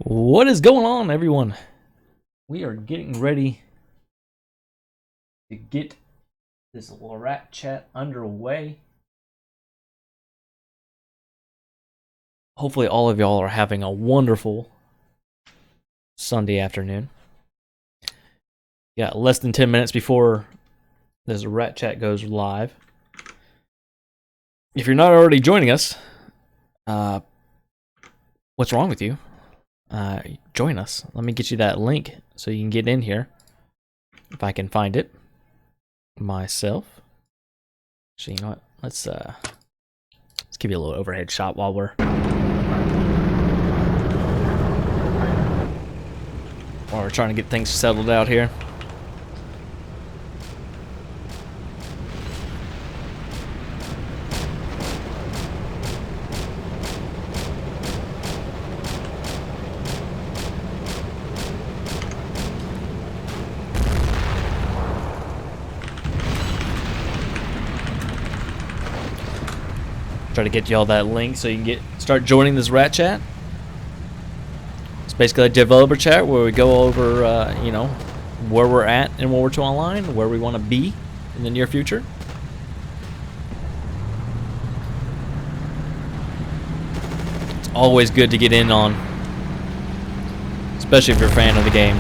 What is going on, everyone? We are getting ready to get this little rat chat underway. Hopefully, all of y'all are having a wonderful Sunday afternoon. Got less than 10 minutes before this rat chat goes live. If you're not already joining us, what's wrong with you? Join us. Let me get you that link so you can get in here. If I can find it myself. So you know what? Let's give you a little overhead shot while we're trying to get things settled out here. Try to get y'all that link so you can start joining this rat chat. It's basically a developer chat where we go over, where we're at in World War II Online, where we want to be in the near future. It's always good to get in on, especially if you're a fan of the game.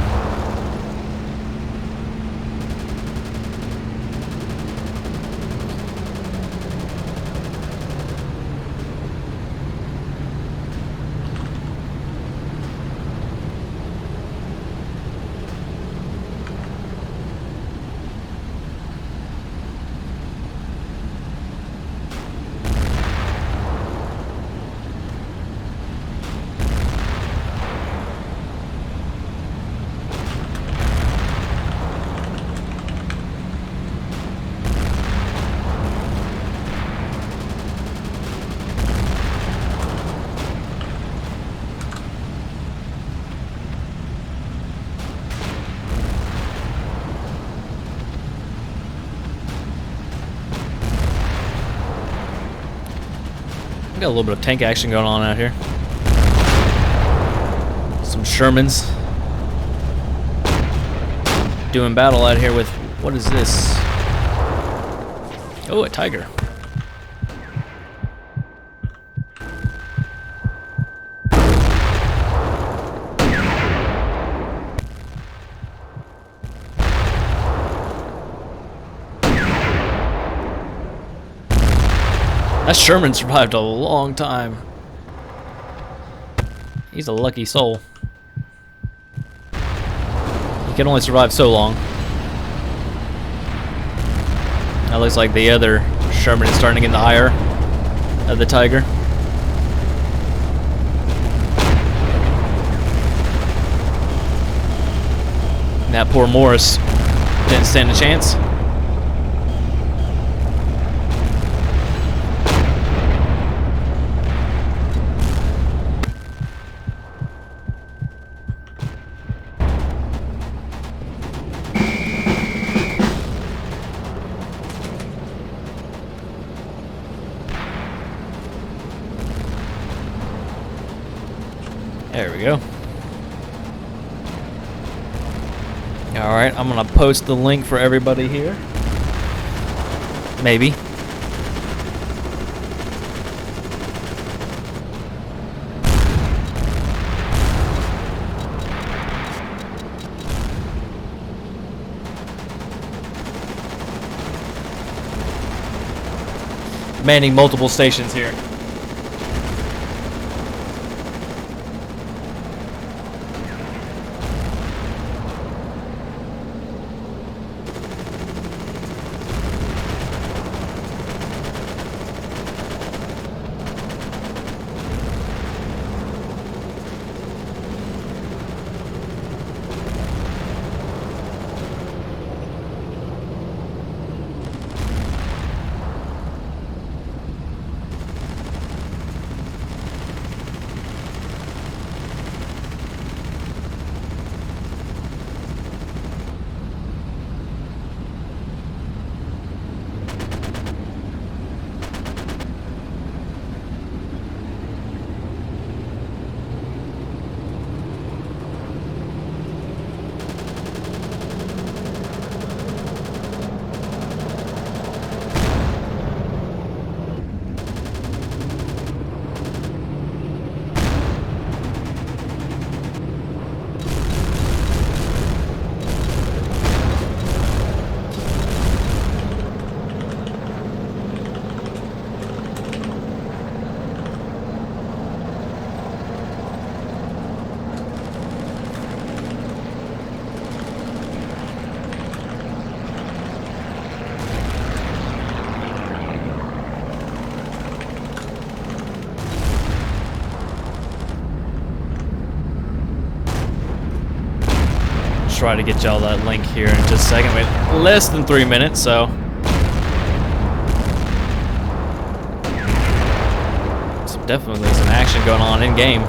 Got a little bit of tank action going on out here. Some Shermans doing battle out here with, what is this? Oh, a Tiger. That Sherman survived a long time. He's a lucky soul. He can only survive so long. That looks like the other Sherman is starting to get the ire of the Tiger. And that poor Morris didn't stand a chance. There we go. Alright, I'm gonna post the link for everybody here. Maybe. Manning multiple stations here. try to get y'all that link here in just a second. Wait, less than 3 minutes, so. Definitely some action going on in game.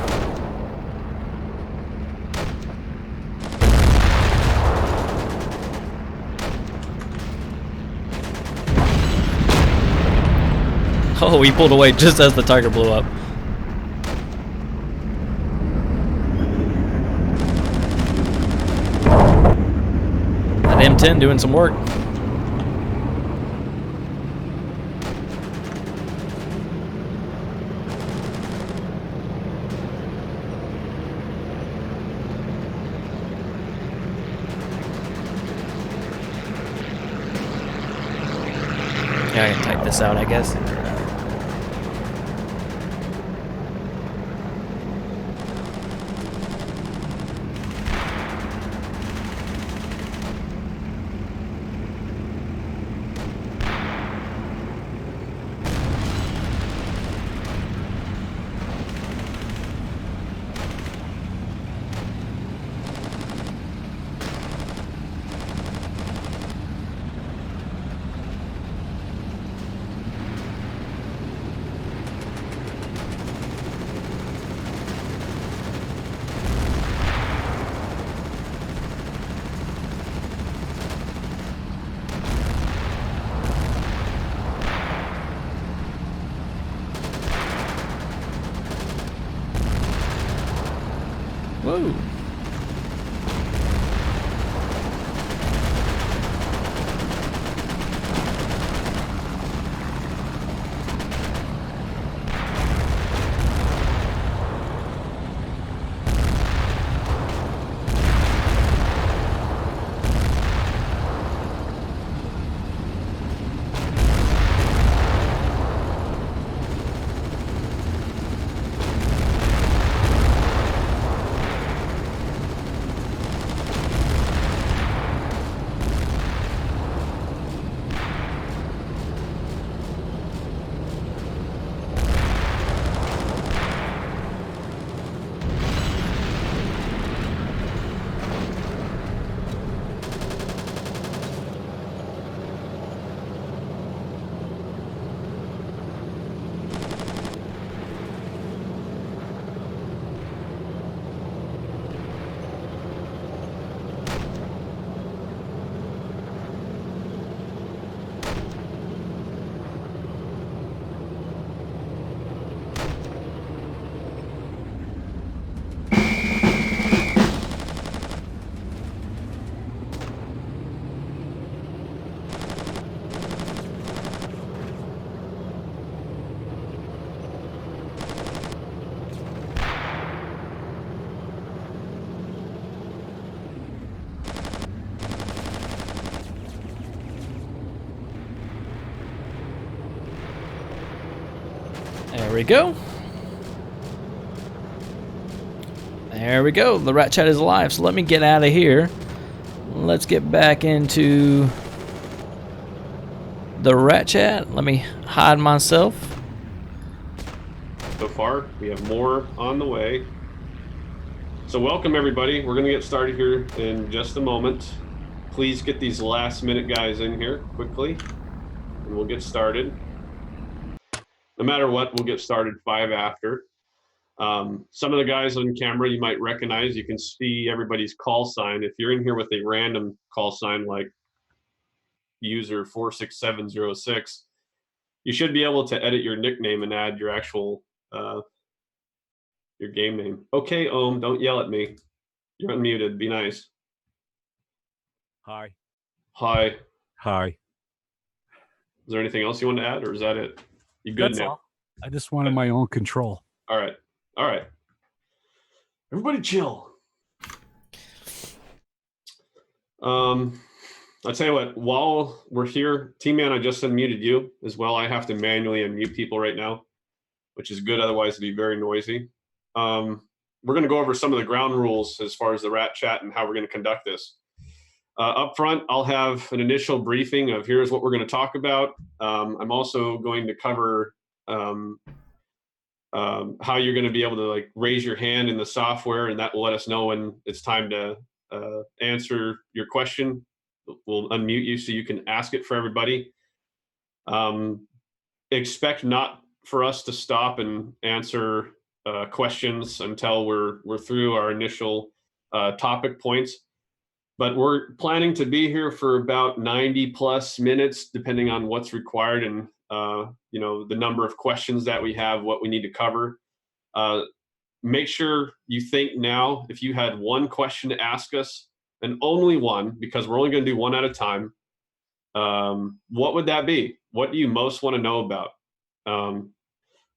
Oh, he pulled away just as the tiger blew up. That M10 doing some work. Yeah, I can type this out, I guess. Whoa. There we go. There we go. The rat chat is alive. So let me get out of here. Let's get back into the rat chat. Let me hide myself. So far, we have more on the way. So welcome everybody. We're going to get started here in just a moment. Please get these last minute guys in here quickly and we'll get started. No matter what, we'll get started 5 after. Some of the guys on camera you might recognize. You can see everybody's call sign. If you're in here with a random call sign like user 46706, you should be able to edit your nickname and add your actual your game name. Okay, Ohm, don't yell at me. You're unmuted. Be nice. Hi. Hi. Hi. Is there anything else you want to add, or is that it? You good That's now? all. I just wanted my own control. All right. All right. Everybody chill. I'll tell you what, while we're here, T-Man, I just unmuted you as well. I have to manually unmute people right now, which is good. Otherwise, it'd be very noisy. We're going to go over some of the ground rules as far as the rat chat and how we're going to conduct this. Up front, I'll have an initial briefing of here's what we're going to talk about. I'm also going to cover how you're going to be able to like raise your hand in the software, and that will let us know when it's time to answer your question. We'll unmute you so you can ask it for everybody. Expect not for us to stop and answer questions until we're through our initial topic points. But we're planning to be here for about 90 plus minutes, depending on what's required and the number of questions that we have, what we need to cover. Make sure you think now, if you had one question to ask us, and only one, because we're only going to do one at a time, what would that be? What do you most want to know about?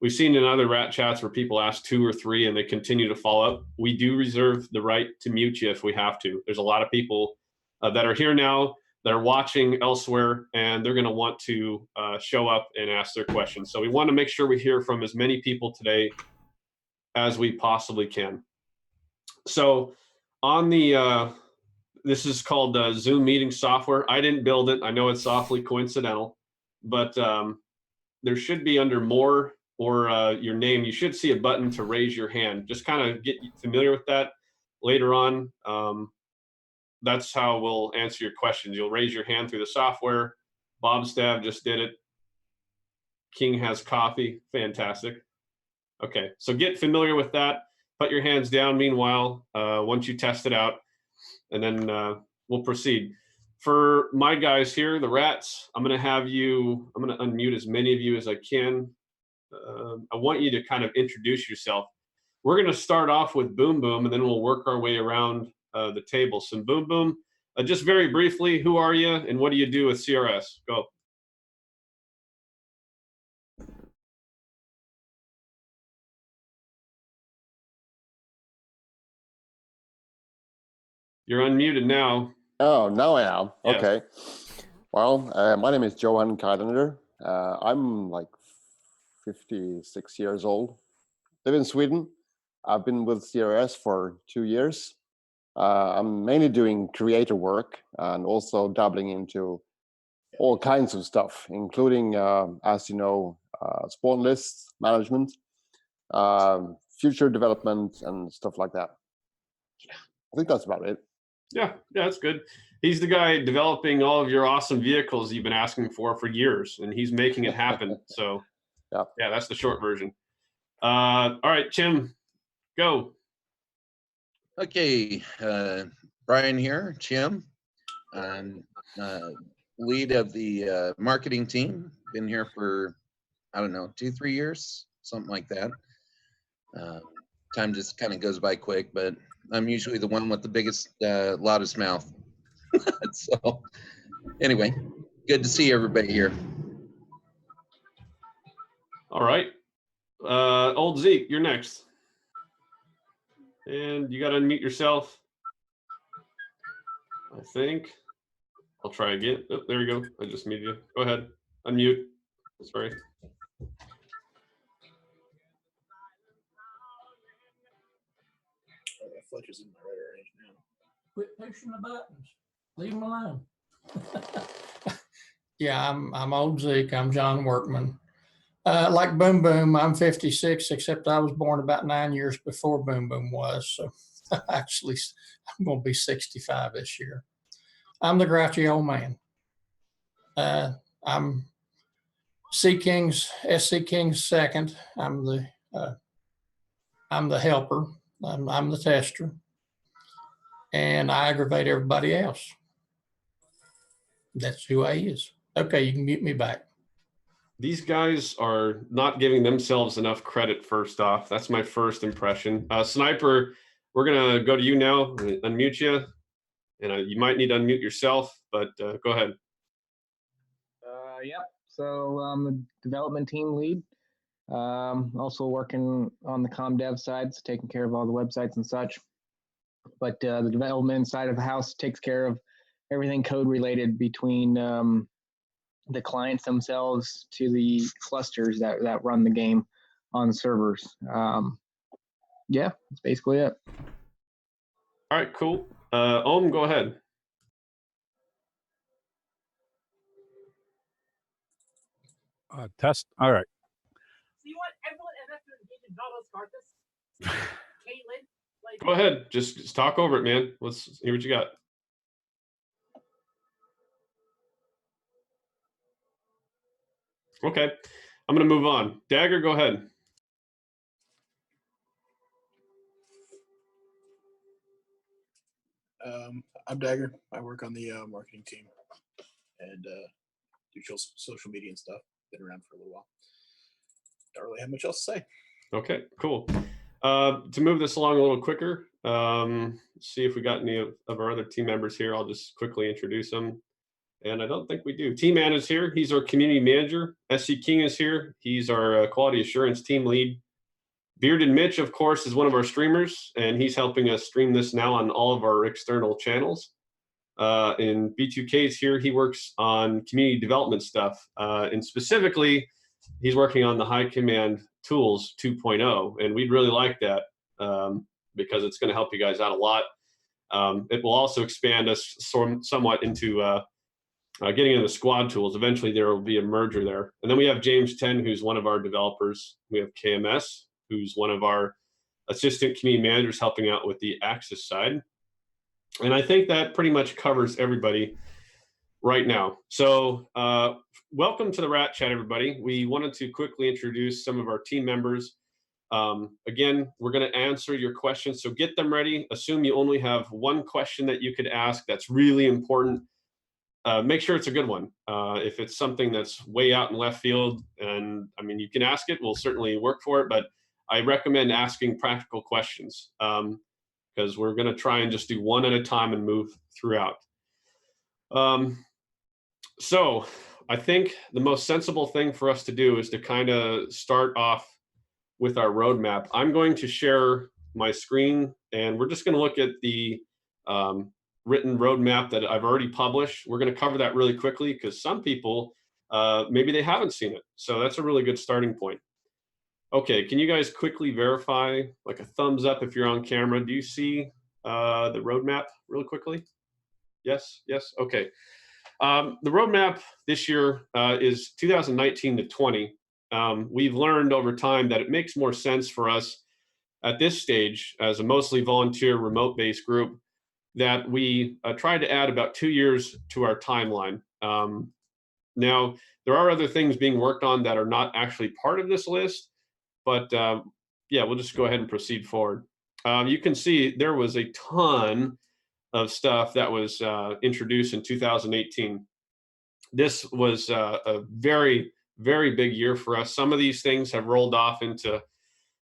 We've seen in other rat chats where people ask 2 or 3 and they continue to follow up. We do reserve the right to mute you if we have to. There's a lot of people that are here now that are watching elsewhere, and they're going to want to show up and ask their questions. So we want to make sure we hear from as many people today as we possibly can. So on the, this is called Zoom meeting software. I didn't build it. I know it's awfully coincidental, but there should be under more or your name, you should see a button to raise your hand. Just kind of get familiar with that later on. That's how we'll answer your questions. You'll raise your hand through the software. Bob Stav just did it. King has coffee. Fantastic. Okay, so get familiar with that. Put your hands down meanwhile, once you test it out, and then we'll proceed. For my guys here, the rats, I'm going to unmute as many of you as I can. I want you to kind of introduce yourself. We're going to start off with Boom Boom, and then we'll work our way around the table. So Boom Boom, just very briefly, who are you and what do you do with CRS? Go. You're unmuted now. Oh, now I am. Yes. Okay. Well, my name is Johan Kailander. I'm like 56 years old. Live in Sweden. I've been with CRS for 2 years. I'm mainly doing creator work and also dabbling into all kinds of stuff, including, as you know, spawn lists management, future development, and stuff like that. I think that's about it. Yeah, that's good. He's the guy developing all of your awesome vehicles you've been asking for years, and he's making it happen. So, yeah, that's the short version. All right, Tim, go. Okay, Brian here, Chim. I'm lead of the marketing team. Been here for, I don't know, 2-3 years, something like that. Time just kind of goes by quick, but I'm usually the one with the biggest, loudest mouth. So anyway, good to see everybody here. All right. Old Zeke, you're next. And you got to unmute yourself. I think. I'll try again. Oh, there we go. I just muted you. Go ahead. Unmute. Sorry. Fletcher's in my radar range now. Quit pushing the buttons. Leave them alone. Yeah, I'm old Zeke. I'm John Workman. Like Boom Boom, I'm 56, except I was born about 9 years before Boom Boom was. So actually, I'm going to be 65 this year. I'm the grouchy old man. I'm SC King's second. I'm the helper. I'm the tester. And I aggravate everybody else. That's who I is. Okay, you can mute me back. These guys are not giving themselves enough credit, first off. That's my first impression. Sniper, we're going to go to you now, unmute you. And you might need to unmute yourself, but go ahead. Yep. So I'm the development team lead. Also working on the comm dev side, so taking care of all the websites and such. But the development side of the house takes care of everything code related between the clients themselves to the clusters that run the game on servers. Yeah, that's basically it. All right, cool. Ohm, go ahead. Test. All right. So you want everyone and that's to engage in Carlos Carthus? Caitlin? Like, Go ahead. Just talk over it, man. Let's hear what you got. Okay. I'm going to move on. Dagger, go ahead. I'm Dagger. I work on the marketing team and do social media and stuff. Been around for a little while. Don't really have much else to say. Okay, cool. To move this along a little quicker, see if we got any of our other team members here. I'll just quickly introduce them. And I don't think we do. T-Man is here. He's our community manager. SC King is here. He's our quality assurance team lead. Bearded Mitch, of course, is one of our streamers, and he's helping us stream this now on all of our external channels. And B2K is here. He works on community development stuff. And specifically, he's working on the High Command Tools 2.0. And we'd really like that because it's going to help you guys out a lot. It will also expand us somewhat into getting into the squad tools. Eventually, there will be a merger there. And then we have James 10, who's one of our developers. We have KMS, who's one of our assistant community managers helping out with the Axis side. And I think that pretty much covers everybody right now. So welcome to the Rat Chat, everybody. We wanted to quickly introduce some of our team members. Again, we're going to answer your questions, so get them ready. Assume you only have one question that you could ask that's really important. Make sure it's a good one. If it's something that's way out in left field, and I mean, you can ask it, we'll certainly work for it, but I recommend asking practical questions because we're going to try and just do one at a time and move throughout. So I think the most sensible thing for us to do is to kind of start off with our roadmap. I'm going to share my screen, and we're just going to look at the written roadmap that I've already published. We're going to cover that really quickly because some people, maybe they haven't seen it. So that's a really good starting point. Okay, can you guys quickly verify, like a thumbs up if you're on camera? Do you see the roadmap really quickly? Yes, yes, okay. The roadmap this year is 2019 to 20. We've learned over time that it makes more sense for us at this stage as a mostly volunteer remote-based group that we tried to add about 2 years to our timeline. Now, there are other things being worked on that are not actually part of this list, but yeah, we'll just go ahead and proceed forward. You can see there was a ton of stuff that was introduced in 2018. This was a very, very big year for us. Some of these things have rolled off into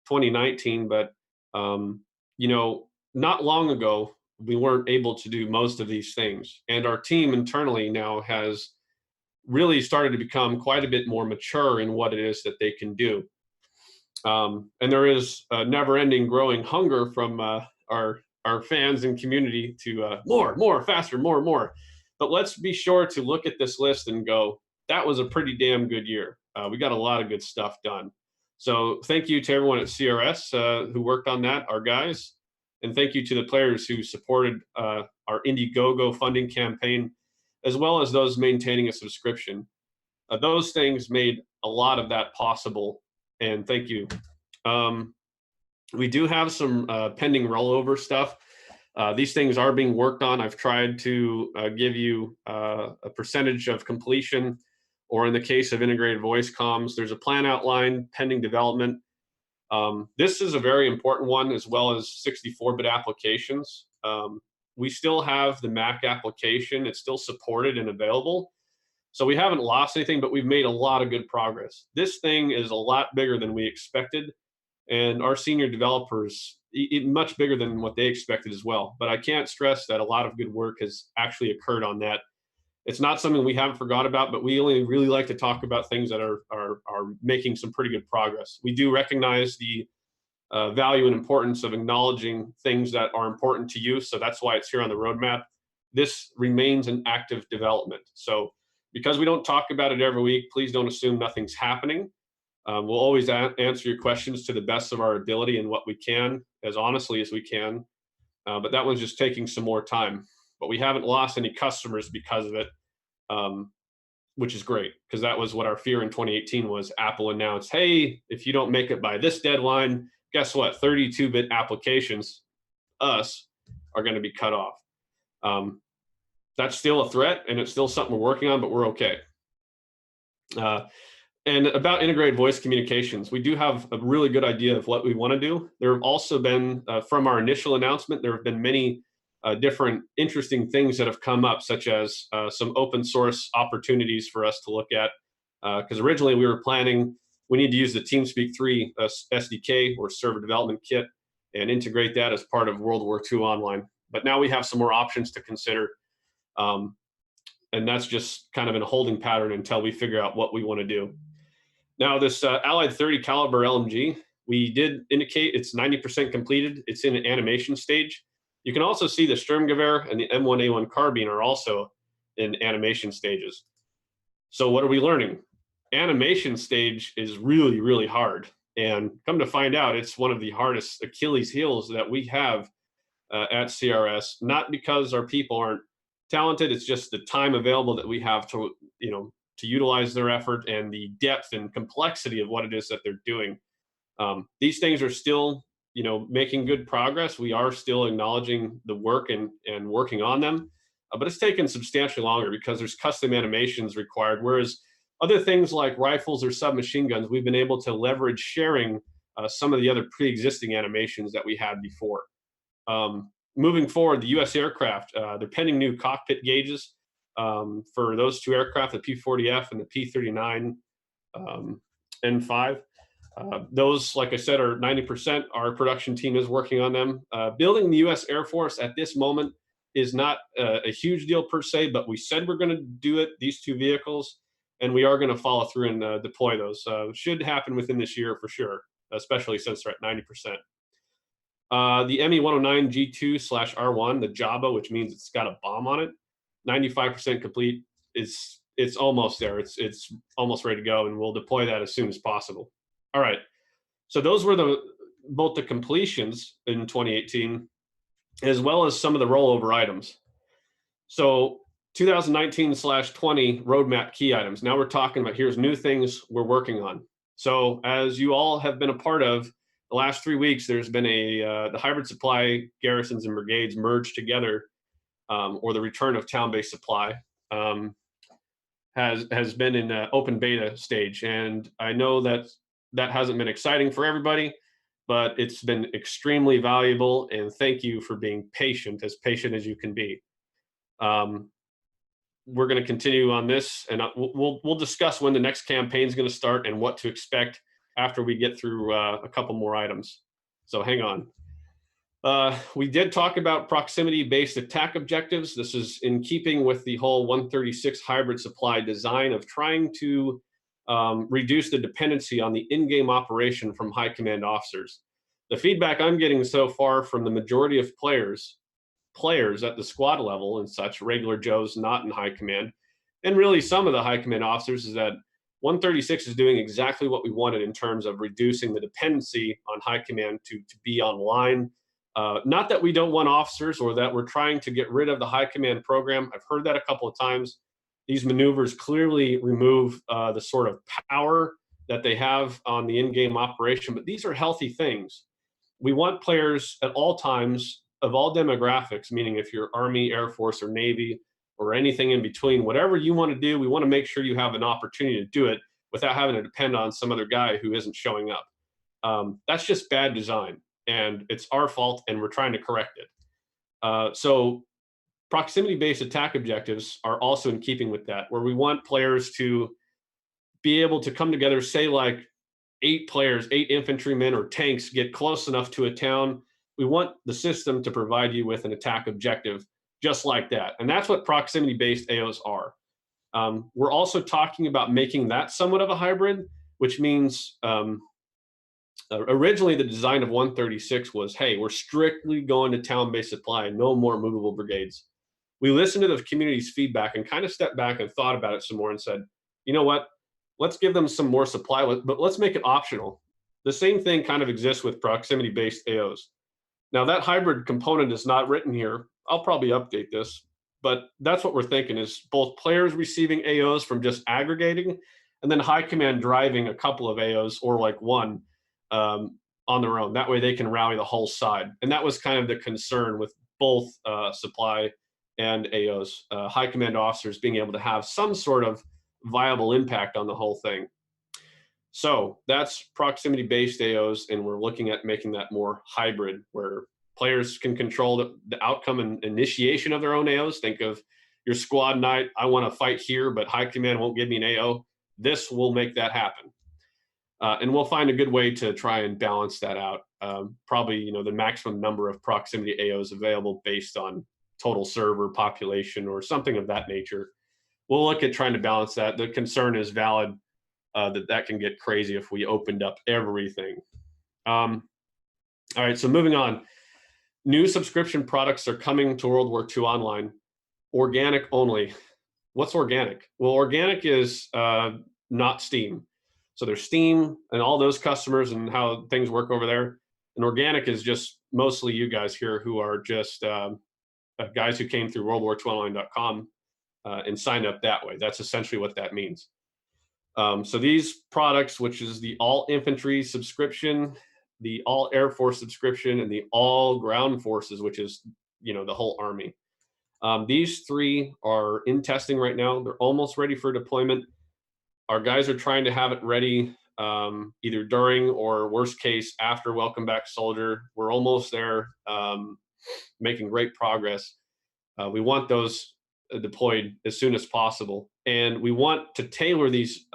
2019, but you know, not long ago, we weren't able to do most of these things. And our team internally now has really started to become quite a bit more mature in what it is that they can do. And there is a never-ending growing hunger from our fans and community to more, faster, more. But let's be sure to look at this list and go, that was a pretty damn good year. We got a lot of good stuff done. So thank you to everyone at CRS who worked on that, our guys. And thank you to the players who supported our Indiegogo funding campaign, as well as those maintaining a subscription. Those things made a lot of that possible, and thank you. We do have some pending rollover stuff. These things are being worked on. I've tried to give you a percentage of completion, or in the case of integrated voice comms, there's a plan outline pending development. This is a very important one, as well as 64-bit applications. We still have the Mac application. It's still supported and available. So we haven't lost anything, but we've made a lot of good progress. This thing is a lot bigger than we expected, and our senior developers, much bigger than what they expected as well. But I can't stress that a lot of good work has actually occurred on that. It's not something we haven't forgot about, but we only really like to talk about things that are making some pretty good progress. We do recognize the value and importance of acknowledging things that are important to you, so that's why it's here on the roadmap. This remains an active development. So because we don't talk about it every week, please don't assume nothing's happening. We'll always answer your questions to the best of our ability and what we can, as honestly as we can. But that one's just taking some more time. But we haven't lost any customers because of it, which is great, because that was what our fear in 2018 was. Apple announced, hey, if you don't make it by this deadline, guess what? 32-bit applications. us are going to be cut off. That's still a threat, and it's still something we're working on, but we're okay. And about integrated voice communications, we do have a really good idea of what we want to do. There have also been, from our initial announcement, there have been many different interesting things that have come up, such as some open source opportunities for us to look at. Because originally we were planning, we need to use the TeamSpeak 3 SDK or server development kit and integrate that as part of World War II Online. But now we have some more options to consider. And that's just kind of in a holding pattern until we figure out what we want to do. Now, this Allied 30 caliber LMG, we did indicate it's 90% completed. It's in an animation stage. You can also see the Sturmgewehr and the M1A1 carbine are also in animation stages. So what are we learning? Animation stage is really, really hard. And come to find out, it's one of the hardest Achilles heels that we have at CRS, not because our people aren't talented, it's just the time available that we have to, to utilize their effort and the depth and complexity of what it is that they're doing. These things are still, making good progress. We are still acknowledging the work and working on them, but it's taken substantially longer because there's custom animations required. Whereas other things like rifles or submachine guns, we've been able to leverage sharing some of the other pre-existing animations that we had before. Moving forward, the U.S. aircraft, they're pending new cockpit gauges for those two aircraft, the P-40F and the P-39 N5. Those, like I said, are 90%. Our production team is working on them. Building the U.S. Air Force at this moment is not a huge deal per se, but we said we're going to do it, these two vehicles, and we are going to follow through and deploy those. Should happen within this year for sure, especially since they're at 90%. The ME-109 G2/R1, the Jabba, which means it's got a bomb on it, 95% complete. It's almost there. It's almost ready to go, and we'll deploy that as soon as possible. All right. So those were both the completions in 2018, as well as some of the rollover items. So 2019/20 roadmap key items. Now we're talking about here's new things we're working on. So as you all have been a part of, the last 3 weeks, there's been the hybrid supply garrisons and brigades merged together, or the return of town-based supply has been in open beta stage. And I know that hasn't been exciting for everybody, but it's been extremely valuable. And thank you for being patient as you can be. We're going to continue on this, and we'll discuss when the next campaign is going to start and what to expect after we get through a couple more items. So hang on. We did talk about proximity-based attack objectives. This is in keeping with the whole 136 hybrid supply design of trying to reduce the dependency on the in-game operation from high command officers. The feedback I'm getting so far from the majority of players at the squad level and such, regular Joes not in high command, and really some of the high command officers, is that 136 is doing exactly what we wanted in terms of reducing the dependency on high command to be online. Not that we don't want officers or that we're trying to get rid of the high command program. I've heard that a couple of times. These maneuvers clearly remove the sort of power that they have on the in-game operation, but these are healthy things. We want players at all times of all demographics, meaning if you're Army, Air Force, or Navy, or anything in between, whatever you want to do, we want to make sure you have an opportunity to do it without having to depend on some other guy who isn't showing up. That's just bad design, and it's our fault, and we're trying to correct it. So proximity-based attack objectives are also in keeping with that, where we want players to be able to come together, say like 8 players, 8 infantrymen or tanks get close enough to a town. We want the system to provide you with an attack objective just like that. And that's what proximity-based AOs are. We're also talking about making that somewhat of a hybrid, which means originally the design of 136 was, hey, we're strictly going to town-based supply, no more movable brigades. We listened to the community's feedback and kind of stepped back and thought about it some more and said, you know what, let's give them some more supply, but let's make it optional. The same thing kind of exists with proximity-based AOs. Now that hybrid component is not written here. I'll probably update this, but that's what we're thinking, is both players receiving AOs from just aggregating, and then high command driving a couple of AOs or like one on their own. That way they can rally the whole side. And that was kind of the concern with both supply and AOs, high command officers being able to have some sort of viable impact on the whole thing. So that's proximity-based AOs, and we're looking at making that more hybrid, where players can control the outcome and initiation of their own AOs. Think of your squad night. I want to fight here, but high command won't give me an AO. This will make that happen. And we'll find a good way to try and balance that out. Probably, the maximum number of proximity AOs available based on total server population or something of that nature. We'll look at trying to balance that. The concern is valid that can get crazy if we opened up everything. All right, so moving on. New subscription products are coming to World War II Online. Organic only. What's organic? Well, organic is not Steam. So there's Steam and all those customers and how things work over there. And organic is just mostly you guys here who are just guys who came through WorldWar2Online.com and signed up that way. That's essentially what that means. So these products, which is the All Infantry subscription, the All Air Force subscription, and the All Ground Forces, which is the whole Army. These three are in testing right now. They're almost ready for deployment. Our guys are trying to have it ready either during or worst case after Welcome Back Soldier. We're almost there, making great progress. We want those deployed as soon as possible. And we want to tailor these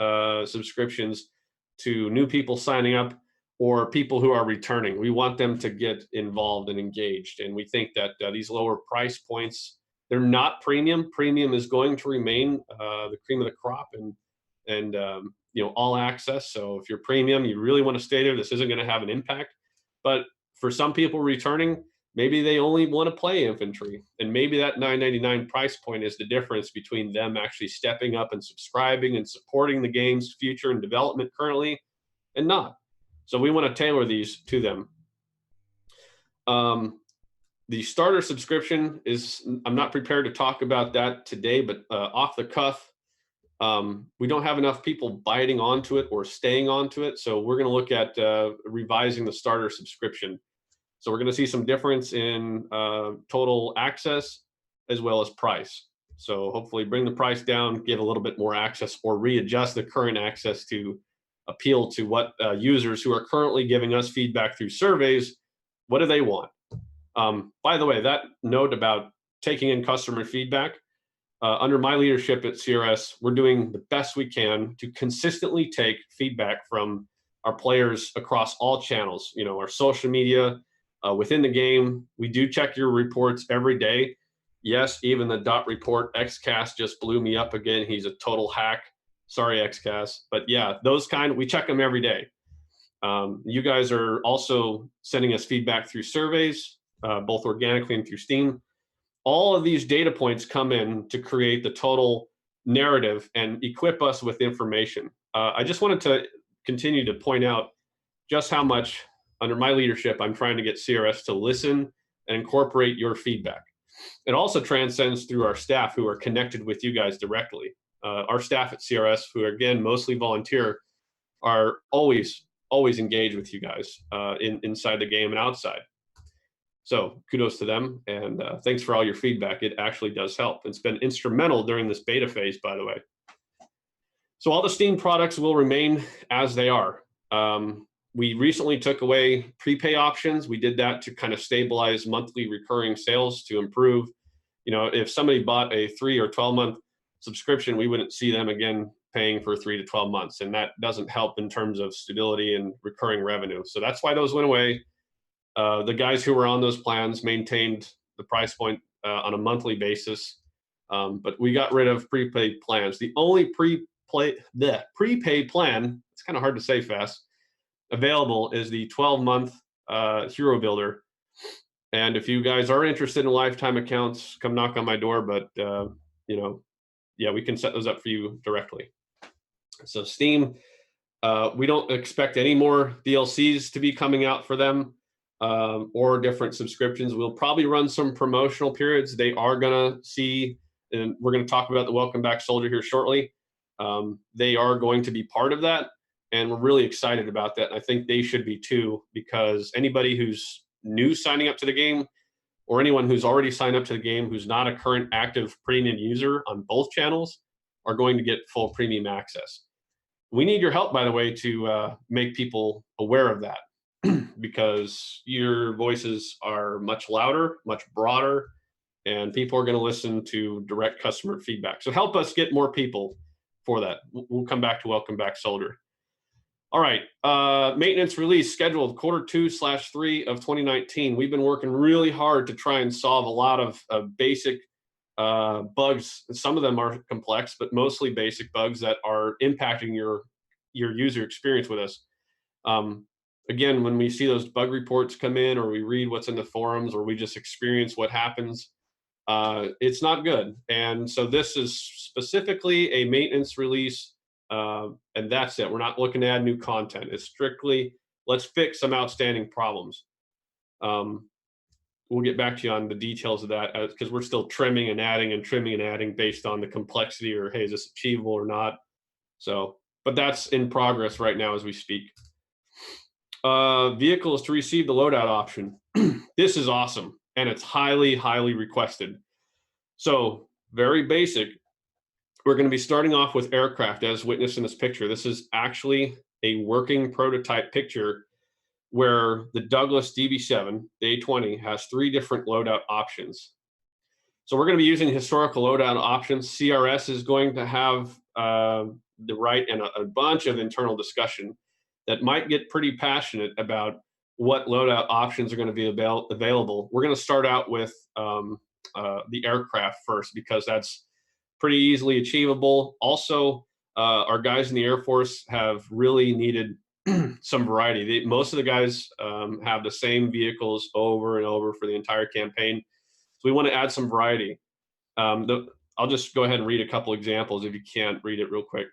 subscriptions to new people signing up or people who are returning. We want them to get involved and engaged. And we think that these lower price points, they're not premium. Premium is going to remain the cream of the crop and all access. So if you're premium, you really want to stay there. This isn't going to have an impact. But for some people returning, maybe they only want to play infantry, and maybe that $9.99 price point is the difference between them actually stepping up and subscribing and supporting the game's future and development currently and not. So we want to tailor these to them. The starter subscription is, I'm not prepared to talk about that today, but off the cuff, we don't have enough people biting onto it or staying onto it. So we're going to look at revising the starter subscription. So we're going to see some difference in total access as well as price. So hopefully bring the price down, give a little bit more access, or readjust the current access to appeal to what users who are currently giving us feedback through surveys, what do they want? By the way, that note about taking in customer feedback, under my leadership at CRS, we're doing the best we can to consistently take feedback from our players across all channels, our social media, within the game. We do check your reports every day. Yes, even the dot report, XCast just blew me up again. He's a total hack. Sorry, XCast. But yeah, those we check them every day. You guys are also sending us feedback through surveys, both organically and through Steam. All of these data points come in to create the total narrative and equip us with information. I just wanted to continue to point out just how much, under my leadership, I'm trying to get CRS to listen and incorporate your feedback. It also transcends through our staff who are connected with you guys directly. Our staff at CRS, who are, again, mostly volunteer, are always engaged with you guys inside the game and outside. So kudos to them, and thanks for all your feedback. It actually does help. It's been instrumental during this beta phase, by the way. So all the Steam products will remain as they are. We recently took away prepay options. We did that to kind of stabilize monthly recurring sales to improve. If somebody bought a 3 or 12-month subscription, we wouldn't see them again paying for 3 to 12 months. And that doesn't help in terms of stability and recurring revenue. So that's why those went away. The guys who were on those plans maintained the price point on a monthly basis. But we got rid of prepaid plans. The only prepaid plan, it's kind of hard to say fast, available is the 12-month Hero Builder. And if you guys are interested in lifetime accounts, come knock on my door. But, yeah, we can set those up for you directly. So Steam, we don't expect any more DLCs to be coming out for them or different subscriptions. We'll probably run some promotional periods. They are going to see, and we're going to talk about the Welcome Back Soldier here shortly. They are going to be part of that. and we're really excited about that. And I think they should be too, because anybody who's new signing up to the game, or anyone who's already signed up to the game who's not a current active premium user on both channels, are going to get full premium access. We need your help, by the way, to make people aware of that, because your voices are much louder, much broader, and people are going to listen to direct customer feedback. So help us get more people for that. We'll come back to Welcome Back Soldier. All right, maintenance release scheduled Q2/3 of 2019. We've been working really hard to try and solve a lot of basic bugs. Some of them are complex, but mostly basic bugs that are impacting your user experience with us. Again, when we see those bug reports come in, or we read what's in the forums, or we just experience what happens, it's not good. And so this is specifically a maintenance release, and that's it. We're not looking to add new content. It's strictly, let's fix some outstanding problems. We'll get back to you on the details of that, because we're still trimming and adding based on the complexity, or, hey, is this achievable or not? So, but that's in progress right now as we speak. Vehicles to receive the loadout option. This is awesome, and it's highly, highly requested. So very basic. We're going to be starting off with aircraft, as witnessed in this picture. This is actually a working prototype picture where the Douglas DB7, the A20, has 3 different loadout options. So we're going to be using historical loadout options. CRS is going to have the right, and a bunch of internal discussion that might get pretty passionate about what loadout options are going to be available. We're going to start out with the aircraft first, because that's pretty easily achievable. Also, our guys in the Air Force have really needed some variety. Most of the guys have the same vehicles over and over for the entire campaign. So we want to add some variety. I'll just go ahead and read a couple examples if you can't read it real quick.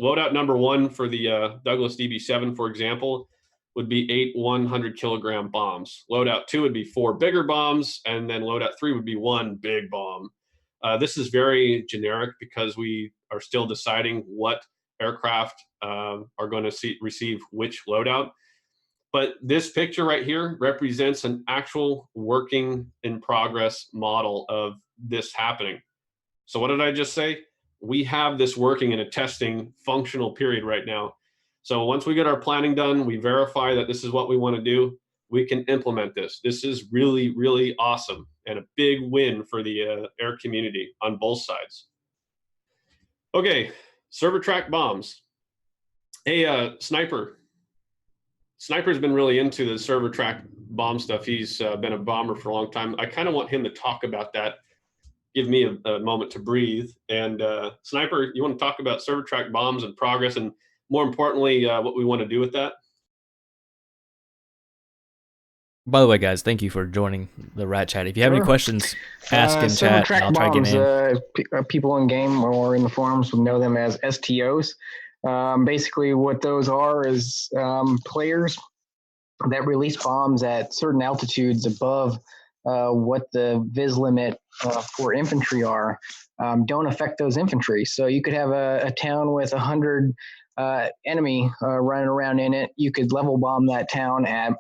Loadout number 1 for the Douglas DB7, for example, would be 8 100-kilogram bombs. Loadout 2 would be 4 bigger bombs, and then loadout 3 would be 1 big bomb. This is very generic, because we are still deciding what aircraft are going to receive which loadout. But this picture right here represents an actual working in progress model of this happening. So what did I just say? We have this working in a testing functional period right now. So once we get our planning done, we verify that this is what we want to do, we can implement this. This is really, really awesome, and a big win for the air community on both sides. Okay, server track bombs. Hey, Sniper. Sniper's been really into the server track bomb stuff. He's been a bomber for a long time. I kind of want him to talk about that. Give me a moment to breathe. And Sniper, you want to talk about server track bombs and progress, and more importantly, what we want to do with that? By the way, guys, thank you for joining the Rat Chat. If you have any questions, ask in server chat, track and I'll try to get bombs, in. People in game or in the forums would know them as STOs. Basically, what those are is players that release bombs at certain altitudes above what the vis limit for infantry are, don't affect those infantry. So you could have a town with 100 enemy running around in it. You could level bomb that town at,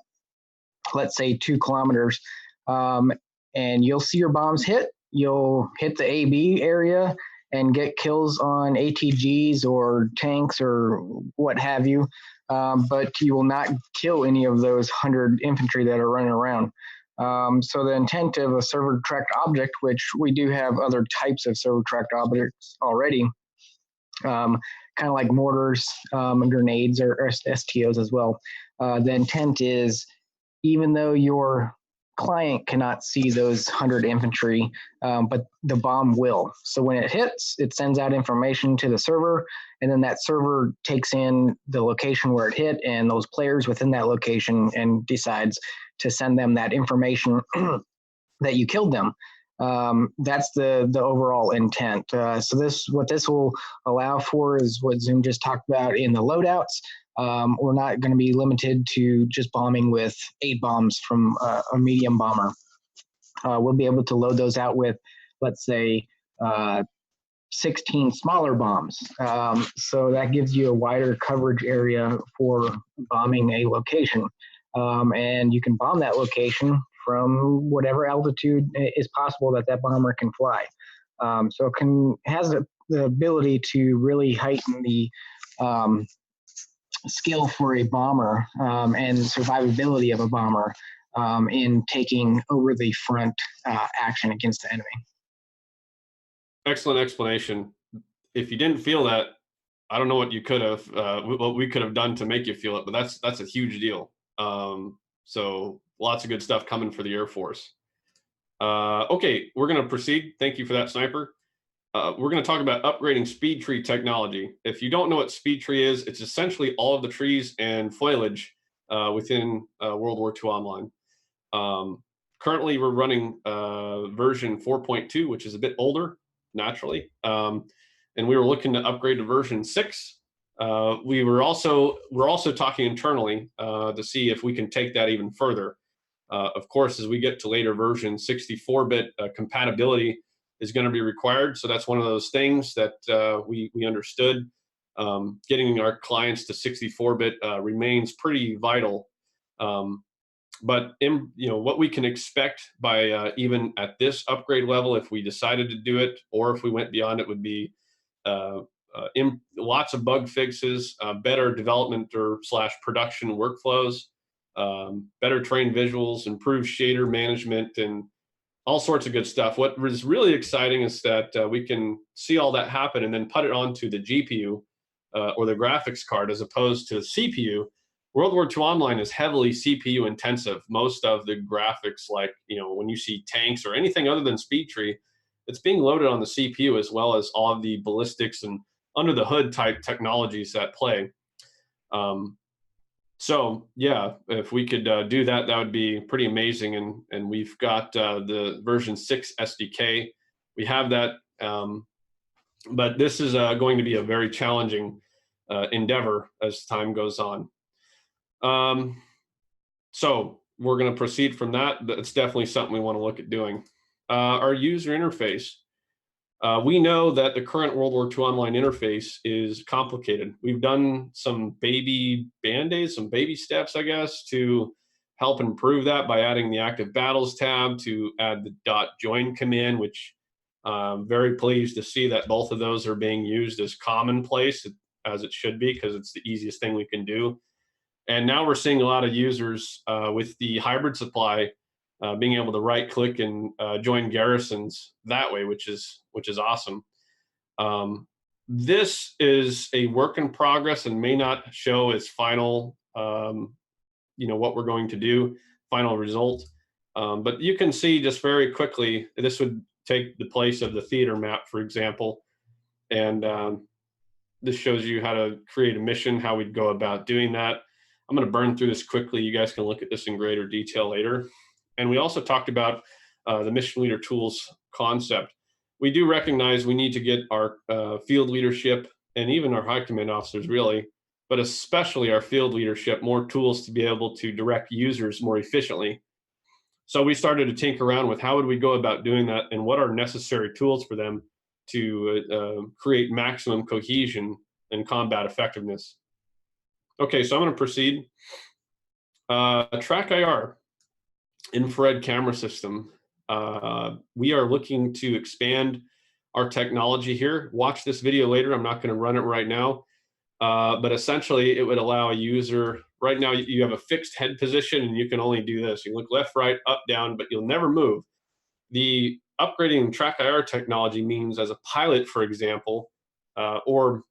let's say, 2 kilometers, and you'll see your bombs hit. You'll hit the AB area and get kills on ATGs or tanks or what have you, but you will not kill any of those 100 infantry that are running around. So the intent of a server tracked object, which we do have other types of server tracked objects already, kind of like mortars and grenades or STOs as well. The intent is, even though your client cannot see those 100 infantry, but the bomb will. So when it hits, it sends out information to the server, and then that server takes in the location where it hit and those players within that location, and decides to send them that information that you killed them. That's the overall intent. So what this will allow for is what Zoom just talked about in the loadouts. We're not going to be limited to just bombing with 8 bombs from a medium bomber. We'll be able to load those out with, let's say, 16 smaller bombs. So that gives you a wider coverage area for bombing a location. And you can bomb that location from whatever altitude is possible that that bomber can fly. So it has the ability to really heighten the skill for a bomber and survivability of a bomber in taking over the front action against the enemy. Excellent explanation. If you didn't feel that, I don't know what you could have, what we could have done to make you feel it, but that's a huge deal. So lots of good stuff coming for the Air Force. Okay, we're going to proceed. Thank you for that, Sniper. We're going to talk about upgrading Speedtree technology. If you don't know what Speedtree is, it's essentially all of the trees and foliage within World War II Online. Currently, we're running version 4.2, which is a bit older, naturally. And we were looking to upgrade to version 6. We're also talking internally to see if we can take that even further. Of course, as we get to later versions, 64-bit compatibility is going to be required. So that's one of those things that we understood. Getting our clients to 64-bit remains pretty vital. But what we can expect by even at this upgrade level, if we decided to do it, or if we went beyond it, would be lots of bug fixes, better development or / production workflows, better trained visuals, improved shader management, and all sorts of good stuff. What is really exciting is that we can see all that happen and then put it onto the GPU or the graphics card as opposed to the CPU. World War II Online is heavily CPU intensive. Most of the graphics, like when you see tanks or anything other than Speedtree, it's being loaded on the CPU, as well as all of the ballistics and under the hood type technologies that play. So yeah, if we could do that, that would be pretty amazing. And we've got the version 6 SDK. We have that, but this is going to be a very challenging endeavor as time goes on. So we're going to proceed from that. That's definitely something we want to look at doing. Our user interface. We know that the current World War II Online interface is complicated. We've done some baby band-aids, some baby steps, I guess, to help improve that by adding the Active Battles tab, to add the .join command, which I'm very pleased to see that both of those are being used as commonplace, as it should be, because it's the easiest thing we can do. And now we're seeing a lot of users with the hybrid supply being able to right-click and join garrisons that way, which is awesome. This is a work in progress and may not show as final, what we're going to do, final result. But you can see just very quickly, this would take the place of the theater map, for example. And this shows you how to create a mission, how we'd go about doing that. I'm going to burn through this quickly. You guys can look at this in greater detail later. And we also talked about the mission leader tools concept. We do recognize we need to get our field leadership and even our high command officers, really, but especially our field leadership, more tools to be able to direct users more efficiently. So we started to tinker around with how would we go about doing that and what are necessary tools for them to create maximum cohesion and combat effectiveness. Okay, so I'm going to proceed. Track IR. Infrared camera system. We are looking to expand our technology here. Watch this video later. I'm not going to run it right now. But essentially, it would allow a user, right now you have a fixed head position and you can only do this. You look left, right, up, down, but you'll never move. The upgrading Track IR technology means as a pilot, for example, or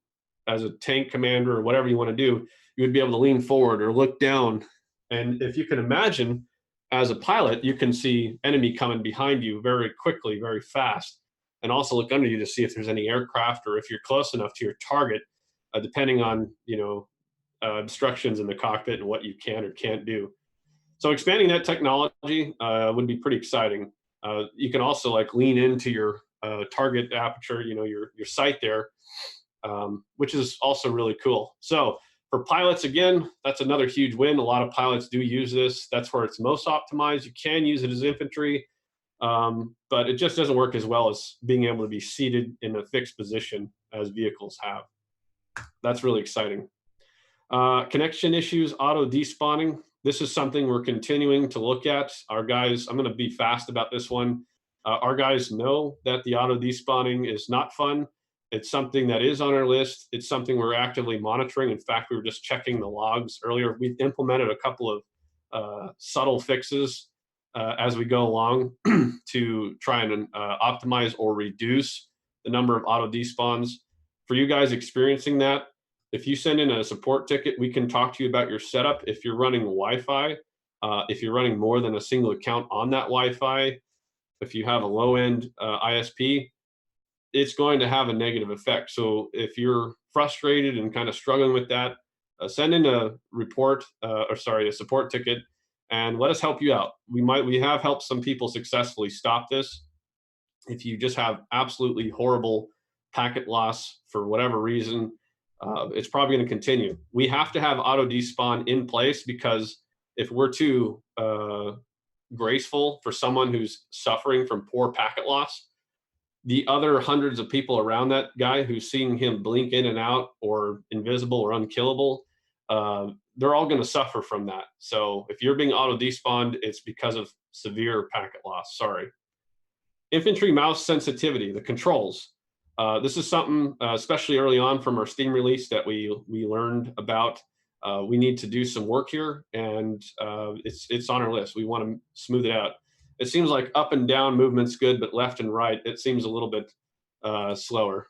as a tank commander or whatever you want to do, you would be able to lean forward or look down. And if you can imagine, as a pilot, you can see enemy coming behind you very quickly, very fast, and also look under you to see if there's any aircraft or if you're close enough to your target, depending on obstructions in the cockpit and what you can or can't do. So expanding that technology would be pretty exciting. You can also lean into your target aperture, your sight there, which is also really cool. So for pilots, again, that's another huge win. A lot of pilots do use this. That's where it's most optimized. You can use it as infantry. but it just doesn't work as well as being able to be seated in a fixed position as vehicles have. That's really exciting. Connection issues, auto despawning. This is something we're continuing to look at. Our guys, I'm going to be fast about this one. Our guys know that the auto despawning is not fun. It's something that is on our list. It's something we're actively monitoring. In fact, we were just checking the logs earlier. We've implemented a couple of subtle fixes as we go along to try and optimize or reduce the number of auto despawns. For you guys experiencing that, if you send in a support ticket, we can talk to you about your setup. If you're running Wi-Fi, if you're running more than a single account on that Wi-Fi, if you have a low-end ISP, it's going to have a negative effect. So if you're frustrated and kind of struggling with that, send in a report, a support ticket, and let us help you out. We have helped some people successfully stop this. If you just have absolutely horrible packet loss for whatever reason, it's probably going to continue. We have to have auto despawn in place because if we're too graceful for someone who's suffering from poor packet loss, the other hundreds of people around that guy who's seeing him blink in and out or invisible or unkillable, they're all going to suffer from that. So if you're being auto despawned, it's because of severe packet loss. Sorry. Infantry mouse sensitivity, the controls. This is something, especially early on from our Steam release, that we learned about. We need to do some work here, and it's on our list. We want to smooth it out. It seems like up and down movement's good, but left and right, it seems a little bit slower.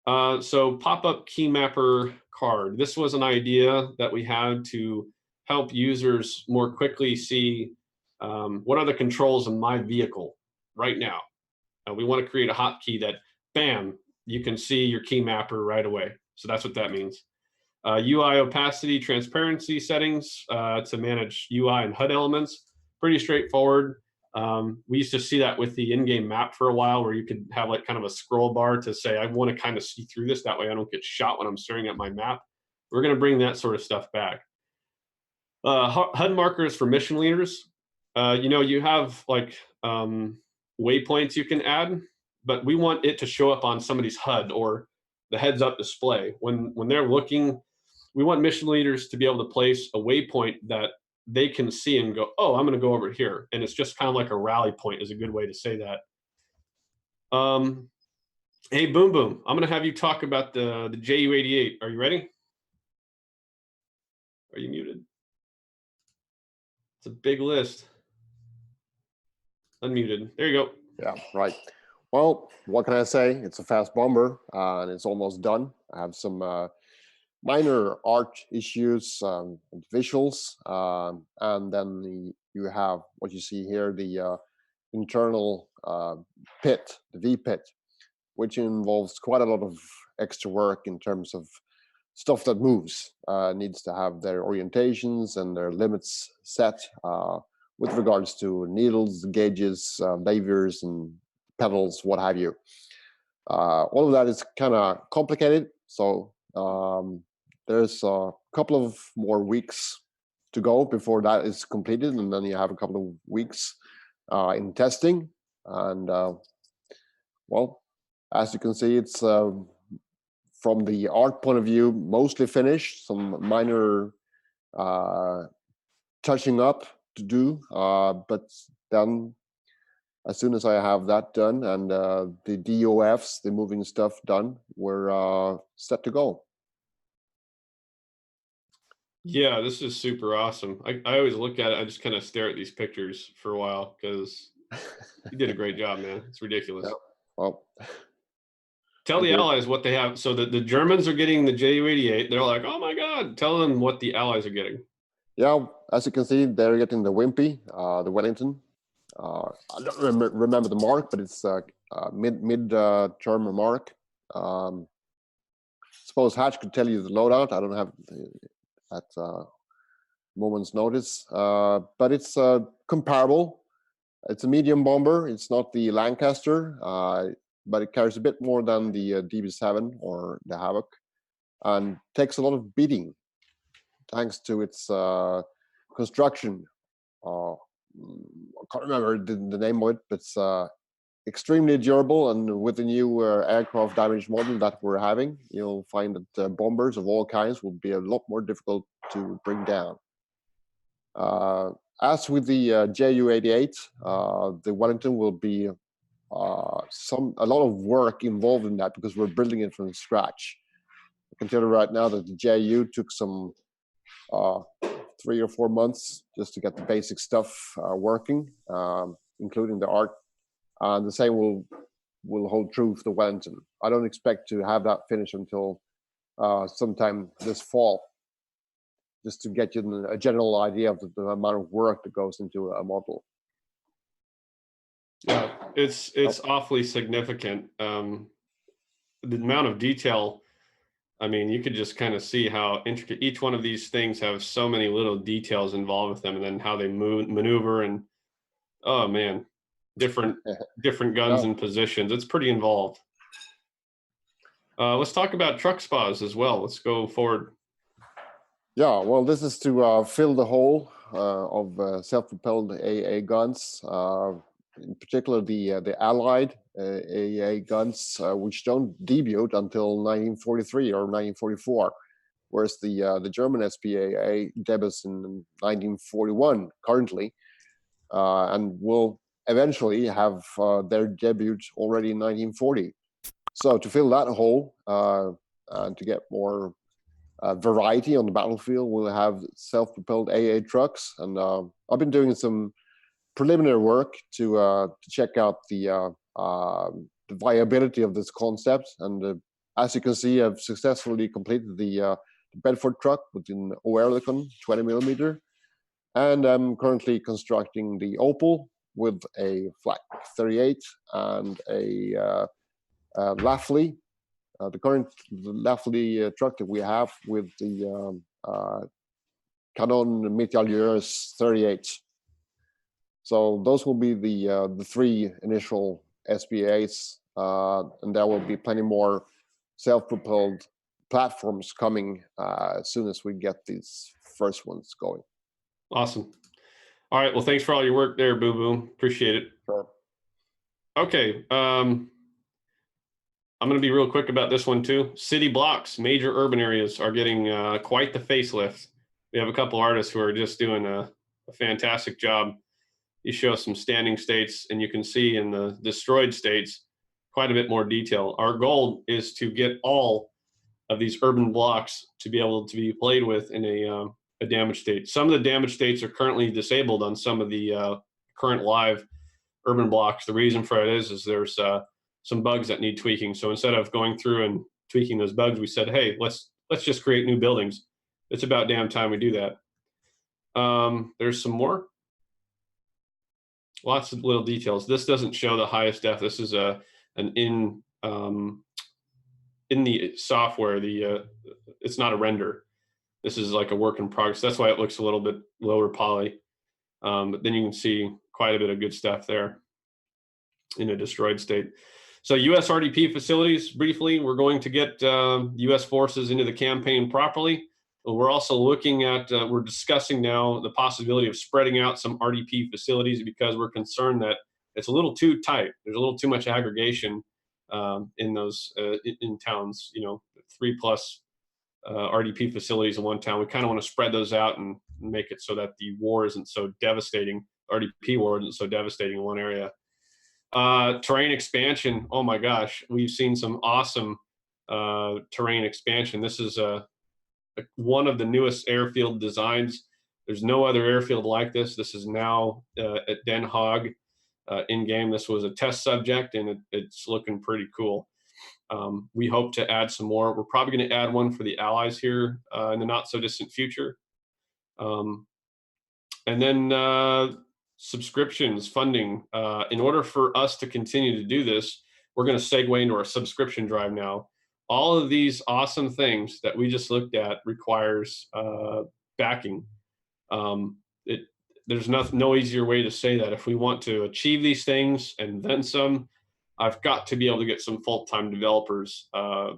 So pop-up key mapper card. This was an idea that we had to help users more quickly see what are the controls in my vehicle right now. We want to create a hotkey that, bam, you can see your key mapper right away. So that's what that means. UI opacity transparency settings to manage UI and HUD elements. Pretty straightforward. We used to see that with the in-game map for a while, where you could have like kind of a scroll bar to say, I want to kind of see through this. That way I don't get shot when I'm staring at my map. We're going to bring that sort of stuff back. HUD markers for mission leaders. You have like waypoints you can add, but we want it to show up on somebody's HUD or the heads-up display. When they're looking, we want mission leaders to be able to place a waypoint that they can see and go, oh, I'm going to go over here. And it's just kind of like a rally point is a good way to say that. Hey, Boom Boom, I'm going to have you talk about the JU88. Are you ready? Are you muted? It's a big list. Unmuted. There you go. Yeah, right. Well, what can I say? It's a fast bomber, and it's almost done. I have some minor art issues, and visuals, and then you have what you see here, the internal pit, the V pit, which involves quite a lot of extra work in terms of stuff that moves. Needs to have their orientations and their limits set with regards to needles, gauges, levers, and pedals, what have you. All of that is kind of complicated, so there's a couple of more weeks to go before that is completed, and then you have a couple of weeks in testing. And well, as you can see, it's from the art point of view mostly finished. Some minor touching up to do, but then as soon as I have that done and the DOFs, the moving stuff done, we're set to go. Yeah, this is super awesome. I always look at it, I just kind of stare at these pictures for a while because you did a great job, man. It's ridiculous. Yeah. Well, tell the Allies what they have. So the Germans are getting the Ju-88. They're like, oh my God. Tell them what the Allies are getting. Yeah, as you can see, they're getting the Wimpy, the Wellington. I don't remember the mark, but it's mid-term mark. Suppose Hatch could tell you the loadout. I don't have that moment's notice, but it's comparable. It's a medium bomber. It's not the Lancaster, but it carries a bit more than the DB7 or the Havoc, and takes a lot of beating thanks to its construction. I can't remember the name of it, but it's extremely durable. And with the new aircraft damage model that we're having, you'll find that bombers of all kinds will be a lot more difficult to bring down. As with the Ju-88, the Wellington will be a lot of work involved in that because we're building it from scratch. I can tell you right now that the Ju took some 3 or 4 months just to get the basic stuff working, including the art. And the same will hold true for the Wellington. I don't expect to have that finished until sometime this fall, just to get you a general idea of the amount of work that goes into a model. Yeah, it's awfully significant. The amount of detail, I mean, you could just kind of see how intricate each one of these things have, so many little details involved with them, and then how they maneuver, and oh man, different guns and positions. It's pretty involved. Let's talk about truck spas as well. Let's go forward. Yeah, well, this is to fill the hole of self-propelled AA guns. In particular, the Allied AA guns, which don't debut until 1943 or 1944, whereas the German SPAA debuts in 1941 currently, and will eventually have their debut already in 1940. So to fill that hole and to get more variety on the battlefield, we'll have self-propelled AA trucks, and I've been doing some preliminary work to check out the viability of this concept. And as you can see, I've successfully completed the Bedford truck with an Oerlikon 20mm, and I'm currently constructing the Opel with a Flak 38 and a Lafley. The current Lafley truck that we have with the Canon Mitrailleuse 38. So those will be the 3 initial SPAs, and there will be plenty more self-propelled platforms coming as soon as we get these first ones going. Awesome. All right. Well, thanks for all your work there, Boo Boo. Appreciate it. Sure. Okay. I'm going to be real quick about this one too. City blocks, major urban areas are getting quite the facelift. We have a couple artists who are just doing a fantastic job. You show some standing states, and you can see in the destroyed states quite a bit more detail. Our goal is to get all of these urban blocks to be able to be played with in a damaged state. Some of the damaged states are currently disabled on some of the current live urban blocks. The reason for it is there's some bugs that need tweaking. So instead of going through and tweaking those bugs, we said, hey, let's just create new buildings. It's about damn time we do that. There's some more. Lots of little details. This doesn't show the highest def. This is in the software. It's not a render. This is like a work in progress. That's why it looks a little bit lower poly. But then you can see quite a bit of good stuff there in a destroyed state. So U.S. RDP facilities, briefly, we're going to get U.S. forces into the campaign properly. We're also looking at, we're discussing now the possibility of spreading out some RDP facilities because we're concerned that it's a little too tight. There's a little too much aggregation in those in towns, 3+ RDP facilities in one town. We kind of want to spread those out and make it so that the war isn't so devastating. RDP war isn't so devastating in one area. Terrain expansion. Oh my gosh, we've seen some awesome terrain expansion. This is one of the newest airfield designs. There's no other airfield like this. This is now at Den Haag in game. This was a test subject, and it's looking pretty cool. We hope to add some more. We're probably going to add one for the Allies here in the not so distant future. And then subscriptions, funding. In order for us to continue to do this, we're going to segue into our subscription drive now. All of these awesome things that we just looked at requires backing. There's no easier way to say that. If we want to achieve these things and then some, I've got to be able to get some full-time developers,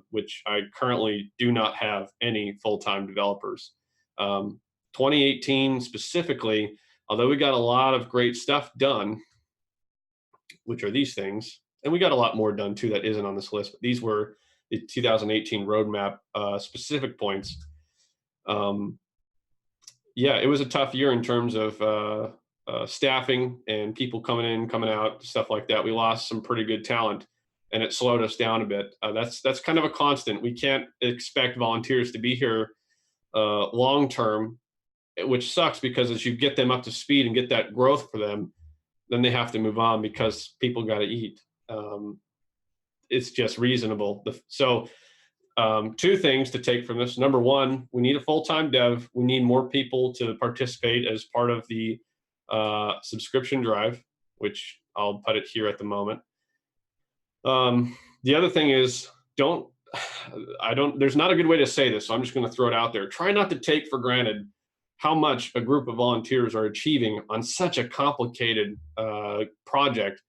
which I currently do not have any full-time developers. 2018 specifically, although we got a lot of great stuff done, which are these things, and we got a lot more done too that isn't on this list, but these were the 2018 roadmap specific points. Yeah, it was a tough year in terms of staffing and people coming in, coming out, stuff like that. We lost some pretty good talent, and it slowed us down a bit. That's kind of a constant. We can't expect volunteers to be here long term, which sucks, because as you get them up to speed and get that growth for them, then they have to move on because people got to eat. It's just reasonable. So two things to take from this. Number one, we need a full-time dev. We need more people to participate as part of the subscription drive, which I'll put it here at the moment. The other thing is, there's not a good way to say this, so I'm just going to throw it out there. Try not to take for granted how much a group of volunteers are achieving on such a complicated project.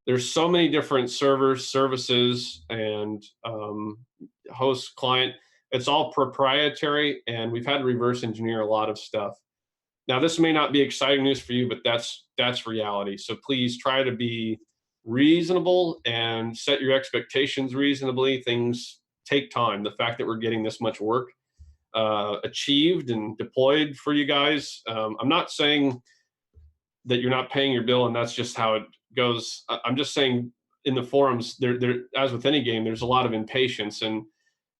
There's so many different servers, services, and host, client. It's all proprietary, and we've had to reverse engineer a lot of stuff. Now, this may not be exciting news for you, but that's reality. So please try to be reasonable and set your expectations reasonably. Things take time. The fact that we're getting this much work achieved and deployed for you guys, I'm not saying that you're not paying your bill and that's just how it goes. I'm just saying, in the forums, there, as with any game, there's a lot of impatience, and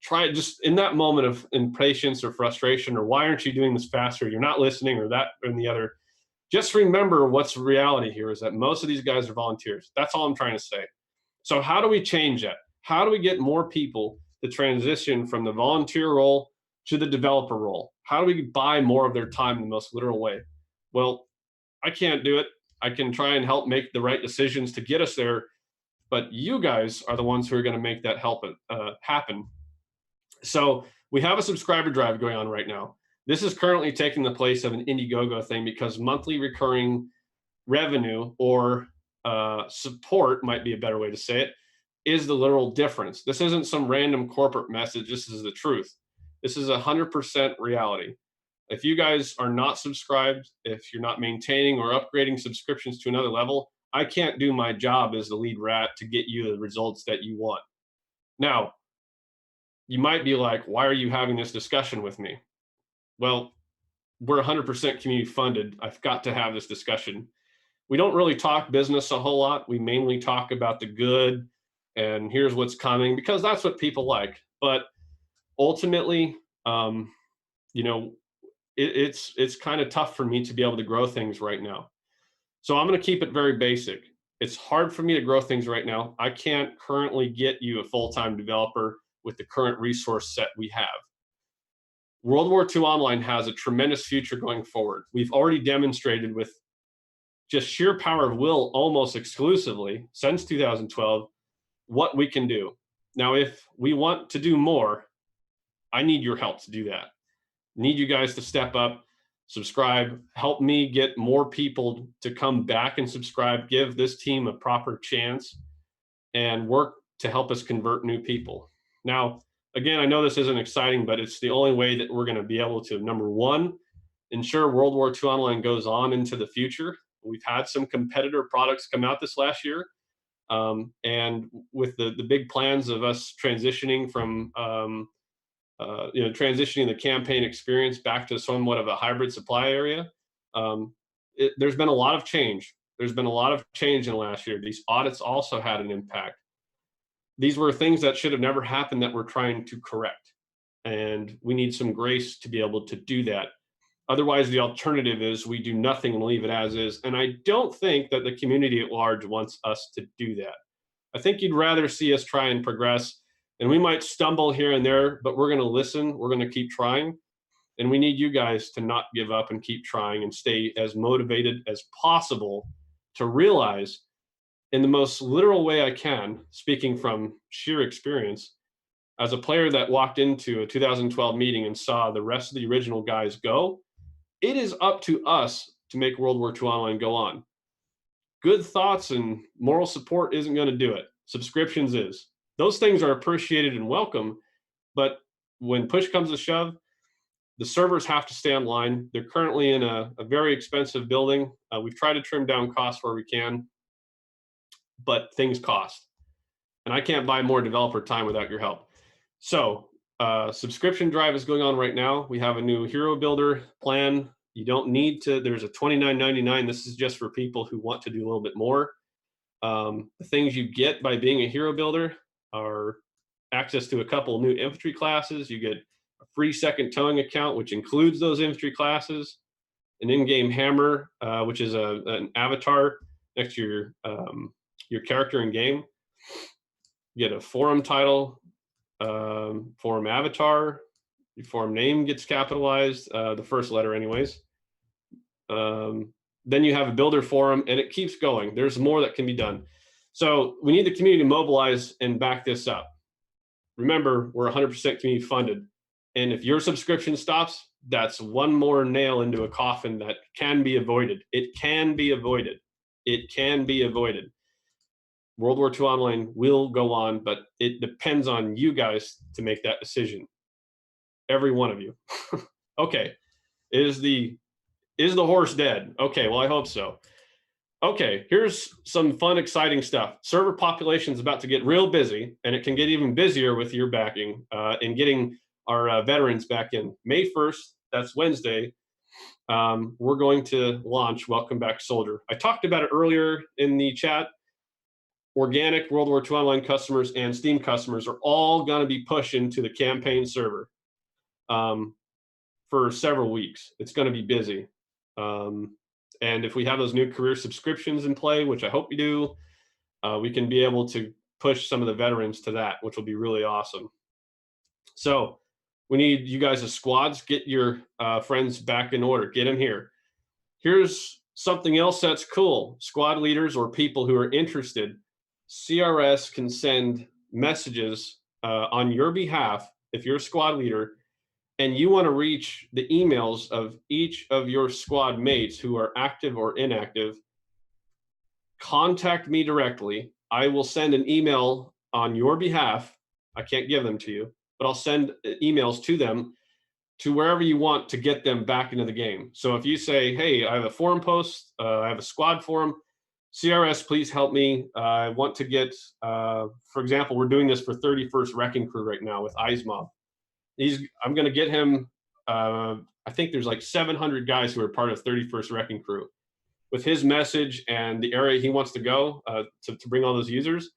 try just in that moment of impatience or frustration, or why aren't you doing this faster? You're not listening, or that and the other. Just remember what's reality here is that most of these guys are volunteers. That's all I'm trying to say. So how do we change that? How do we get more people to transition from the volunteer role to the developer role? How do we buy more of their time in the most literal way? Well, I can't do it. I can try and help make the right decisions to get us there, but you guys are the ones who are going to make that happen. So we have a subscriber drive going on right now. This is currently taking the place of an Indiegogo thing, because monthly recurring revenue, or support might be a better way to say it, is the literal difference. This isn't some random corporate message. This is the truth. This is 100% reality. If you guys are not subscribed, if you're not maintaining or upgrading subscriptions to another level, I can't do my job as the lead rat to get you the results that you want. Now, you might be like, why are you having this discussion with me? Well, we're 100% community funded. I've got to have this discussion. We don't really talk business a whole lot. We mainly talk about the good and here's what's coming, because that's what people like. But ultimately, it's kind of tough for me to be able to grow things right now. So I'm going to keep it very basic. It's hard for me to grow things right now. I can't currently get you a full-time developer with the current resource set we have. World War II Online has a tremendous future going forward. We've already demonstrated with just sheer power of will, almost exclusively since 2012, what we can do. Now, if we want to do more, I need your help to do that. Need you guys to step up, subscribe, help me get more people to come back and subscribe, give this team a proper chance, and work to help us convert new people. Now, again, I know this isn't exciting, but it's the only way that we're going to be able to, number one, ensure World War II Online goes on into the future. We've had some competitor products come out this last year. And with the big plans of us transitioning from transitioning the campaign experience back to somewhat of a hybrid supply area, there's been a lot of change. There's been a lot of change in the last year. These audits also had an impact. These were things that should have never happened that we're trying to correct. And we need some grace to be able to do that. Otherwise, the alternative is we do nothing and leave it as is. And I don't think that the community at large wants us to do that. I think you'd rather see us try and progress. And we might stumble here and there, but we're going to listen. We're going to keep trying. And we need you guys to not give up and keep trying and stay as motivated as possible to realize, in the most literal way I can, speaking from sheer experience, as a player that walked into a 2012 meeting and saw the rest of the original guys go, it is up to us to make World War II Online go on. Good thoughts and moral support isn't going to do it. Subscriptions is. Those things are appreciated and welcome, but when push comes to shove, the servers have to stay online. They're currently in a very expensive building. We've tried to trim down costs where we can, but things cost. And I can't buy more developer time without your help. So subscription drive is going on right now. We have a new hero builder plan. You don't need to, there's a $29.99. This is just for people who want to do a little bit more. The things you get by being a hero builder are access to a couple new infantry classes. You get a free second towing account, which includes those infantry classes, an in-game hammer, which is an avatar next to your character in game. You get a forum title, forum avatar, your forum name gets capitalized, the first letter anyways. Then you have a builder forum, and it keeps going. There's more that can be done. So we need the community to mobilize and back this up. Remember, we're 100% community funded. And if your subscription stops, that's one more nail into a coffin that can be avoided. It can be avoided. It can be avoided. World War II Online will go on, but it depends on you guys to make that decision. Every one of you. Okay. Is the horse dead? Okay, well, I hope so. Okay, here's some fun, exciting stuff. Server population is about to get real busy, and it can get even busier with your backing in getting our veterans back in. May 1st, that's Wednesday, we're going to launch Welcome Back Soldier. I talked about it earlier in the chat. Organic World War II Online customers and Steam customers are all going to be pushed into the campaign server for several weeks. It's going to be busy. And if we have those new career subscriptions in play, which I hope we do, we can be able to push some of the veterans to that, which will be really awesome. So we need you guys as squads, get your friends back in order, get them here. Here's something else that's cool. Squad leaders or people who are interested, CRS can send messages on your behalf if you're a squad leader and you want to reach the emails of each of your squad mates who are active or inactive. Contact me directly. I will send an email on your behalf. I can't give them to you, but I'll send emails to them to wherever you want to get them back into the game. So if you say, hey, I have a forum post, I have a squad forum, CRS, please help me. I want to get, for example, we're doing this for 31st Wrecking Crew right now with Eismob. I'm going to get him, I think there's like 700 guys who are part of 31st Wrecking Crew. With his message and the area he wants to go to bring all those users,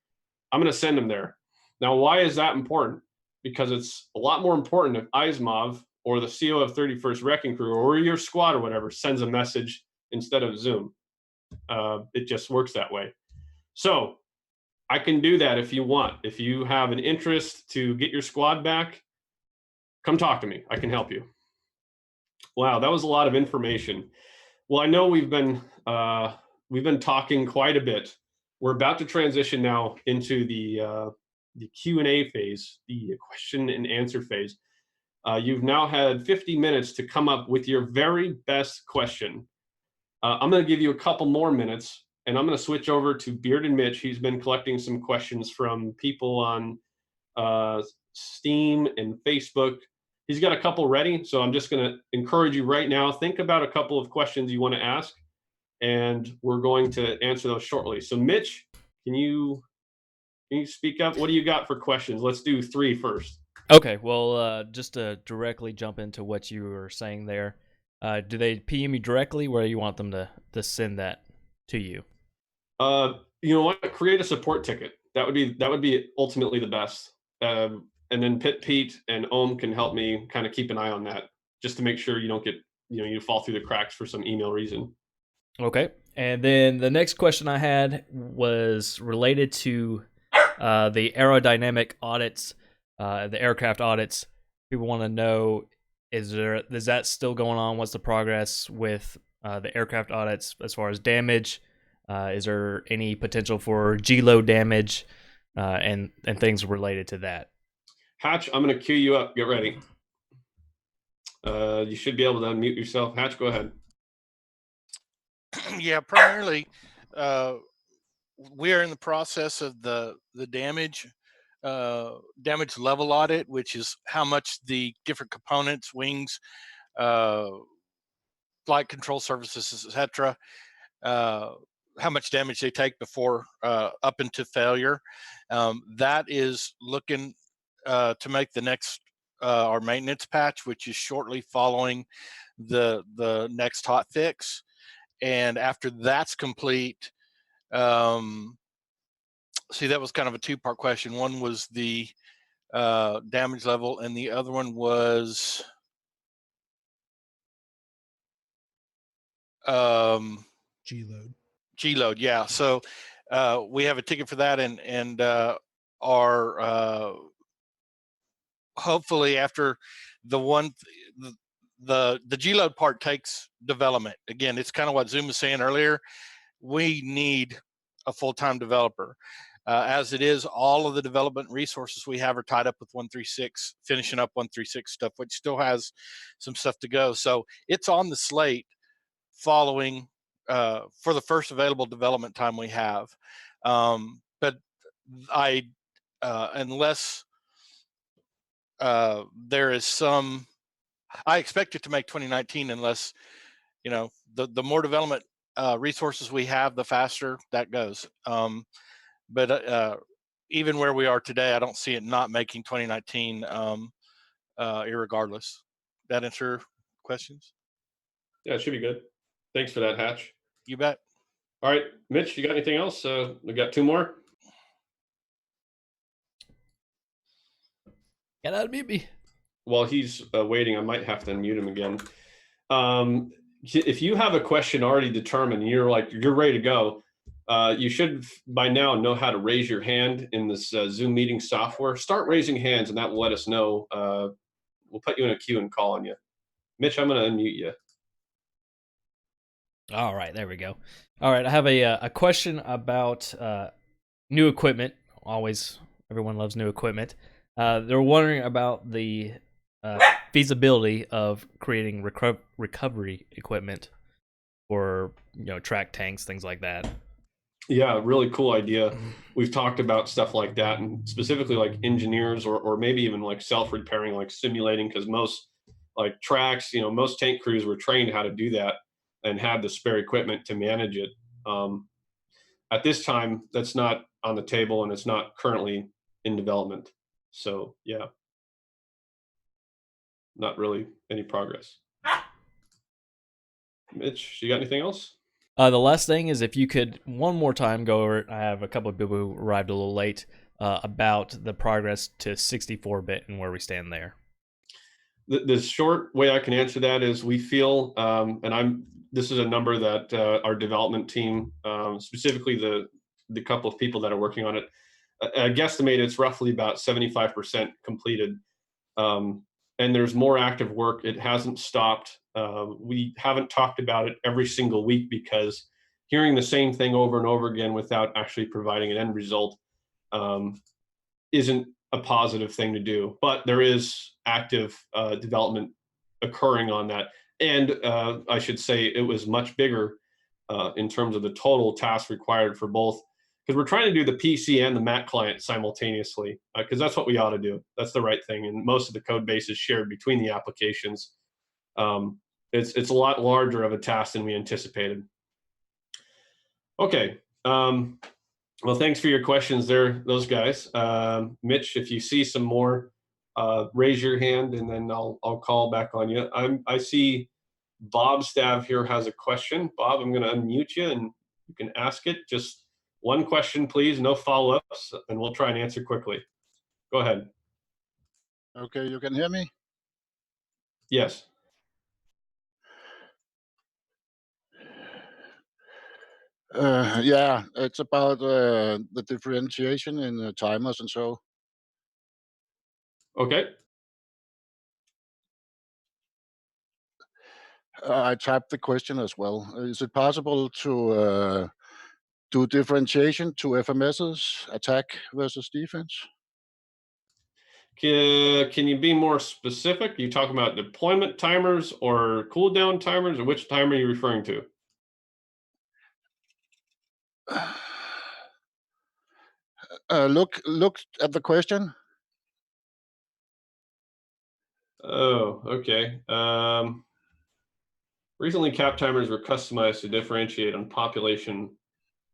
I'm going to send him there. Now, why is that important? Because it's a lot more important if Eismov or the CO of 31st Wrecking Crew or your squad or whatever sends a message instead of Zoom. It just works that way. So I can do that if you want. If you have an interest to get your squad back, come talk to me. I can help you. Wow, that was a lot of information. Well, I know we've been talking quite a bit. We're about to transition now into the Q&A phase, the question and answer phase. You've now had 50 minutes to come up with your very best question. I'm going to give you a couple more minutes, and I'm going to switch over to Beard and Mitch. He's been collecting some questions from people on Steam and Facebook. He's got a couple ready, so I'm just going to encourage you right now. Think about a couple of questions you want to ask, and we're going to answer those shortly. So, Mitch, can you speak up? What do you got for questions? Let's do 3 first. Okay, well, just to directly jump into what you were saying there, do they PM you directly where you want them to send that to you? You know what? Create a support ticket. That would be ultimately the best. And then Pete and Ohm can help me kind of keep an eye on that, just to make sure you don't get, you fall through the cracks for some email reason. Okay. And then the next question I had was related to the aerodynamic audits, the aircraft audits. People want to know, is that still going on? What's the progress with the aircraft audits as far as damage? Is there any potential for G-low damage and things related to that? Hatch, I'm going to cue you up. Get ready. You should be able to unmute yourself. Hatch, go ahead. Yeah, primarily, we are in the process of the damage level audit, which is how much the different components, wings, flight control surfaces, etc. How much damage they take before up into failure. That is looking to make the next our maintenance patch, which is shortly following the next hot fix. And after that's complete, see, that was kind of a two-part question. One was the damage level, and the other one was G load. Yeah. So we have a ticket for that, and are hopefully after the one the G load part takes development. Again, it's kind of what Zoom was saying earlier. We need a full-time developer. As it is, all of the development resources we have are tied up with 136, finishing up 136 stuff, which still has some stuff to go. So it's on the slate following for the first available development time we have. But unless there is some, I expect it to make 2019 unless, the more development resources we have, the faster that goes. But even where we are today, I don't see it not making 2019 irregardless. That answer questions? Yeah, it should be good. Thanks for that, Hatch. You bet. All right, Mitch, you got anything else? We got two more. Get out of mute me. While he's waiting, I might have to unmute him again. If you have a question already determined, you're ready to go, you should by now know how to raise your hand in this Zoom meeting software. Start raising hands, and that will let us know. We'll put you in a queue and call on you. Mitch, I'm going to unmute you. All right, there we go. All right, I have a question about new equipment. Always, everyone loves new equipment. They're wondering about the feasibility of creating recovery equipment for track tanks, things like that. Yeah, really cool idea. We've talked about stuff like that, and specifically like engineers or maybe even like self-repairing, like simulating, because most like tracks, most tank crews were trained how to do that and had the spare equipment to manage it. At this time, that's not on the table, and it's not currently in development. So yeah, not really any progress. Mitch, you got anything else? The last thing is if you could one more time go over it. I have a couple of people who arrived a little late about the progress to 64-bit and where we stand there. The short way I can answer that is we feel, this is a number that our development team, specifically the couple of people that are working on it, guesstimate it's roughly about 75% completed. And there's more active work. It hasn't stopped. We haven't talked about it every single week because hearing the same thing over and over again without actually providing an end result isn't a positive thing to do. But there is active development occurring on that. And I should say it was much bigger in terms of the total task required for both, because we're trying to do the PC and the Mac client simultaneously, because that's what we ought to do. That's the right thing. And most of the code base is shared between the applications. It's a lot larger of a task than we anticipated. Okay. Well, thanks for your questions there, those guys. Mitch, if you see some more, raise your hand, and then I'll call back on you. I see Bob Stav here has a question. Bob, I'm going to unmute you, and you can ask it. Just one question, please. No follow-ups, and we'll try and answer quickly. Go ahead. Okay, you can hear me? Yes. Yeah, it's about the differentiation in the timers and so. Okay. I typed the question as well. Is it possible to do differentiation to FMSs, attack versus defense? Can you be more specific? Are you talking about deployment timers or cooldown timers, or which timer are you referring to? Look at the question. Oh, okay. Recently, cap timers were customized to differentiate on population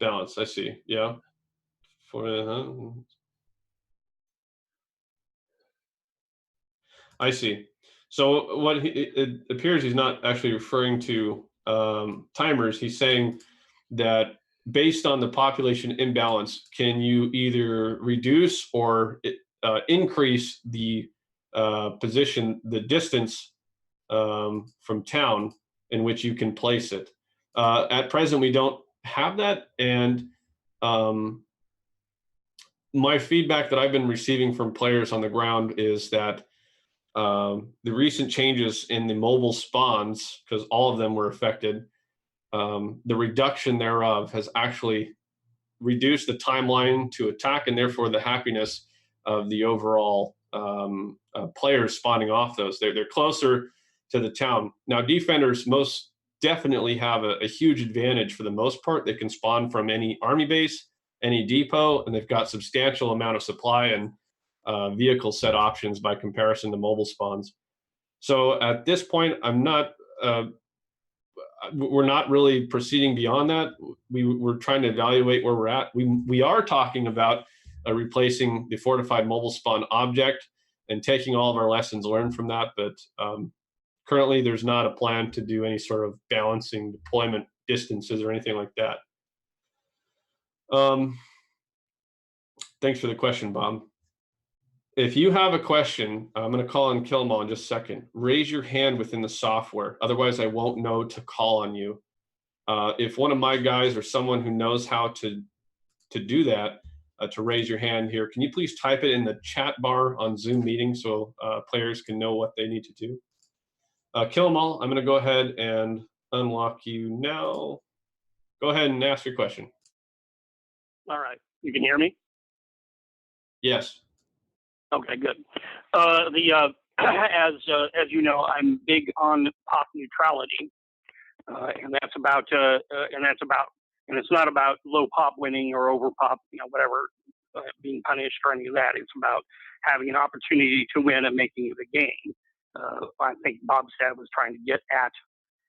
balance. I see. Yeah. I see. So what it appears he's not actually referring to timers. He's saying that based on the population imbalance, can you either reduce or increase the the distance from town in which you can place it. At present, we don't have that, and my feedback that I've been receiving from players on the ground is that the recent changes in the mobile spawns, because all of them were affected, the reduction thereof has actually reduced the timeline to attack and therefore the happiness of the overall players spawning off those. They're closer to the town. Now, defenders most definitely have a huge advantage for the most part. They can spawn from any army base, any depot, and they've got substantial amount of supply and vehicle set options by comparison to mobile spawns. So at this point, we're not really proceeding beyond that. We're trying to evaluate where we're at. We are talking about replacing the fortified mobile spawn object and taking all of our lessons learned from that. But currently, there's not a plan to do any sort of balancing deployment distances or anything like that. Thanks for the question, Bob. If you have a question, I'm going to call on Kilmall in just a second. Raise your hand within the software. Otherwise, I won't know to call on you. If one of my guys or someone who knows how to do that, to raise your hand here, can you please type it in the chat bar on Zoom meeting so players can know what they need to do? Kilmall, I'm going to go ahead and unlock you now. Go ahead and ask your question. All right. You can hear me? Yes. Okay, good. As you know, I'm big on pop neutrality, and it's not about low pop winning or over pop, whatever, being punished or any of that. It's about having an opportunity to win and making it a game. I think Bob Stad was trying to get at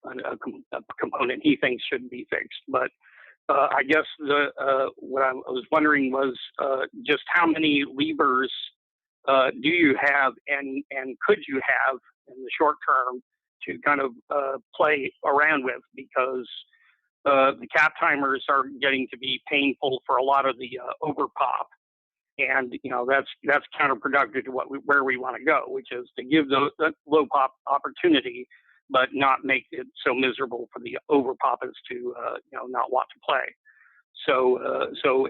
a component he thinks shouldn't be fixed, but I guess what I was wondering was just how many levers do you have and could you have in the short term to kind of play around with, because the cap timers are getting to be painful for a lot of the overpop, and that's counterproductive to where we want to go, which is to give the low pop opportunity, but not make it so miserable for the overpoppers to not want to play. So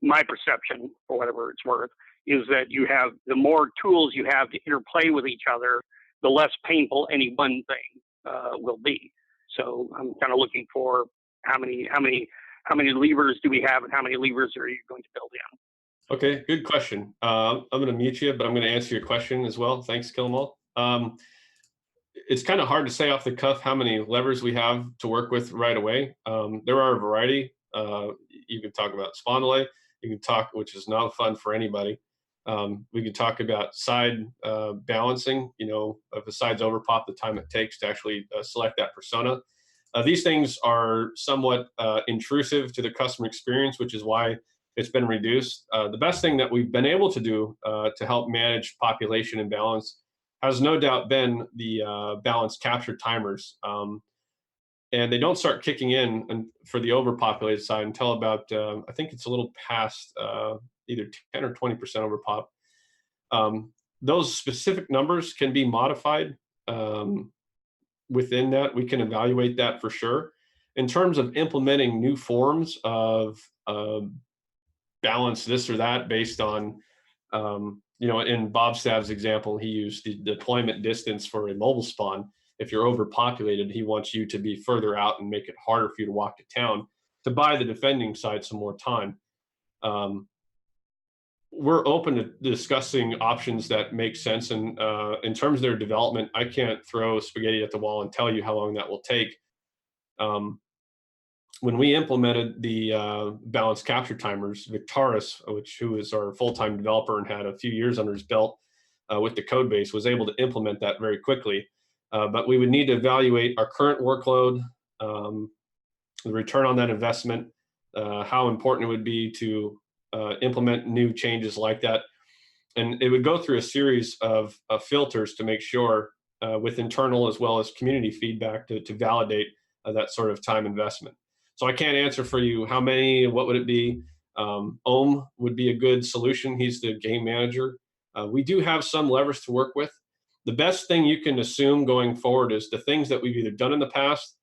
my perception, for whatever it's worth, is that you have the more tools you have to interplay with each other, the less painful any one thing will be. So I'm kind of looking for how many levers do we have, and how many levers are you going to build in? Okay, good question. I'm going to mute you, but I'm going to answer your question as well. Thanks, Kilmall. It's kind of hard to say off the cuff how many levers we have to work with right away. There are a variety. You can talk about spawn delay. You can talk, which is not fun for anybody. We can talk about side balancing, if a side's overpop, the time it takes to actually select that persona. These things are somewhat intrusive to the customer experience, which is why it's been reduced. The best thing that we've been able to do to help manage population imbalance has no doubt been the balanced capture timers. And they don't start kicking in for the overpopulated side until about, I think it's a little past either 10 or 20% overpop. Those specific numbers can be modified within that. We can evaluate that for sure. In terms of implementing new forms of balance this or that based on, in Bob Stav's example, he used the deployment distance for a mobile spawn. If you're overpopulated, he wants you to be further out and make it harder for you to walk to town to buy the defending side some more time. We're open to discussing options that make sense. And in terms of their development, I can't throw spaghetti at the wall and tell you how long that will take. When we implemented the balanced capture timers, Victaris, who is our full-time developer and had a few years under his belt with the code base, was able to implement that very quickly. But we would need to evaluate our current workload, the return on that investment, how important it would be to implement new changes like that. And it would go through a series of filters to make sure, with internal as well as community feedback, to validate that sort of time investment. So I can't answer for you how many, what would it be. Ohm would be a good solution. He's the game manager. We do have some levers to work with. The best thing you can assume going forward is the things that we've either done in the past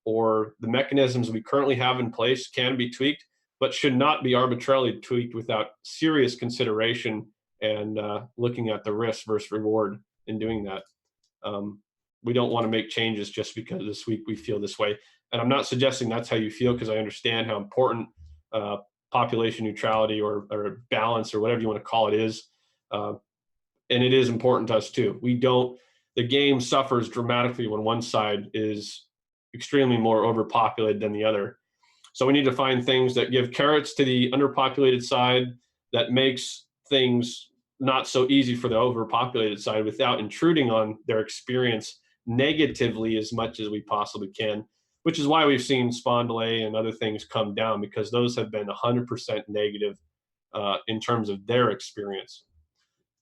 or the mechanisms we currently have in place can be tweaked, but should not be arbitrarily tweaked without serious consideration and looking at the risk versus reward in doing that. We don't want to make changes just because this week we feel this way. And I'm not suggesting that's how you feel, because I understand how important population neutrality or balance or whatever you want to call it is. And it is important to us too. The game suffers dramatically when one side is extremely more overpopulated than the other. So we need to find things that give carrots to the underpopulated side, that makes things not so easy for the overpopulated side without intruding on their experience negatively as much as we possibly can, which is why we've seen spawn delay and other things come down, because those have been 100% negative in terms of their experience.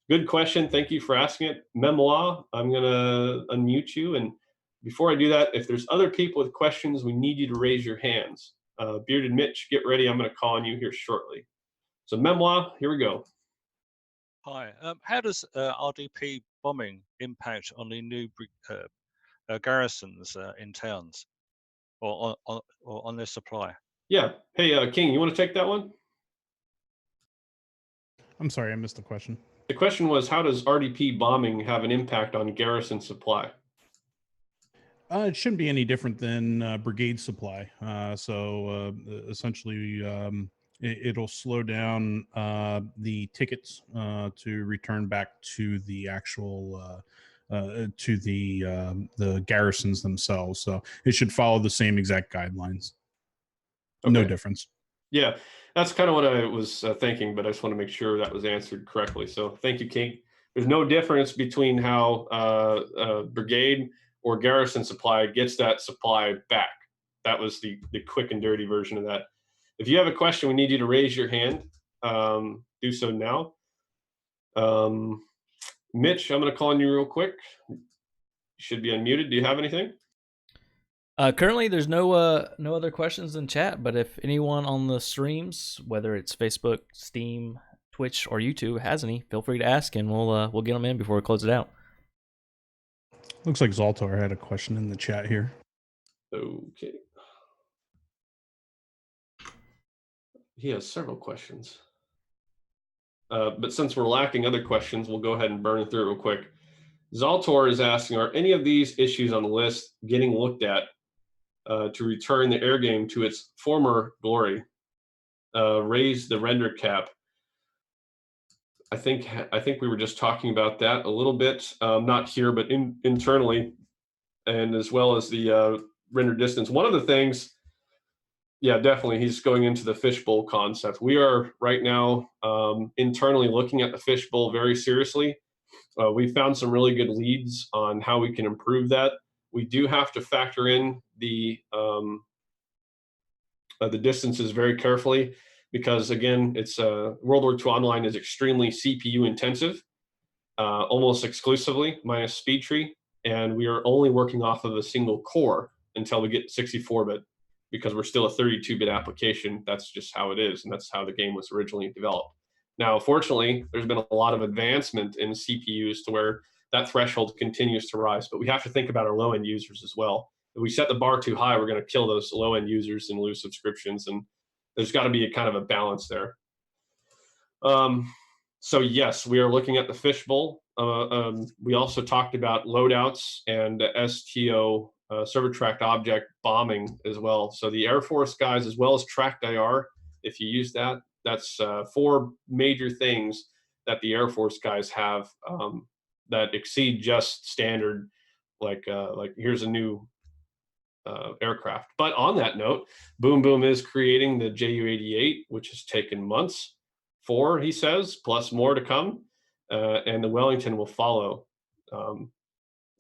Good question. Thank you for asking it. Memoir, I'm going to unmute you. And before I do that, if there's other people with questions, we need you to raise your hands. Bearded Mitch, get ready. I'm going to call on you here shortly. So Memoir, here we go. Hi. How does RDP bombing impact on the new garrisons in towns, or on their supply? Yeah. Hey, King, you want to take that one? I'm sorry, I missed the question. The question was, how does RDP bombing have an impact on garrison supply? It shouldn't be any different than brigade supply. Essentially, it'll slow down the tickets to return back to the actual to the garrisons themselves. So it should follow the same exact guidelines. Okay. No difference. Yeah, that's kind of what I was thinking, but I just want to make sure that was answered correctly. So thank you, King. There's no difference between how brigade or garrison supply gets that supply back. That was the quick and dirty version of that. If you have a question, we need you to raise your hand. Do so now. Mitch, I'm going to call on you real quick. You should be unmuted. Do you have anything? Currently, there's no other questions in chat, but if anyone on the streams, whether it's Facebook, Steam, Twitch, or YouTube, has any, feel free to ask, and we'll get them in before we close it out. Looks like Zaltar had a question in the chat here. Okay. He has several questions. But since we're lacking other questions, we'll go ahead and burn through it real quick. Zaltor is asking, are any of these issues on the list getting looked at to return the air game to its former glory? Raise the render cap. I think we were just talking about that a little bit, not here, but internally, and as well as the render distance. One of the things, yeah, definitely, he's going into the fishbowl concept. We are right now internally looking at the fishbowl very seriously. We found some really good leads on how we can improve that. We do have to factor in the distances very carefully, because again, it's World War II Online is extremely CPU intensive, almost exclusively, minus Speedtree, and we are only working off of a single core until we get 64-bit, because we're still a 32-bit application. That's just how it is, and that's how the game was originally developed. Now, fortunately, there's been a lot of advancement in CPUs to where that threshold continues to rise, but we have to think about our low-end users as well. If we set the bar too high, we're going to kill those low-end users and lose subscriptions, and there's got to be a kind of a balance there. So yes, we are looking at the fishbowl. We also talked about loadouts and STO, server tracked object bombing as well. So the Air Force guys, as well as tracked IR, if you use that, that's 4 major things that the Air Force guys have that exceed just standard, like here's a new aircraft. But on that note, Boom Boom is creating the JU-88, which has taken months, 4, he says, plus more to come, and the Wellington will follow.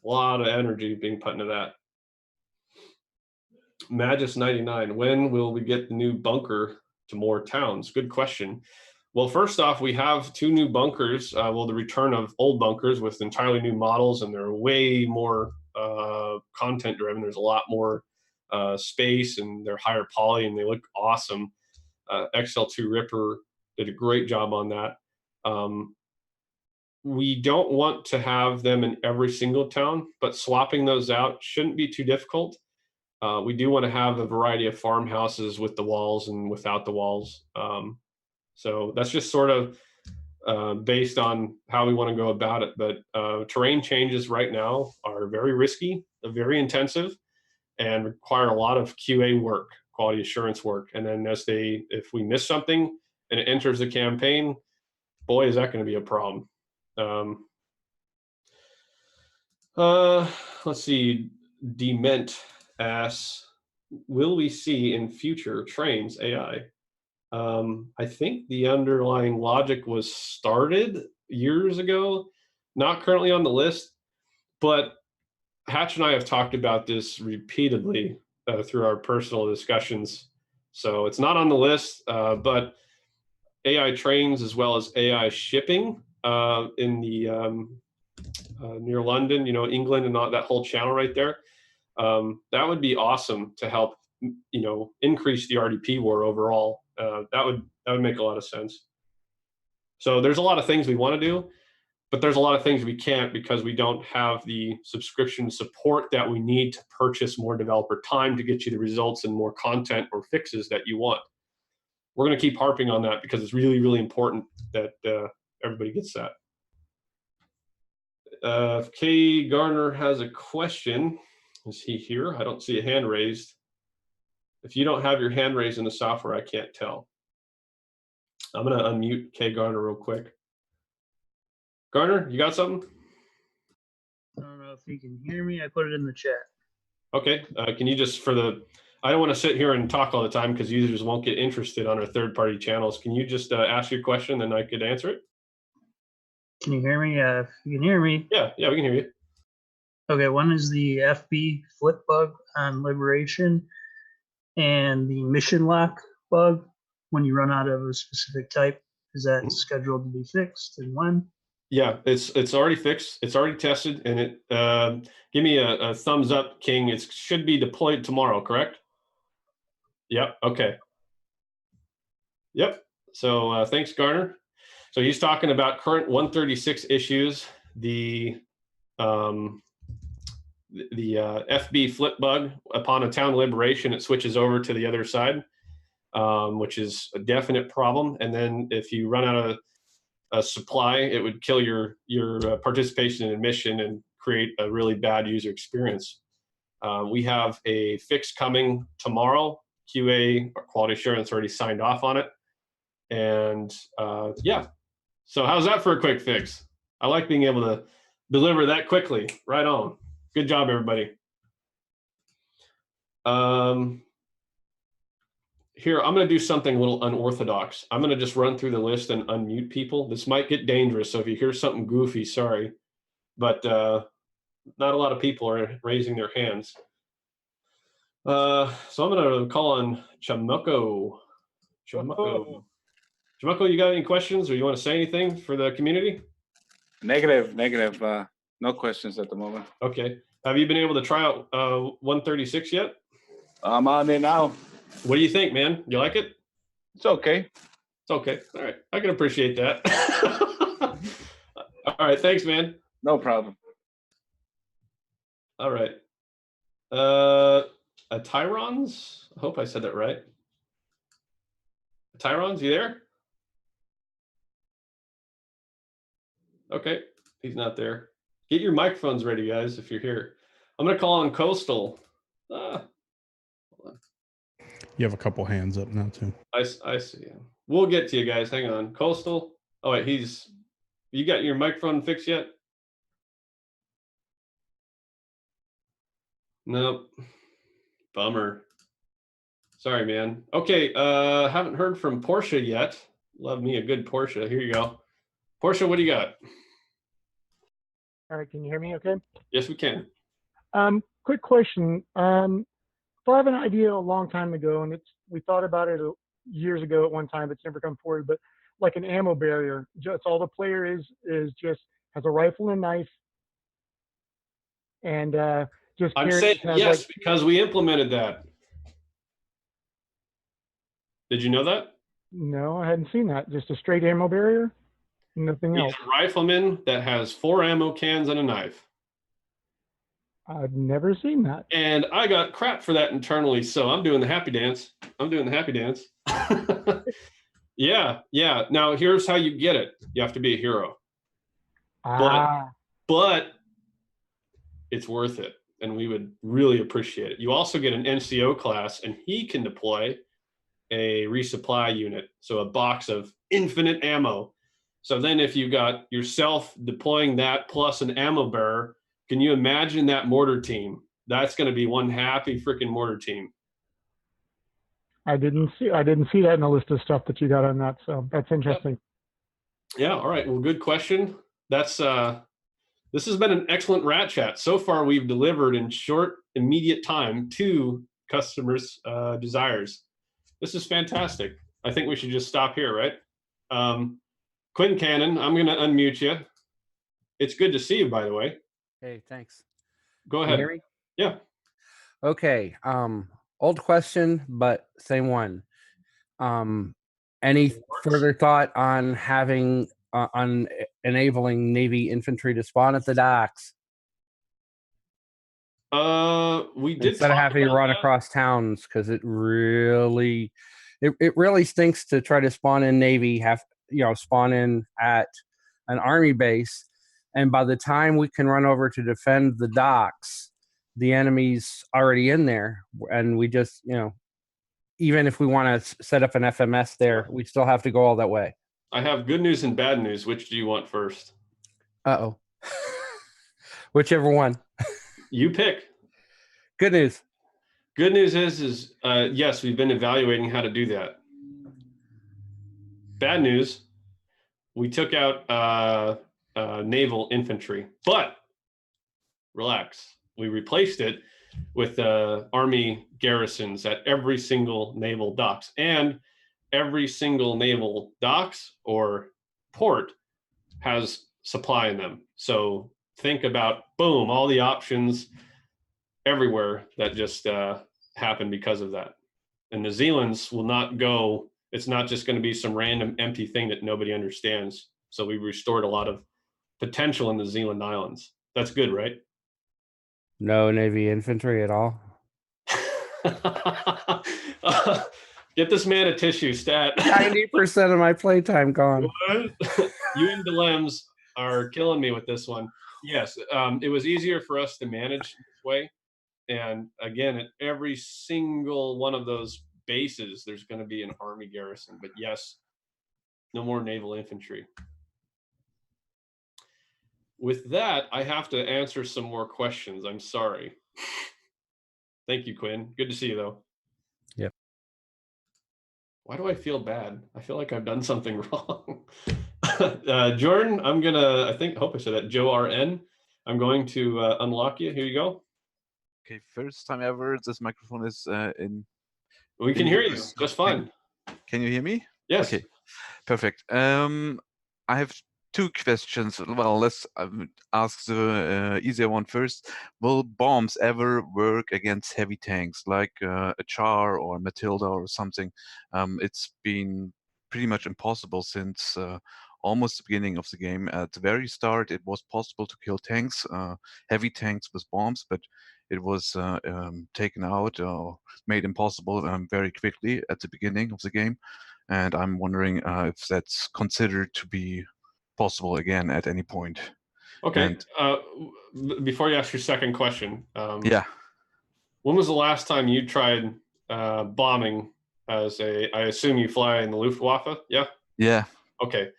A lot of energy being put into that. Magus99, when will we get the new bunker to more towns? Good question. Well, first off, we have 2 new bunkers. Well, the return of old bunkers with entirely new models, and they're way more content driven. There's a lot more space, and they're higher poly, and they look awesome. XL2 Ripper did a great job on that. We don't want to have them in every single town, but swapping those out shouldn't be too difficult. We do want to have a variety of farmhouses with the walls and without the walls. So that's just sort of based on how we want to go about it. But terrain changes right now are very risky, very intensive, and require a lot of QA work, quality assurance work. And then if we miss something and it enters the campaign, boy, is that going to be a problem. Let's see. Dement asks, will we see in future trains AI? I think the underlying logic was started years ago, not currently on the list, but Hatch and I have talked about this repeatedly through our personal discussions. So it's not on the list, but AI trains as well as AI shipping in the near London, England and all that whole channel right there. That would be awesome to help, increase the RDP war overall. That would make a lot of sense. So there's a lot of things we want to do, but there's a lot of things we can't because we don't have the subscription support that we need to purchase more developer time to get you the results and more content or fixes that you want. We're going to keep harping on that because it's really, really important that everybody gets that. If K. Garner has a question, is he here? I don't see a hand raised. If you don't have your hand raised in the software, I can't tell. I'm going to unmute K. Garner real quick. Garner, you got something? I don't know if you can hear me. I put it in the chat. Okay. Can you just, I don't want to sit here and talk all the time because users won't get interested on our third-party channels. Can you just ask your question and I could answer it? Can you hear me? If you can hear me. Yeah, we can hear you. Okay, one is the FB flip bug on Liberation and the mission lock bug when you run out of a specific type. Is that scheduled to be fixed, and when? Yeah, it's already fixed. It's already tested, and it give me a thumbs up, King. It should be deployed tomorrow, correct? Yep. Okay. Yep. So thanks, Garner. So he's talking about current 136 issues, the FB flip bug. Upon a town liberation, it switches over to the other side, which is a definite problem. And then if you run out of a supply, it would kill your participation in admission and create a really bad user experience. We have a fix coming tomorrow. QA, or quality assurance, already signed off on it. And yeah, so how's that for a quick fix? I like being able to deliver that quickly. Right on. Good job, everybody. Here, I'm going to do something a little unorthodox. I'm going to just run through the list and unmute people. This might get dangerous, so if you hear something goofy, sorry. But not a lot of people are raising their hands. So I'm going to call on Chamoko. Chamoko, you got any questions or you want to say anything for the community? Negative. No questions at the moment. Okay. Have you been able to try out 136 yet? I'm on there now. What do you think, man? You like it? It's okay. It's okay. All right. I can appreciate that. All right. Thanks, man. No problem. All right. Tyrons? I hope I said that right. Tyrons, you there? Okay. He's not there. Get your microphones ready, guys, if you're here. I'm going to call on Coastal. Hold on. You have a couple hands up now, too. I see him. We'll get to you guys. Hang on. Coastal. Oh, wait. You got your microphone fixed yet? Nope. Bummer. Sorry, man. Okay. Haven't heard from Portia yet. Love me a good Portia. Here you go. Portia, what do you got? All right, can you hear me okay? Yes, we can. Quick question. So I have an idea a long time ago, and we thought about it years ago at one time. It's never come forward, but like an ammo barrier. Just all the player is just has a rifle and a knife, and just I'm carries saying has yes like. because we implemented that. Did you know that? No, I hadn't seen that. Just a straight ammo barrier, nothing He's else. a rifleman that has 4 ammo cans and a knife. I've never seen that. And I got crap for that internally, so I'm doing the happy dance. Yeah. Now here's how you get it. You have to be a hero. But it's worth it, and we would really appreciate it. You also get an NCO class, and he can deploy a resupply unit, so a box of infinite ammo. So then if you got yourself deploying that plus an ammo bearer, can you imagine that mortar team? That's going to be one happy freaking mortar team. I didn't see that in the list of stuff that you got on that, so that's interesting. Yeah, all right. Well, good question. That's this has been an excellent rat chat. So far, we've delivered in short, immediate time to customers' desires. This is fantastic. I think we should just stop here, right? Quinn Cannon, I'm going to unmute you. It's good to see you, by the way. Hey, thanks. Go Can ahead. you hear me? Yeah. Okay. Old question, but same one. Any further thought on having on enabling Navy infantry to spawn at the docks? We did instead of having to run across towns, because it really stinks to try to spawn in Navy, spawn in at an Army base, and by the time we can run over to defend the docks, the enemy's already in there, and we just, even if we want to set up an FMS there, we still have to go all that way. I have good news and bad news. Which do you want first? Uh-oh. Whichever one. You pick. Good news. Good news is yes, we've been evaluating how to do that. Bad news, we took out naval infantry, but relax. We replaced it with Army garrisons at every single naval docks, and every single naval docks or port has supply in them. So think about, boom, all the options everywhere that just happened because of that. And New Zealand's will not go, it's not just going to be some random empty thing that nobody understands. So we restored a lot of potential in the Zealand Islands. That's good, right? No Navy infantry at all? Get this man a tissue, stat. 90% of my playtime gone. You and Dilems are killing me with this one. Yes, it was easier for us to manage this way. And again, at every single one of those bases, there's going to be an Army garrison. But yes, no more naval infantry. With that, I have to answer some more questions. I'm sorry. Thank you, Quinn. Good to see you, though. Yep. Why do I feel bad? I feel like I've done something wrong. Jordan, I'm going to, hope I said that, Joe RN. I'm going to unlock you. Here you go. Okay, first time ever this microphone is in. We can hear you just fine. Can you hear me? Yes. Okay, perfect. I have two questions. Well, let's ask the easier one first. Will bombs ever work against heavy tanks like a Char or a Matilda or something? It's been pretty much impossible since almost the beginning of the game. At the very start, it was possible to kill tanks, heavy tanks with bombs, but it was taken out or made impossible very quickly at the beginning of the game. And I'm wondering if that's considered to be possible again at any point. Okay. Before you ask your second question. Yeah. When was the last time you tried bombing as I assume you fly in the Luftwaffe? Yeah? Yeah. Okay.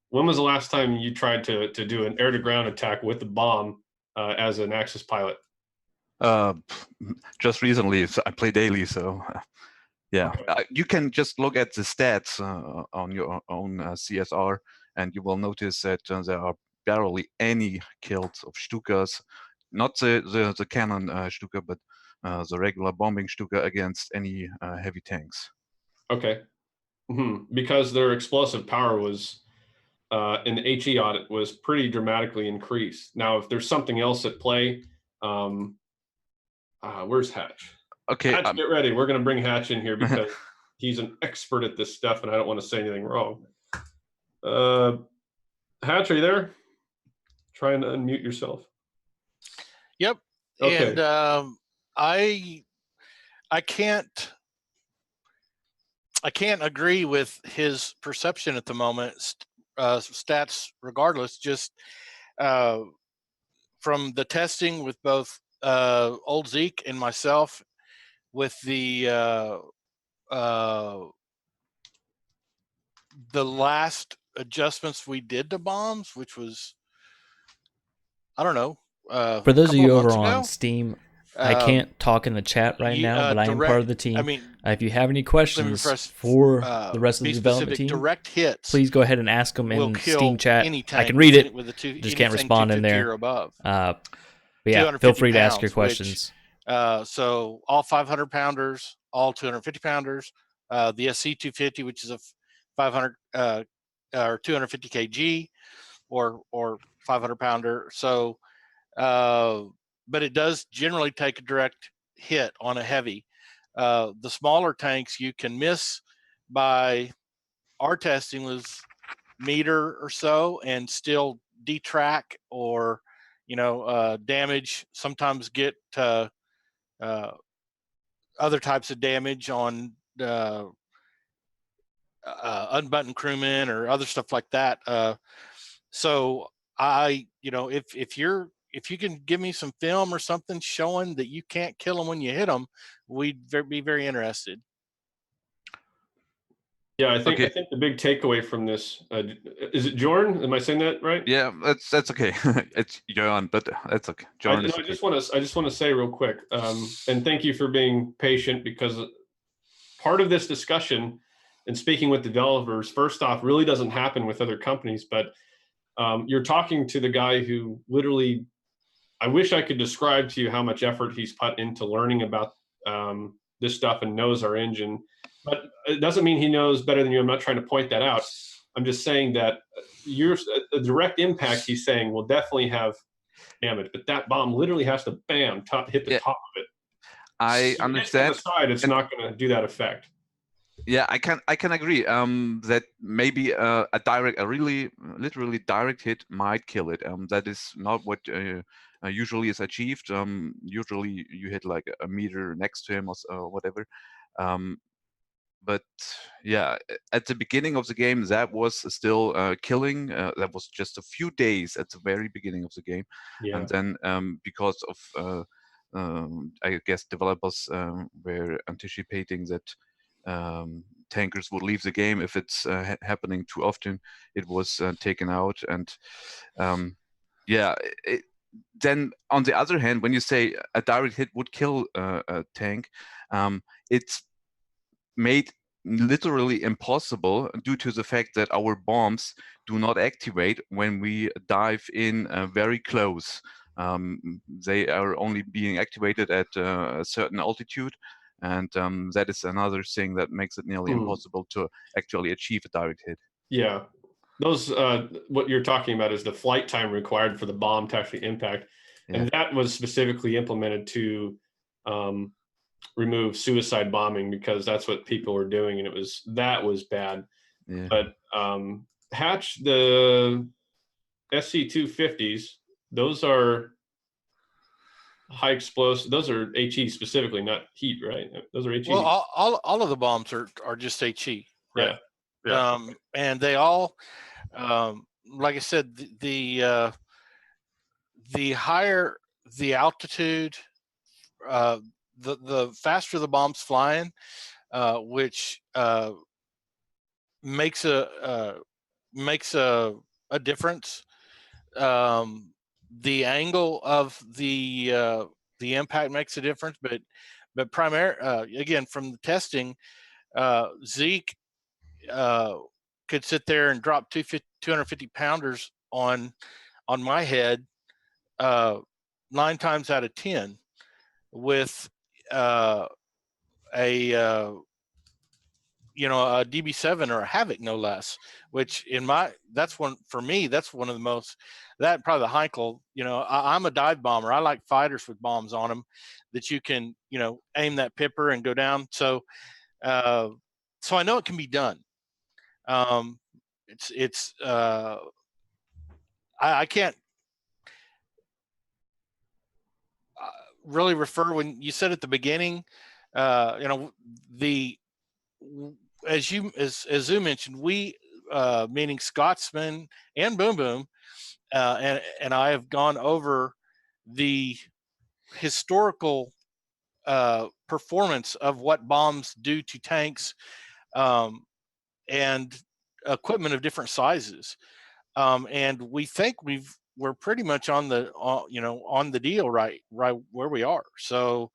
When was the last time you tried to do an air-to-ground attack with the bomb as an Axis pilot? Just recently. I play daily, so yeah. Okay. You can just look at the stats on your own CSR, and you will notice that there are barely any kills of Stukas, not the cannon Stuka, but the regular bombing Stuka against any heavy tanks. Okay. Because their explosive power was in the HE audit was pretty dramatically increased. Now, if there's something else at play, where's Hatch? Okay, Hatch, get ready. We're going to bring Hatch in here because he's an expert at this stuff, and I don't want to say anything wrong. Hatch, are you there? Try and unmute yourself. Yep. Okay. And I can't agree with his perception at the moment. Stats regardless, just from the testing with both old Zeke and myself, with the last adjustments we did to bombs, which was, I don't know, For those of you over months on ago. Steam, I can't talk in the chat right now, but I am part of the team. I mean, if you have any questions refresh, for the rest of be the development specific, team, direct hits please go ahead and ask them will in kill Steam chat. any I can tank read it, with a just can't respond in 250 there. or above. But yeah, feel free to ask your questions. So all 500 pounders, all 250 pounders, the SC 250, which is a 500 or 250 kg, or 500 pounder. So, but it does generally take a direct hit on a heavy. The smaller tanks you can miss by, our testing was meter or so, and still detrack or damage. Sometimes get other types of damage on unbuttoned crewmen or other stuff like that. So if you can give me some film or something showing that you can't kill them when you hit them, we'd be very interested. Yeah, I think the big takeaway from this is it Jordan? Am I saying that right? Yeah, that's okay. It's Johan, but that's okay. Jordan is okay. I just want to say real quick, and thank you for being patient, because part of this discussion and speaking with developers, first off, really doesn't happen with other companies, but you're talking to the guy who literally, I wish I could describe to you how much effort he's put into learning about this stuff and knows our engine. But it doesn't mean he knows better than you. I'm not trying to point that out. I'm just saying that a direct impact, he's saying, will definitely have damage. But that bomb literally has to, bam, hit the top of it. I So understand. on the side, it's not going to do that effect. Yeah, I can agree. That maybe a really literally direct hit might kill it. That is not what usually is achieved. Usually you hit like a meter next to him or whatever. But yeah, at the beginning of the game, that was still killing. That was just a few days at the very beginning of the game, and then because of I guess developers were anticipating that tankers would leave the game if it's happening too often, it was taken out. And then on the other hand, when you say a direct hit would kill a tank, it's made literally impossible due to the fact that our bombs do not activate when we dive in very close. They are only being activated at a certain altitude, and that is another thing that makes it nearly impossible to actually achieve a direct hit. Yeah, those what you're talking about is the flight time required for the bomb to actually impact, and that was specifically implemented to remove suicide bombing, because that's what people were doing, and that was bad. Yeah. But Hatch, the SC-250s, those are high explosive. Those are HE specifically, not heat, right? Those are HE. Well, all of the bombs are just HE, right? Yeah. And they all, like I said, the higher the altitude, the faster the bomb's flying, which makes a difference. The angle of the impact makes a difference, but again, from the testing, Zeke could sit there and drop 250 pounders on on my head 9 times out of 10 with a a DB7 or a Havoc, no less, which that's one for me. That's one of the most, that probably the Heinkel, I'm a dive bomber. I like fighters with bombs on them that you can, aim that pipper and go down. So I know it can be done. I can't really refer when you said at the beginning, as Zoo mentioned, we meaning Scotsman and Boom Boom, and I have gone over the historical performance of what bombs do to tanks and equipment of different sizes, and we think we're pretty much on the deal right where we are. So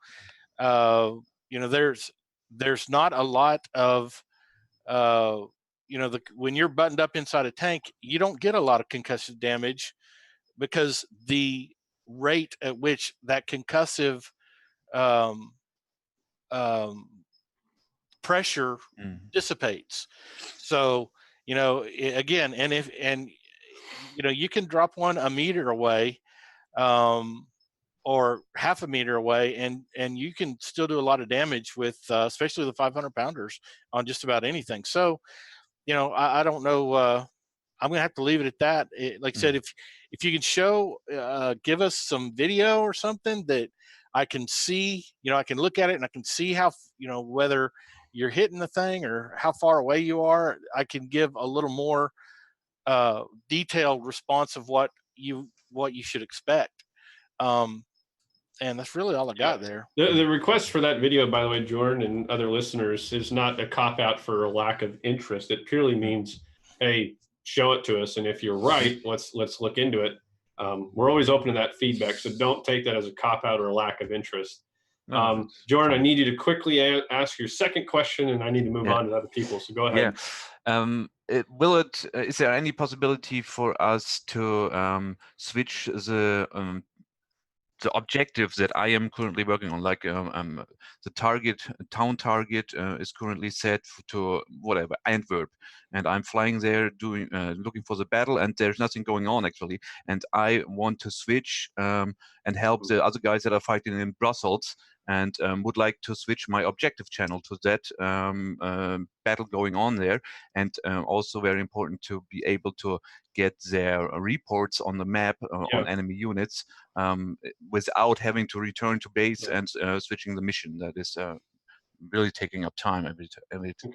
there's not a lot of when you're buttoned up inside a tank, you don't get a lot of concussive damage because the rate at which that concussive pressure dissipates. So again, and you can drop one a meter away or half a meter away, and you can still do a lot of damage with especially the 500 pounders on just about anything. So I don't know, I'm gonna have to leave it at that. Like I said, if you can show give us some video or something that I can see, I can look at it and I can see how whether you're hitting the thing or how far away you are, I can give a little more detailed response of what you should expect. And that's really all I got there. The request for that video, by the way, Jordan and other listeners, is not a cop out for a lack of interest. It purely means, hey, show it to us, and if you're right, let's look into it. We're always open to that feedback, so don't take that as a cop out or a lack of interest. Jordan, I need you to quickly ask your second question, and I need to move on to other people. So go ahead. Is there any possibility for us to switch the objectives that I am currently working on, like the town target is currently set to whatever, Antwerp, and I'm flying there doing looking for the battle, and there's nothing going on actually, and I want to switch and help the other guys that are fighting in Brussels, and would like to switch my objective channel to that battle going on there, and also very important to be able to get their reports on the map on enemy units without having to return to base and switching the mission. That is really taking up time every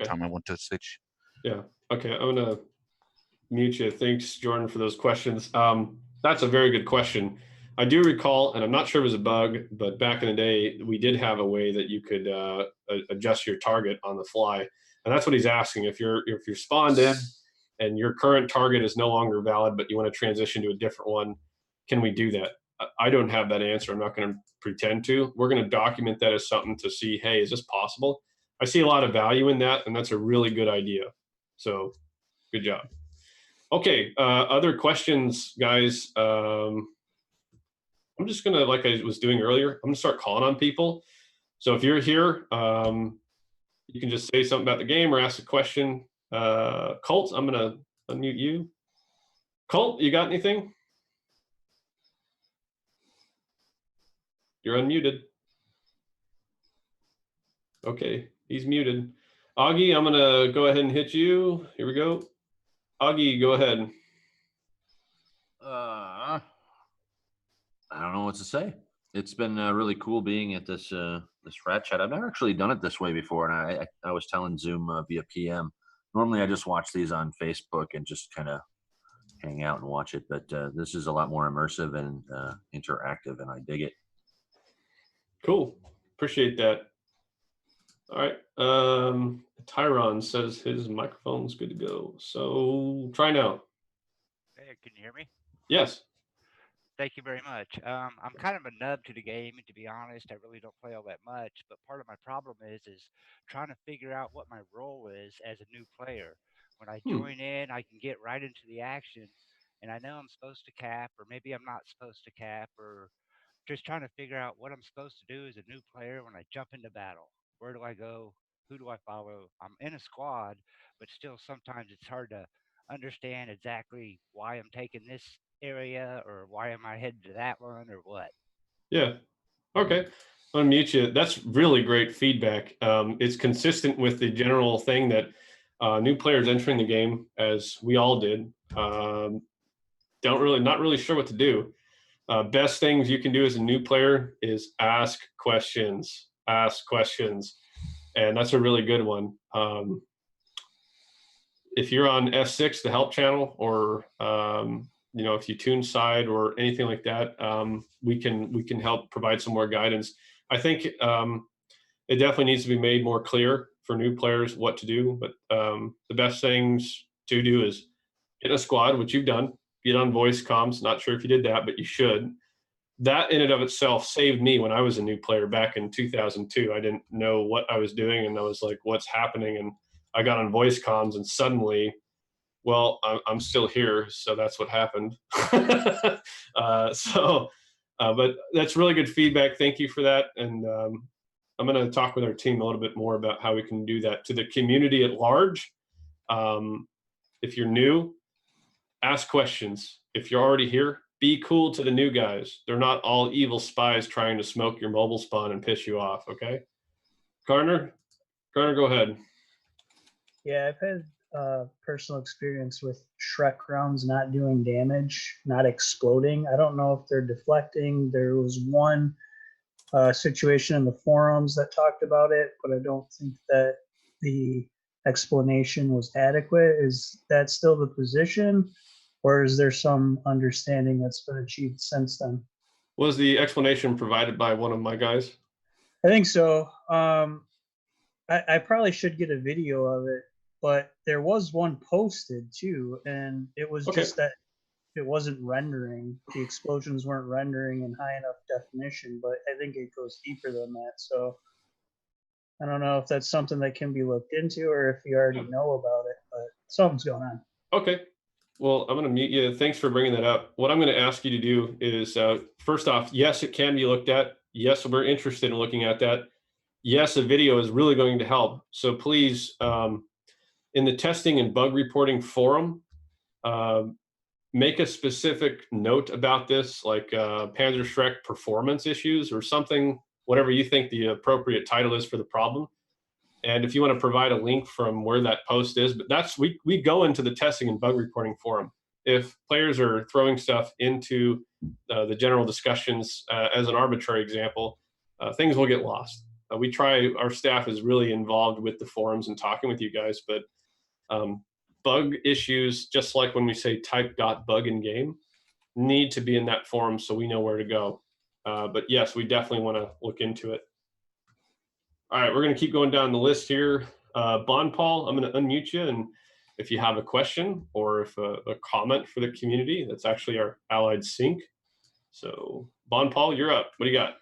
time I want to switch. Yeah. Okay. I'm gonna mute you. Thanks, Jordan, for those questions. That's a very good question. I do recall, and I'm not sure it was a bug, but back in the day, we did have a way that you could adjust your target on the fly, and that's what he's asking. If you're spawned in and your current target is no longer valid, but you want to transition to a different one, can we do that? I don't have that answer. I'm not going to pretend to. We're going to document that as something to see, hey, is this possible? I see a lot of value in that, and that's a really good idea. So good job. Okay, other questions, guys? I'm just going to, like I was doing earlier, I'm going to start calling on people. So if you're here, you can just say something about the game or ask a question. Colt, I'm going to unmute you. Colt, you got anything? You're unmuted. Okay, he's muted. Augie, I'm going to go ahead and hit you. Here we go. Augie, go ahead. I don't know what to say. It's been really cool being at this rat chat. I've never actually done it this way before, and I was telling Zoom via PM. Normally, I just watch these on Facebook and just kind of hang out and watch it, but this is a lot more immersive and interactive, and I dig it. Cool. Appreciate that. All right. Tyron says his microphone's good to go. So try now. Hey, can you hear me? Yes. Thank you very much. I'm kind of a nub to the game, and to be honest, I really don't play all that much. But part of my problem is trying to figure out what my role is as a new player. When I join in, I can get right into the action, and I know I'm supposed to cap, or maybe I'm not supposed to cap, or just trying to figure out what I'm supposed to do as a new player when I jump into battle. Where do I go? Who do I follow? I'm in a squad, but still sometimes it's hard to understand exactly why I'm taking this area or why am I headed to that one or what. Yeah. Okay. I'm gonna mute you. That's really great feedback. It's consistent with the general thing that new players entering the game, as we all did, not really sure what to do. Best things you can do as a new player is ask questions. Ask questions, and that's a really good one. If you're on S6, the help channel, or if you tune side or anything like that, we can help provide some more guidance. I think it definitely needs to be made more clear for new players what to do. But the best things to do is get in a squad, which you've done. Get on voice comms. Not sure if you did that, but you should. That in and of itself saved me when I was a new player back in 2002. I didn't know what I was doing, and I was like, "What's happening?" And I got on voice comms, and suddenly, well, I'm still here, so that's what happened. But that's really good feedback. Thank you for that, and I'm going to talk with our team a little bit more about how we can do that to the community at large. If you're new, ask questions. If you're already here, be cool to the new guys. They're not all evil spies trying to smoke your mobile spawn and piss you off, okay? Garner, go ahead. Yeah, I've had personal experience with Shrek rounds not doing damage, not exploding. I don't know if they're deflecting. There was one situation in the forums that talked about it, but I don't think that the explanation was adequate. Is that still the position, or is there some understanding that's been achieved since then? Was the explanation provided by one of my guys? I think so. I probably should get a video of it, but there was one posted too, and it was just that it wasn't rendering. The explosions weren't rendering in high enough definition, but I think it goes deeper than that. So I don't know if that's something that can be looked into or if you already know about it, but something's going on. Okay. Well, I'm going to mute you. Thanks for bringing that up. What I'm going to ask you to do is, first off, yes, it can be looked at. Yes, we're interested in looking at that. Yes, a video is really going to help. So please, in the testing and bug reporting forum, make a specific note about this, like Panzer Shrek performance issues or something, whatever you think the appropriate title is for the problem. And if you want to provide a link from where that post is, but that's we go into the testing and bug reporting forum. If players are throwing stuff into the general discussions as an arbitrary example, things will get lost. Our staff is really involved with the forums and talking with you guys, but bug issues, just like when we say type.bug in game, need to be in that forum so we know where to go. But yes, we definitely want to look into it. All right, we're going to keep going down the list here. Bon Paul, I'm going to unmute you, and if you have a question or if a comment for the community, that's actually our allied sync. So Bon Paul, you're up. What do you got?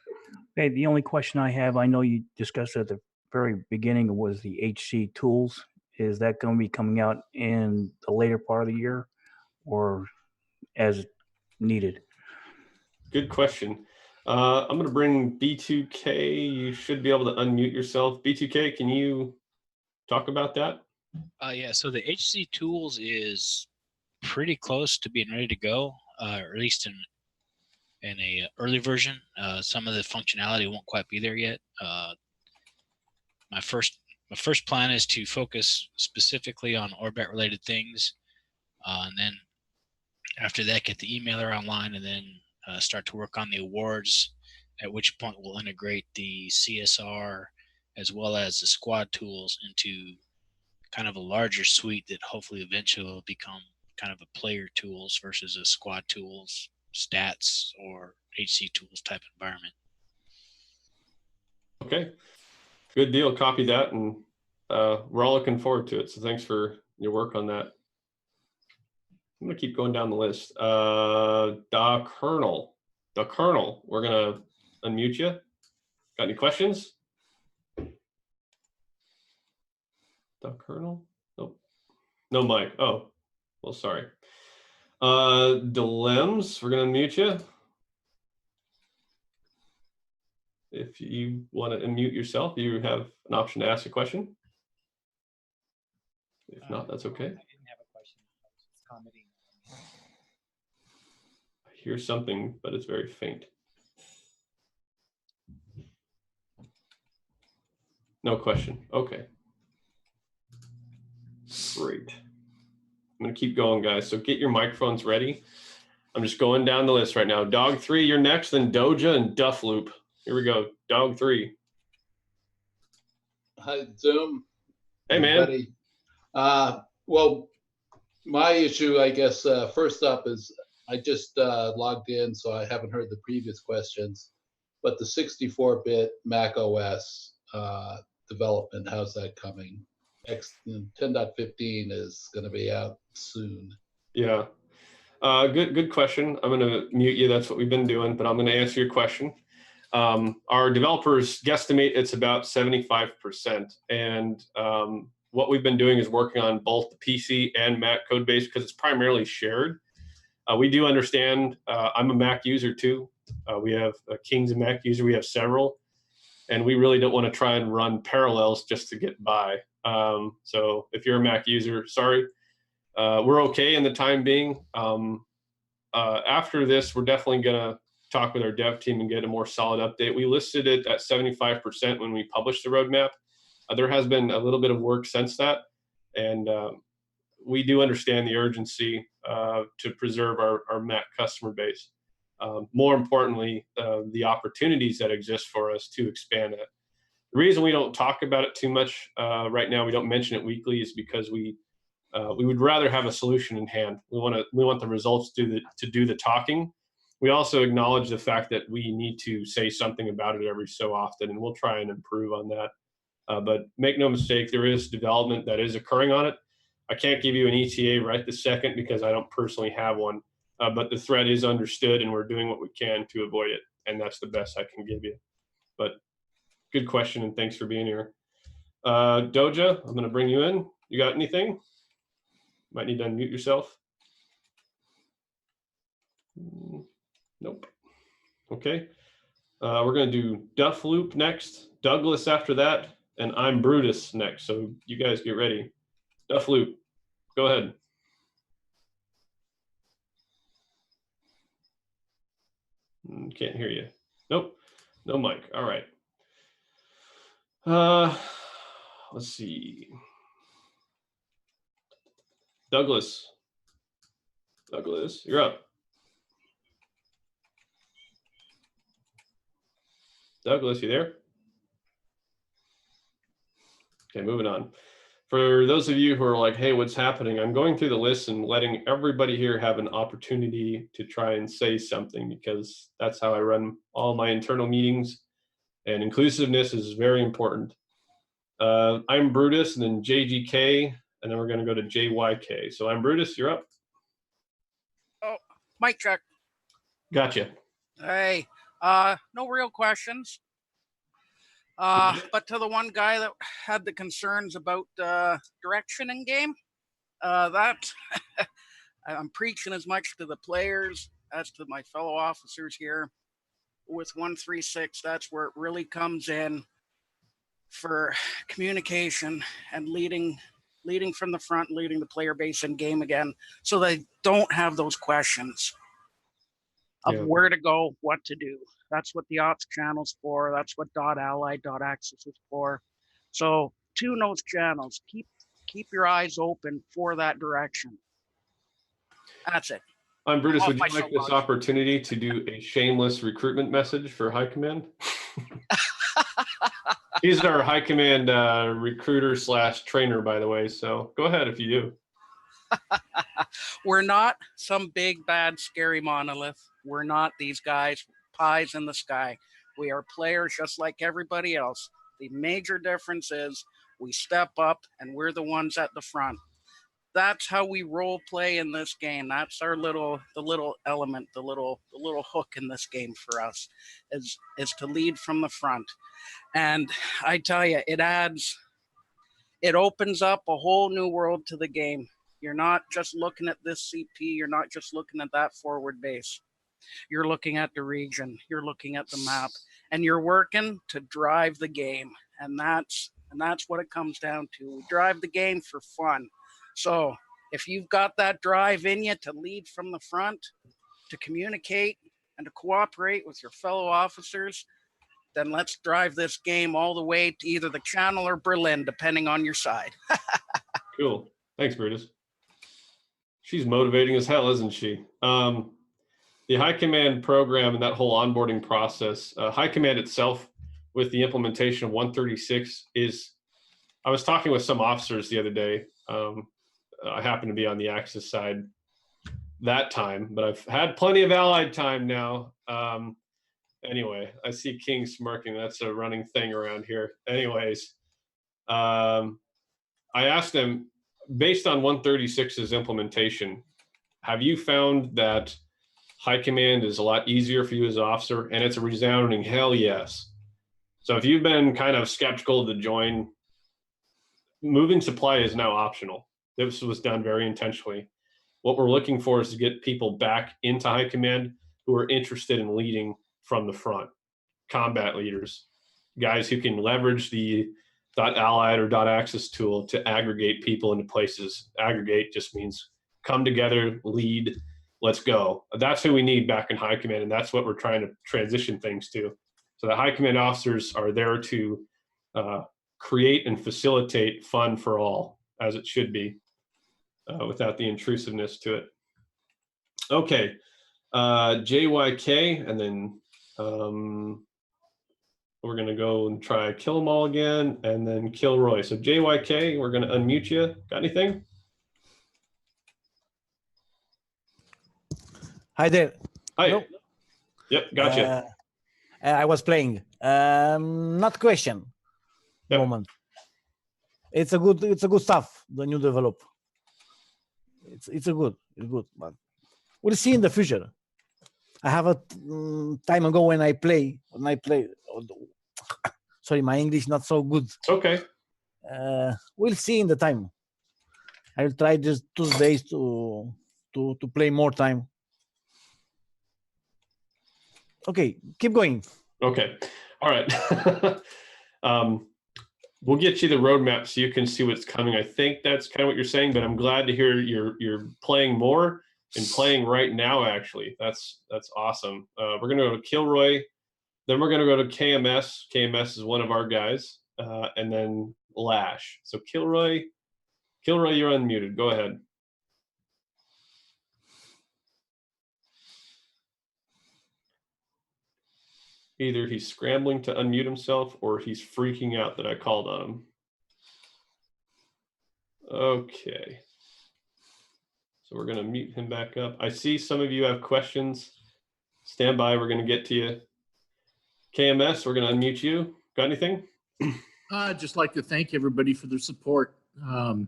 Hey, the only question I have, I know you discussed at the very beginning, was the HC tools. Is that going to be coming out in the later part of the year or as needed? Good question. I'm going to bring B2K. You should be able to unmute yourself. B2K, can you talk about that? Yeah, so the HC tools is pretty close to being ready to go, or at least in a early version. Some of the functionality won't quite be there yet. My first plan is to focus specifically on orbit related things, and then after that get the emailer online, and then start to work on the awards, at which point we'll integrate the CSR as well as the squad tools into kind of a larger suite that hopefully eventually will become kind of a player tools versus a squad tools, stats, or HC tools type environment. Okay, good deal. Copy that, and we're all looking forward to it. So thanks for your work on that. I'm going to keep going down the list. Da Colonel, we're going to unmute you. Got any questions? Da Colonel? Nope. No mic. Oh, well, sorry. Dilems, we're gonna mute you. If you want to unmute yourself, you have an option to ask a question. If not, that's okay. I didn't have a question. I was just commenting. I hear something, but it's very faint. No question. Okay. Great. I'm going to keep going, guys. So get your microphones ready. I'm just going down the list right now. Dog 3, you're next, then Doja and Duff Loop. Here we go. Dog 3. Hi, Zoom. Hey, everybody. man. Well, my issue, I guess, first up is I just logged in, so I haven't heard the previous questions. But the 64-bit Mac OS development, how's that coming? 10.15 is going to be out soon. Yeah. Good question. I'm going to mute you. That's what we've been doing, but I'm going to answer your question. Our developers guesstimate it's about 75%. And what we've been doing is working on both the PC and Mac code base because it's primarily shared. We do understand, I'm a Mac user too. We have King's a Mac user. We have several. And we really don't want to try and run parallels just to get by. So if you're a Mac user, sorry. We're okay in the time being. After this, we're definitely going to talk with our dev team and get a more solid update. We listed it at 75% when we published the roadmap. There has been a little bit of work since that. And we do understand the urgency to preserve our Mac customer base. More importantly, the opportunities that exist for us to expand it. The reason we don't talk about it too much right now, we don't mention it weekly, is because we would rather have a solution in hand. We want the results to do the talking. We also acknowledge the fact that we need to say something about it every so often, and we'll try and improve on that. But make no mistake, there is development that is occurring on it. I can't give you an ETA right this second because I don't personally have one, but the threat is understood and we're doing what we can to avoid it, and that's the best I can give you. But good question, and thanks for being here. Doja, I'm going to bring you in. You got anything? Might need to unmute yourself. Nope. Okay. We're going to do Duff Loop next, Douglas after that, and I'm Brutus next. So you guys get ready. Duff Loop, go ahead. Can't hear you. Nope. No mic. All right. Let's see. Douglas, you're up. Douglas, you there? Okay, moving on. For those of you who are like, hey, what's happening? I'm going through the list and letting everybody here have an opportunity to try and say something, because that's how I run all my internal meetings, and inclusiveness is very important. I'm Brutus, and then JGK, and then we're going to go to JYK. So I'm Brutus, you're up. Oh, mic check. Gotcha. Hey, no real questions. But to the one guy that had the concerns about direction in game, that I'm preaching as much to the players as to my fellow officers here. With 136, that's where it really comes in for communication and leading from the front, leading the player base in game again, so they don't have those questions of where to go, what to do. That's what the ops channel's for. That's what .ally, .access is for. So tune those channels. Keep your eyes open for that direction. That's it. I'm Brutus. Would you like this opportunity to do a shameless recruitment message for High Command? He's our High Command recruiter / trainer, by the way. So go ahead if you do. We're not some big, bad, scary monolith. We're not these guys, pies in the sky. We are players just like everybody else. The major difference is we step up and we're the ones at the front. That's how we role play in this game. That's our little element, the little hook in this game for us is to lead from the front. And I tell you, it opens up a whole new world to the game. You're not just looking at this CP. You're not just looking at that forward base. You're looking at the region. You're looking at the map, and you're working to drive the game. And that's what it comes down to. We drive the game for fun. So if you've got that drive in you to lead from the front, to communicate and to cooperate with your fellow officers, then let's drive this game all the way to either the Channel or Berlin, depending on your side. Cool. Thanks, Brutus. She's motivating as hell, isn't she? The High Command program and that whole onboarding process, High Command itself with the implementation of 136 is, I was talking with some officers the other day. I happen to be on the Axis side that time, but I've had plenty of Allied time now. Anyway, I see King smirking. That's a running thing around here. Anyways, I asked them, based on 136's implementation, have you found that High Command is a lot easier for you as an officer? And it's a resounding hell yes. So if you've been kind of skeptical to join, moving supply is now optional. This was done very intentionally. What we're looking for is to get people back into High Command who are interested in leading from the front, combat leaders, guys who can leverage the .allied or .axis tool to aggregate people into places. Aggregate just means come together, lead, let's go. That's who we need back in High Command, and that's what we're trying to transition things to. So the High Command officers are there to create and facilitate fun for all, as it should be, without the intrusiveness to it. Okay, JYK, and then we're gonna go and try kill them all again, and then kill Roy. So JYK, we're gonna unmute you. Got anything? Hi there. Hi. Hello? Yep, gotcha. I was playing. Not question. Moment. It's a good stuff. The new develop. It's good. But we'll see in the future. I have a time ago when I play. Sorry, my English not so good. Okay. We'll see in the time. I'll try just 2 days to play more time. Okay, keep going. Okay, all right. We'll get you the roadmap so you can see what's coming. I think that's kind of what you're saying, but I'm glad to hear you're playing more and playing right now. Actually, that's awesome. We're gonna go to Kilroy, then we're gonna go to KMS. KMS is one of our guys, and then Lash. So Kilroy, you're unmuted. Go ahead. Either he's scrambling to unmute himself or he's freaking out that I called on him. Okay. So we're going to mute him back up. I see some of you have questions. Stand by. We're going to get to you. KMS, we're going to unmute you. Got anything? I'd just like to thank everybody for their support and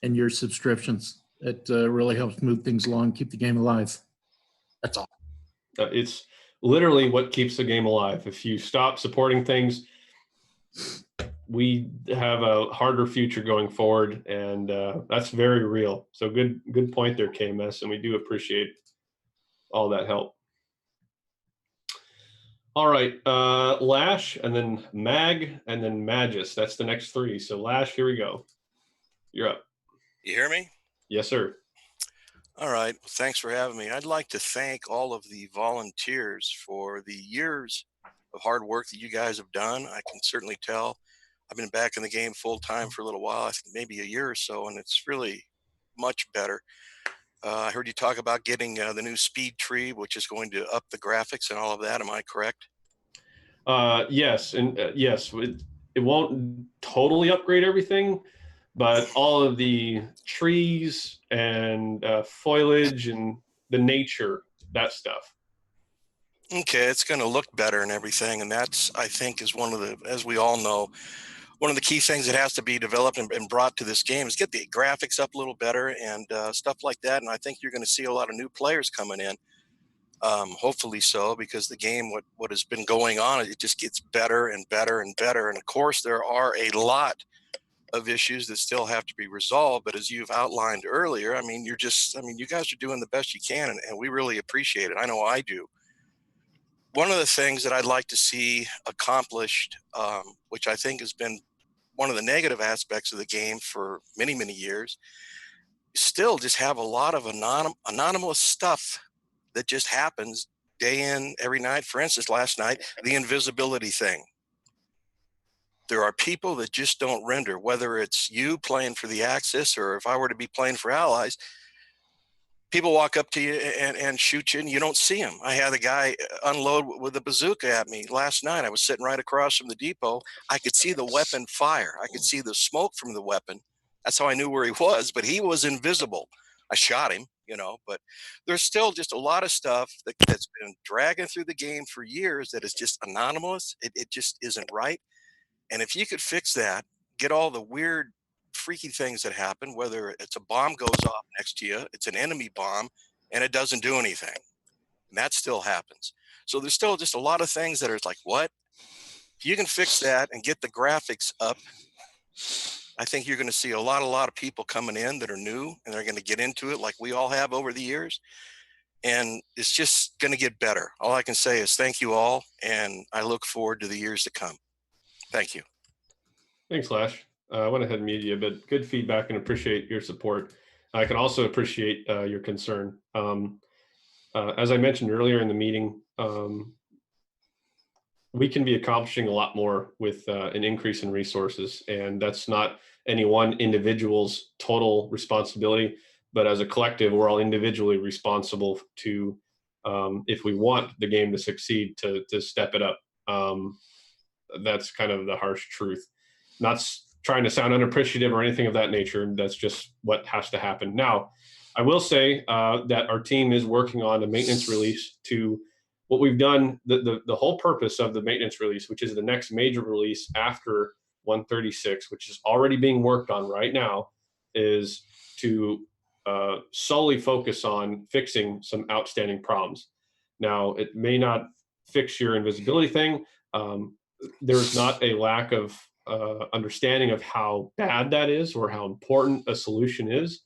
your subscriptions. It really helps move things along, keep the game alive. That's all. It's literally what keeps the game alive. If you stop supporting things, we have a harder future going forward, and that's very real. So good point there, KMS, and we do appreciate all that help. All right, Lash, and then Mag, and then Magus. That's the next three. So Lash, here we go. You're up. You hear me? Yes, sir. All right. Well, thanks for having me. I'd like to thank all of the volunteers for the years of hard work that you guys have done. I can certainly tell. I've been back in the game full time for a little while, I think maybe a year or so, and it's really much better. I heard you talk about getting the new Speedtree, which is going to up the graphics and all of that. Am I correct? Yes, and yes, it won't totally upgrade everything, but all of the trees and foliage and the nature, that stuff. Okay, it's going to look better and everything, and that's, I think, is one of the, as we all know, one of the key things that has to be developed and brought to this game is get the graphics up a little better and stuff like that. And I think you're going to see a lot of new players coming in, hopefully so, because the game, what has been going on, it just gets better and better and better. And of course, there are a lot of issues that still have to be resolved. But as you've outlined earlier, I mean, you guys are doing the best you can, and we really appreciate it. I know I do. One of the things that I'd like to see accomplished, which I think has been one of the negative aspects of the game for many, many years, still just have a lot of anonymous stuff that just happens day in, every night. For instance, last night, the invisibility thing. There are people that just don't render, whether it's you playing for the Axis or if I were to be playing for Allies. People walk up to you and shoot you and you don't see them. I had a guy unload with a bazooka at me last night. I was sitting right across from the depot. I could see the weapon fire. I could see the smoke from the weapon. That's how I knew where he was, but he was invisible. I shot him, but there's still just a lot of stuff that's been dragging through the game for years that is just anonymous. It just isn't right. And if you could fix that, get all the weird, freaky things that happen, whether it's a bomb goes off next to you, it's an enemy bomb, and it doesn't do anything. And that still happens. So there's still just a lot of things that are like, what? If you can fix that and get the graphics up, I think you're going to see a lot of people coming in that are new, and they're going to get into it like we all have over the years. And it's just going to get better. All I can say is thank you all, and I look forward to the years to come. Thank you. Thanks, Lash. I went ahead and muted you, but good feedback and appreciate your support. I can also appreciate your concern. As I mentioned earlier in the meeting, we can be accomplishing a lot more with an increase in resources, and that's not any one individual's total responsibility, but as a collective, we're all individually responsible to, if we want the game to succeed, to step it up. That's kind of the harsh truth. Not trying to sound unappreciative or anything of that nature. That's just what has to happen. Now, I will say that our team is working on a maintenance release to what we've done. The whole purpose of the maintenance release, which is the next major release after 136, which is already being worked on right now, is to solely focus on fixing some outstanding problems. Now, it may not fix your invisibility thing. There's not a lack of understanding of how bad that is or how important a solution is,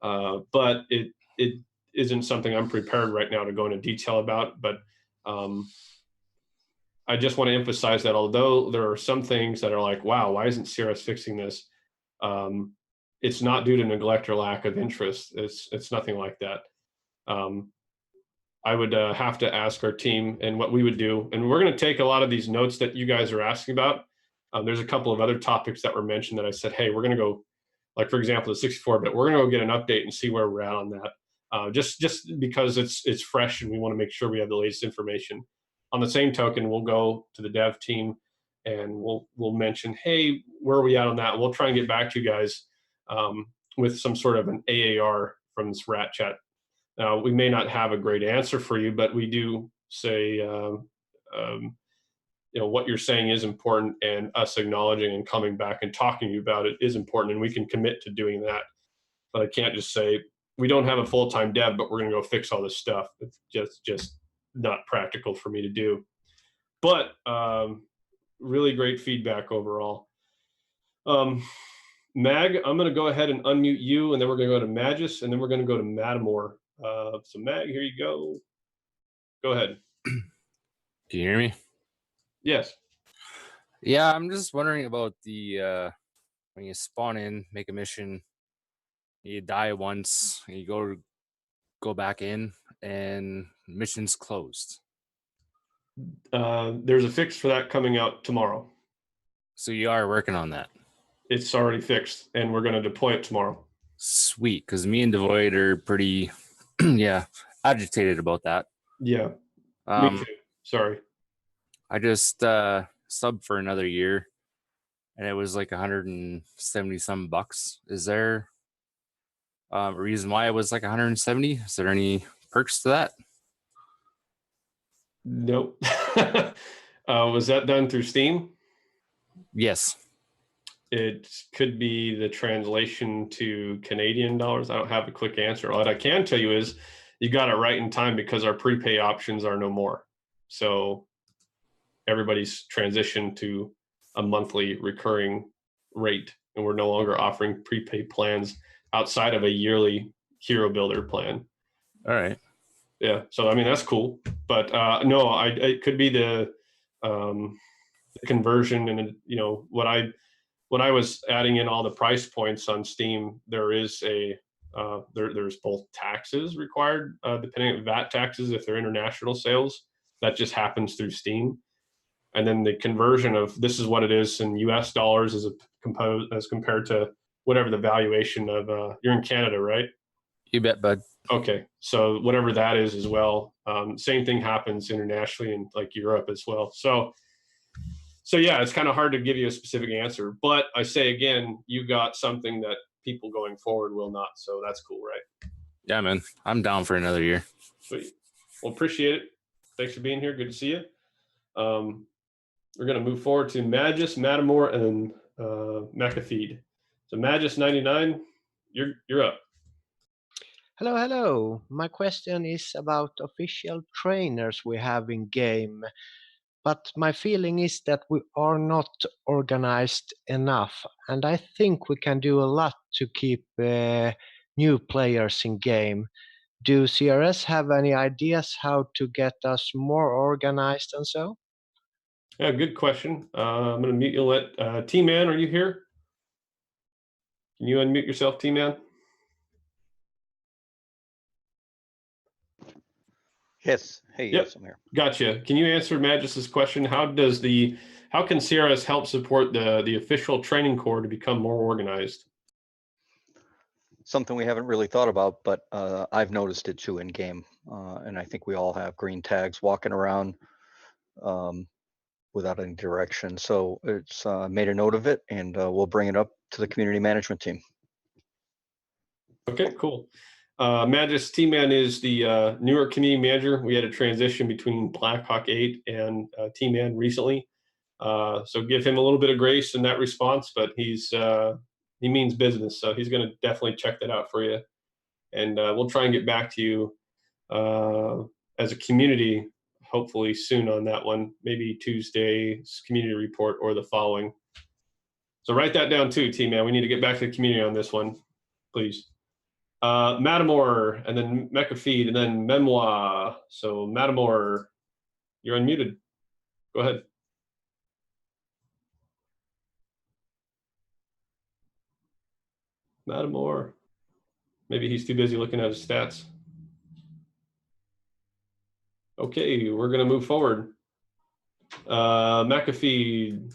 but it isn't something I'm prepared right now to go into detail about. But I just want to emphasize that although there are some things that are like, wow, why isn't CRS fixing this? It's not due to neglect or lack of interest. It's nothing like that. I would have to ask our team and what we would do. And we're going to take a lot of these notes that you guys are asking about. There's a couple of other topics that were mentioned that I said, hey, we're going to go, like, for example, the 64-bit, we're going to go get an update and see where we're at on that. Just because it's fresh and we want to make sure we have the latest information. On the same token, we'll go to the dev team and we'll mention, hey, where are we at on that? We'll try and get back to you guys with some sort of an AAR from this rat chat. Now, we may not have a great answer for you, but we do say, what you're saying is important, and us acknowledging and coming back and talking to you about it is important, and we can commit to doing that. But I can't just say, we don't have a full-time dev, but we're going to go fix all this stuff. It's just not practical for me to do. But really great feedback overall. Mag, I'm going to go ahead and unmute you, and then we're going to go to Magis, and then we're going to go to Matamore. So Mag, here you go. Go ahead. Can you hear me? Yes. Yeah, I'm just wondering about the when you spawn in, make a mission, you die once, and you go back in, and mission's closed. There's a fix for that coming out tomorrow. So you are working on that? It's already fixed, and we're going to deploy it tomorrow. Sweet, because me and Devoid are pretty, agitated about that. Yeah, me too. Sorry. I just subbed for another year, and it was like 170 some bucks. Is there a reason why it was like 170? Is there any perks to that? Nope. Was that done through Steam? Yes. It could be the translation to Canadian dollars. I don't have a quick answer. What I can tell you is you got it right in time because our prepay options are no more. So everybody's transitioned to a monthly recurring rate, and we're no longer offering prepaid plans outside of a yearly hero builder plan. All right. Yeah, so I mean that's cool, but no, it could be the conversion, and you know when I was adding in all the price points on Steam, there is a there's both taxes required, depending on VAT taxes if they're international sales. That just happens through Steam, and then the conversion of this is what it is in U.S. dollars as compared to whatever the valuation of you're in Canada, right? You bet, bud. Okay, so whatever that is as well. Same thing happens internationally in like Europe as well. So yeah, it's kind of hard to give you a specific answer. But I say again, you got something that people going forward will not. So that's cool, right? Yeah, man. I'm down for another year. Sweet. Well, appreciate it. Thanks for being here. Good to see you. We're going to move forward to Magus, Matamore, and McAfee. So Magus 99, you're up. Hello, hello. My question is about official trainers we have in game, but my feeling is that we are not organized enough, and I think we can do a lot to keep new players in game. Do CRS have any ideas how to get us more organized and so? Yeah, good question. I'm going to mute you. Let T-Man, are you here? Can you unmute yourself, T-Man? Yes. Hey, Yep. yes, I'm here. Gotcha. Can you answer Magus's question? How can CRS help support the official training corps to become more organized? Something we haven't really thought about, but I've noticed it too in game, and I think we all have green tags walking around without any direction. So it's made a note of it, and we'll bring it up to the community management team. Okay, cool. Magus T-Man is the newer community manager. We had a transition between Blackhawk 8 and T-Man recently. So give him a little bit of grace in that response, but he means business. So he's going to definitely check that out for you. And we'll try and get back to you as a community, hopefully soon on that one, maybe Tuesday's community report or the following. So write that down too, T-Man. We need to get back to the community on this one, please. Matamore, and then McAfee, and then Memoir. So Matamore, you're unmuted. Go ahead. Matamore. Maybe he's too busy looking at his stats. Okay, we're going to move forward. McAfee.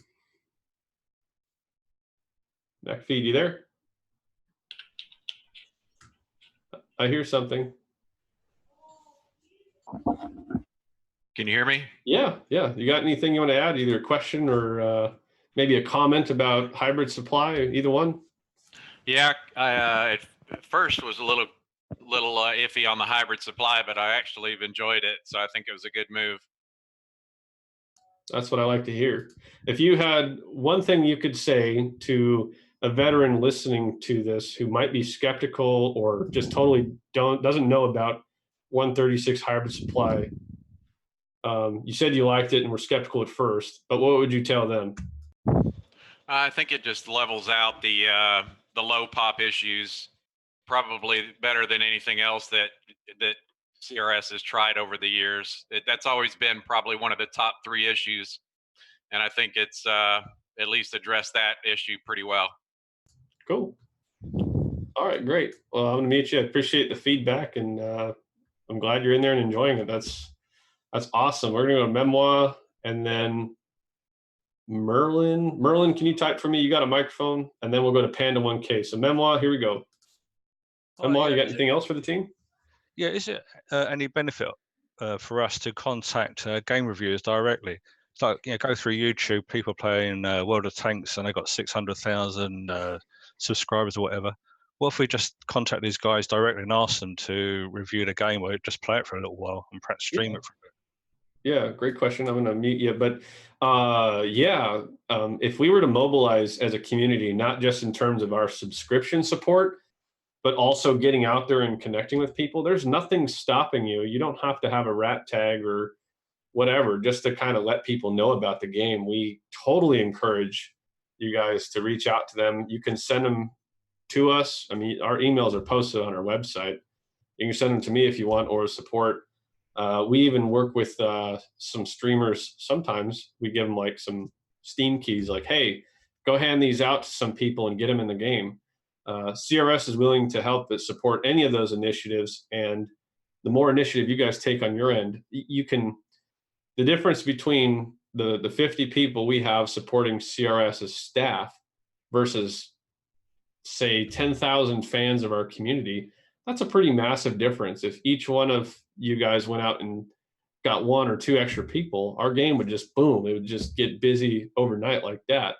McAfee, you there? I hear something. Can you hear me? Yeah. You got anything you want to add? Either a question or maybe a comment about hybrid supply, either one? Yeah, I at first was a little iffy on the hybrid supply, but I actually have enjoyed it. So I think it was a good move. That's what I like to hear. If you had one thing you could say to a veteran listening to this who might be skeptical or just totally doesn't know about 136 hybrid supply, you said you liked it and were skeptical at first, but what would you tell them? I think it just levels out the low pop issues, probably better than anything else that CRS has tried over the years. That's always been probably one of the top 3 issues, and I think it's at least addressed that issue pretty well. Cool. All right, great. Well, I'm going to meet you. I appreciate the feedback, and I'm glad you're in there and enjoying it. That's awesome. We're going to go to Memoir, and then Merlin. Merlin, can you type for me? You got a microphone, and then we'll go to Panda 1K. So Memoir, here we go. Memoir, you got anything else for the team? Yeah, is it any benefit for us to contact game reviewers directly? It's like, go through YouTube, people playing World of Tanks, and they got 600,000 subscribers or whatever. What if we just contact these guys directly and ask them to review the game, or just play it for a little while and perhaps stream it for a bit? Yeah, great question. I'm going to mute you, but if we were to mobilize as a community, not just in terms of our subscription support, but also getting out there and connecting with people, there's nothing stopping you. You don't have to have a rat tag or whatever, just to kind of let people know about the game. We totally encourage you guys to reach out to them. You can send them to us. I mean, our emails are posted on our website. You can send them to me if you want, or support. We even work with some streamers. Sometimes we give them like some Steam keys, like, hey, go hand these out to some people and get them in the game. CRS is willing to help but support any of those initiatives. And the more initiative you guys take on your end, you can, the difference between the 50 people we have supporting CRS's staff versus, say, 10,000 fans of our community, that's a pretty massive difference. If each one of you guys went out and got 1 or 2 extra people, our game would just boom. It would just get busy overnight like that.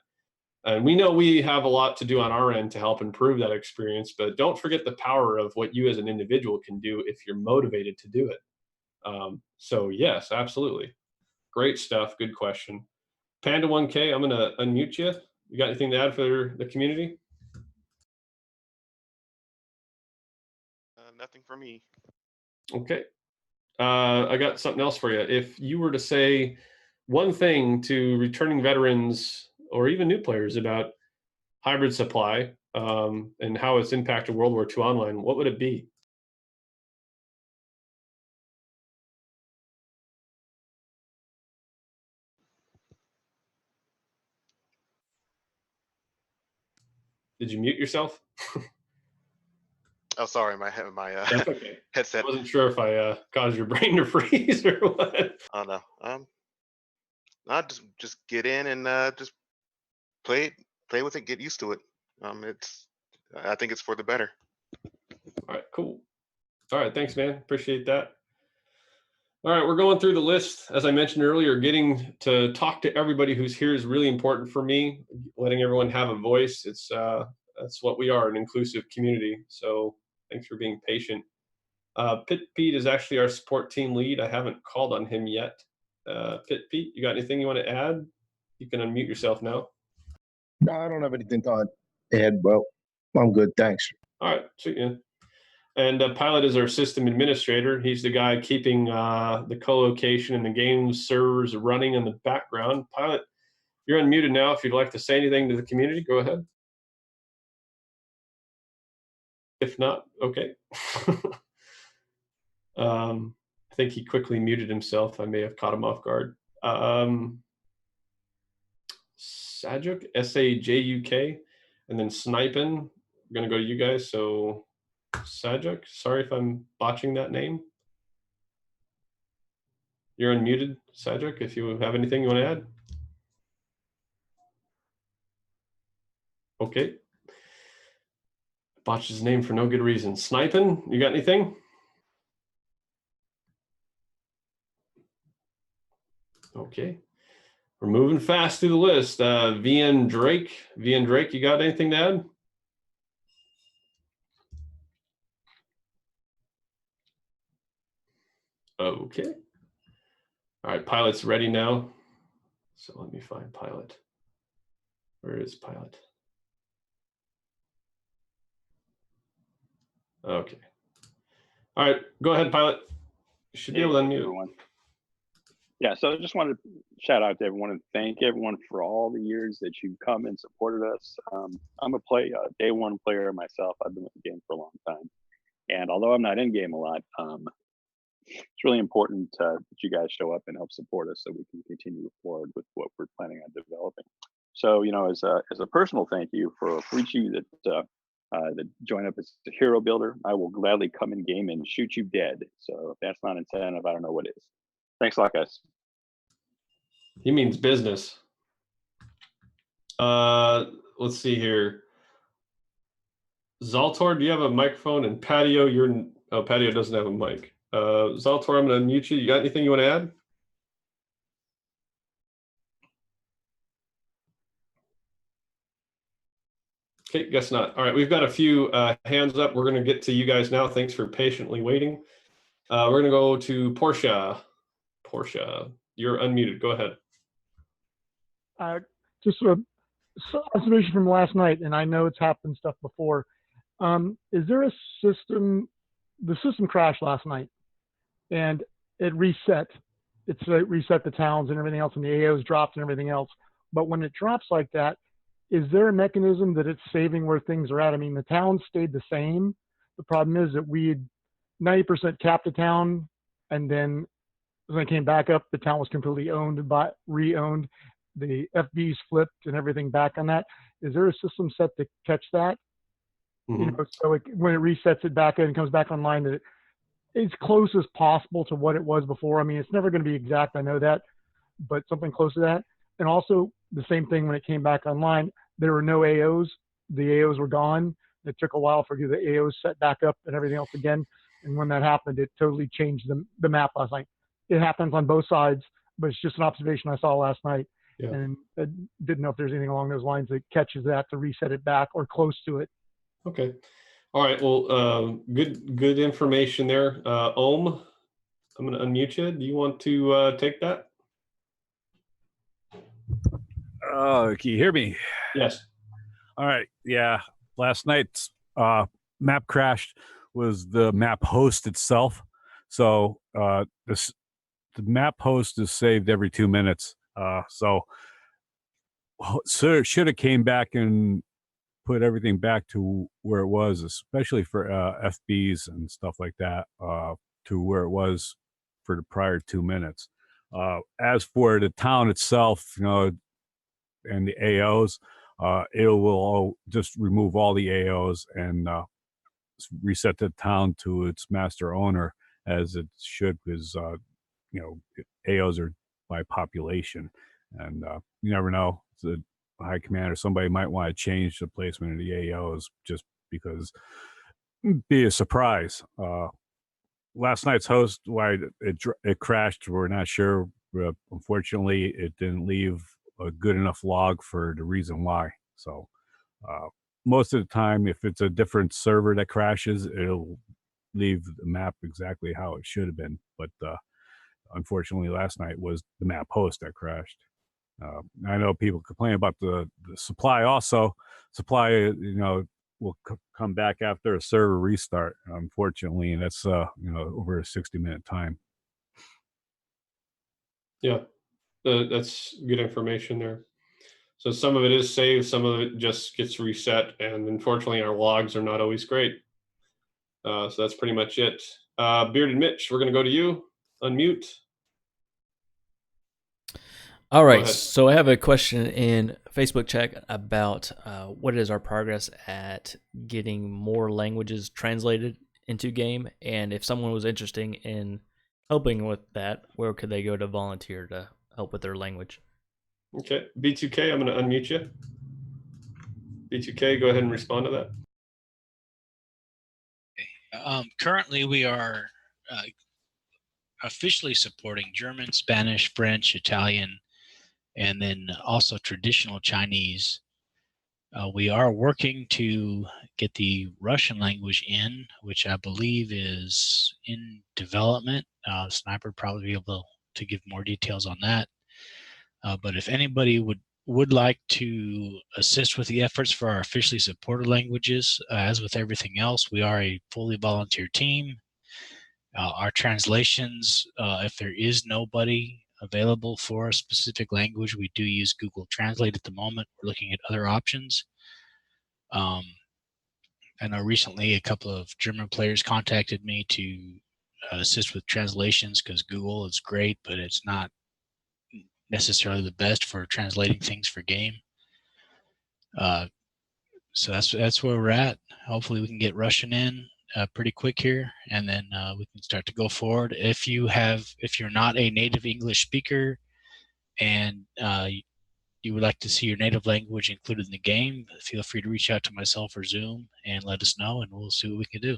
And we know we have a lot to do on our end to help improve that experience, but don't forget the power of what you as an individual can do if you're motivated to do it. So yes, absolutely. Great stuff. Good question. Panda 1K, I'm going to unmute you. You got anything to add for the community? Nothing for me. Okay. I got something else for you. If you were to say one thing to returning veterans or even new players about hybrid supply and how it's impacted World War II online, what would it be? Did you mute yourself? Oh, sorry, my That's okay. headset. I wasn't sure if I caused your brain to freeze or what. Oh no. No, just get in and just play with it, get used to it. I think it's for the better. All right, cool. All right, thanks, man. Appreciate that. All right, we're going through the list. As I mentioned earlier, getting to talk to everybody who's here is really important for me. Letting everyone have a voice. It's that's what we are, an inclusive community. So thanks for being patient. Pete is actually our support team lead. I haven't called on him yet. Pete, you got anything you want to add? You can unmute yourself now. No, I don't have anything to add. Well, I'm good. Thanks. All right, sweet, man. And Pilot is our system administrator. He's the guy keeping the co-location and the game servers running in the background. Pilot, you're unmuted now. If you'd like to say anything to the community, go ahead. If not, okay. I think he quickly muted himself. I may have caught him off guard. Sajuk, S-A-J-U-K, and then Snipin. We're going to go to you guys. So Sajuk, sorry if I'm botching that name. You're unmuted, Sajuk, if you have anything you want to add. Okay. Botched his name for no good reason. Snipin, you got anything? Okay. We're moving fast through the list. VN Drake, you got anything to add? Okay. All right, Pilot's ready now. So let me find Pilot. Where is Pilot? Okay. All right, go ahead, Pilot. You should be able to unmute. Everyone. Yeah, so I just wanted to shout out to everyone and thank everyone for all the years that you've come and supported us. I'm a day one player myself. I've been with the game for a long time. And although I'm not in game a lot, it's really important that you guys show up and help support us so we can continue forward with what we're planning on developing. So, you know, as a personal thank you for each of you that join up as a hero builder, I will gladly come in game and shoot you dead. So if that's not incentive, I don't know what is. Thanks a lot, guys. He means business. Let's see here. Zaltor, do you have a microphone? And Patio, Patio doesn't have a mic. Zaltor, I'm going to unmute you. You got anything you want to add? Okay, guess not. All right, we've got a few hands up. We're going to get to you guys now. Thanks for patiently waiting. We're going to go to Portia. Portia, you're unmuted. Go ahead. Just a observation from last night, and I know it's happened stuff before. Is there a system? The system crashed last night, and it reset. It reset the towns and everything else, and the AOs dropped and everything else. But when it drops like that, is there a mechanism that it's saving where things are at? I mean, the town stayed the same. The problem is that we had 90% capped the town, and then when it came back up, the town was completely re-owned. The FBs flipped and everything back on that. Is there a system set to catch that? You know, so when it resets it back and comes back online, that it's close as possible to what it was before. I mean, it's never going to be exact, I know that, but something close to that. And also the same thing when it came back online, there were no AOs. The AOs were gone. It took a while for the AOs set back up and everything else again. And when that happened, it totally changed the map last night. It happens on both sides, but it's just an observation I saw last night. Yeah. And I didn't know if there's anything along those lines that catches that to reset it back or close to it. Okay. All right. Well, good information there. Ohm, I'm going to unmute you. Do you want to take that? Oh, can you hear me? Yes. All right. Yeah. Last night's map crashed was the map host itself. So the map host is saved every 2 minutes. So it should have came back and put everything back to where it was, especially for FBs and stuff like that, to where it was for the prior 2 minutes. As for the town itself, you know, and the AOs, it will just remove all the AOs and reset the town to its master owner as it should, because you know, AOs are by population, and you never know. The high command or somebody might want to change the placement of the AOs just because it'd be a surprise. Last night's host, why it crashed, we're not sure. Unfortunately, it didn't leave a good enough log for the reason why. So most of the time, if it's a different server that crashes, it'll leave the map exactly how it should have been. But unfortunately, last night was the map host that crashed. I know people complain about the supply also. Supply, you know, will come back after a server restart, unfortunately, and that's, you know, over a 60-minute time. Yeah, that's good information there. So some of it is saved, some of it just gets reset, and unfortunately our logs are not always great. So that's pretty much it. Bearded Mitch, we're going to go to you. Unmute. All right, so I have a question in Facebook chat about what is our progress at getting more languages translated into game, and if someone was interested in helping with that, where could they go to volunteer to help with their language? Okay, B2K, I'm going to unmute you. B2K, go ahead and respond to that. Currently, we are officially supporting German, Spanish, French, Italian, and then also traditional Chinese. We are working to get the Russian language in, which I believe is in development. Sniper probably be able to give more details on that. But if anybody would like to assist with the efforts for our officially supported languages, as with everything else, we are a fully volunteer team. Our translations, if there is nobody available for a specific language, we do use Google Translate at the moment. We're looking at other options. I know recently a couple of German players contacted me to assist with translations because Google is great, but it's not necessarily the best for translating things for game. So that's where we're at. Hopefully we can get Russian in pretty quick here, and then we can start to go forward. If you're not a native English speaker and you would like to see your native language included in the game, feel free to reach out to myself or Zoom and let us know, and we'll see what we can do.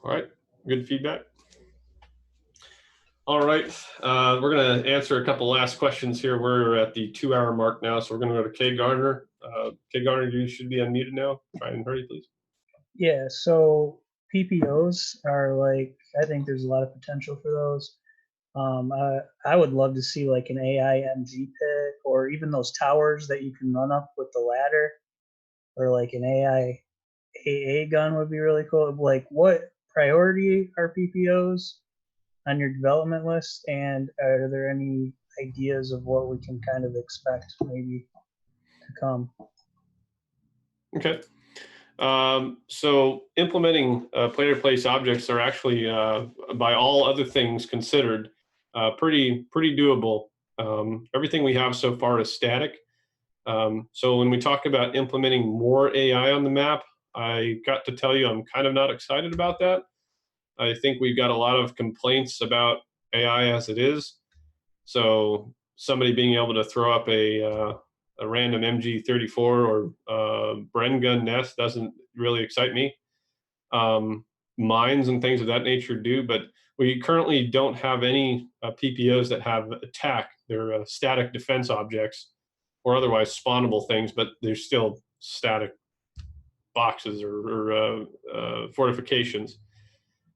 All right, good feedback. All right, we're going to answer a couple last questions here. We're at the 2-hour mark now, so we're going to go to Kay Garner. Kay Garner, you should be unmuted now. Try and hurry, please. Yeah, so PPOs are like, I think there's a lot of potential for those. I would love to see like an AI MG pick, or even those towers that you can run up with the ladder, or like an AI AA gun would be really cool. Like, what priority are PPOs on your development list, and are there any ideas of what we can kind of expect maybe to come. Okay. So implementing player place objects are actually, by all other things considered, pretty doable. Everything we have so far is static. So when we talk about implementing more AI on the map, I got to tell you I'm kind of not excited about that. I think we've got a lot of complaints about AI as it is. So somebody being able to throw up a random MG34 or Bren gun nest doesn't really excite me. Mines and things of that nature do, but we currently don't have any PPOs that have attack. They're static defense objects or otherwise spawnable things, but they're still static boxes or fortifications.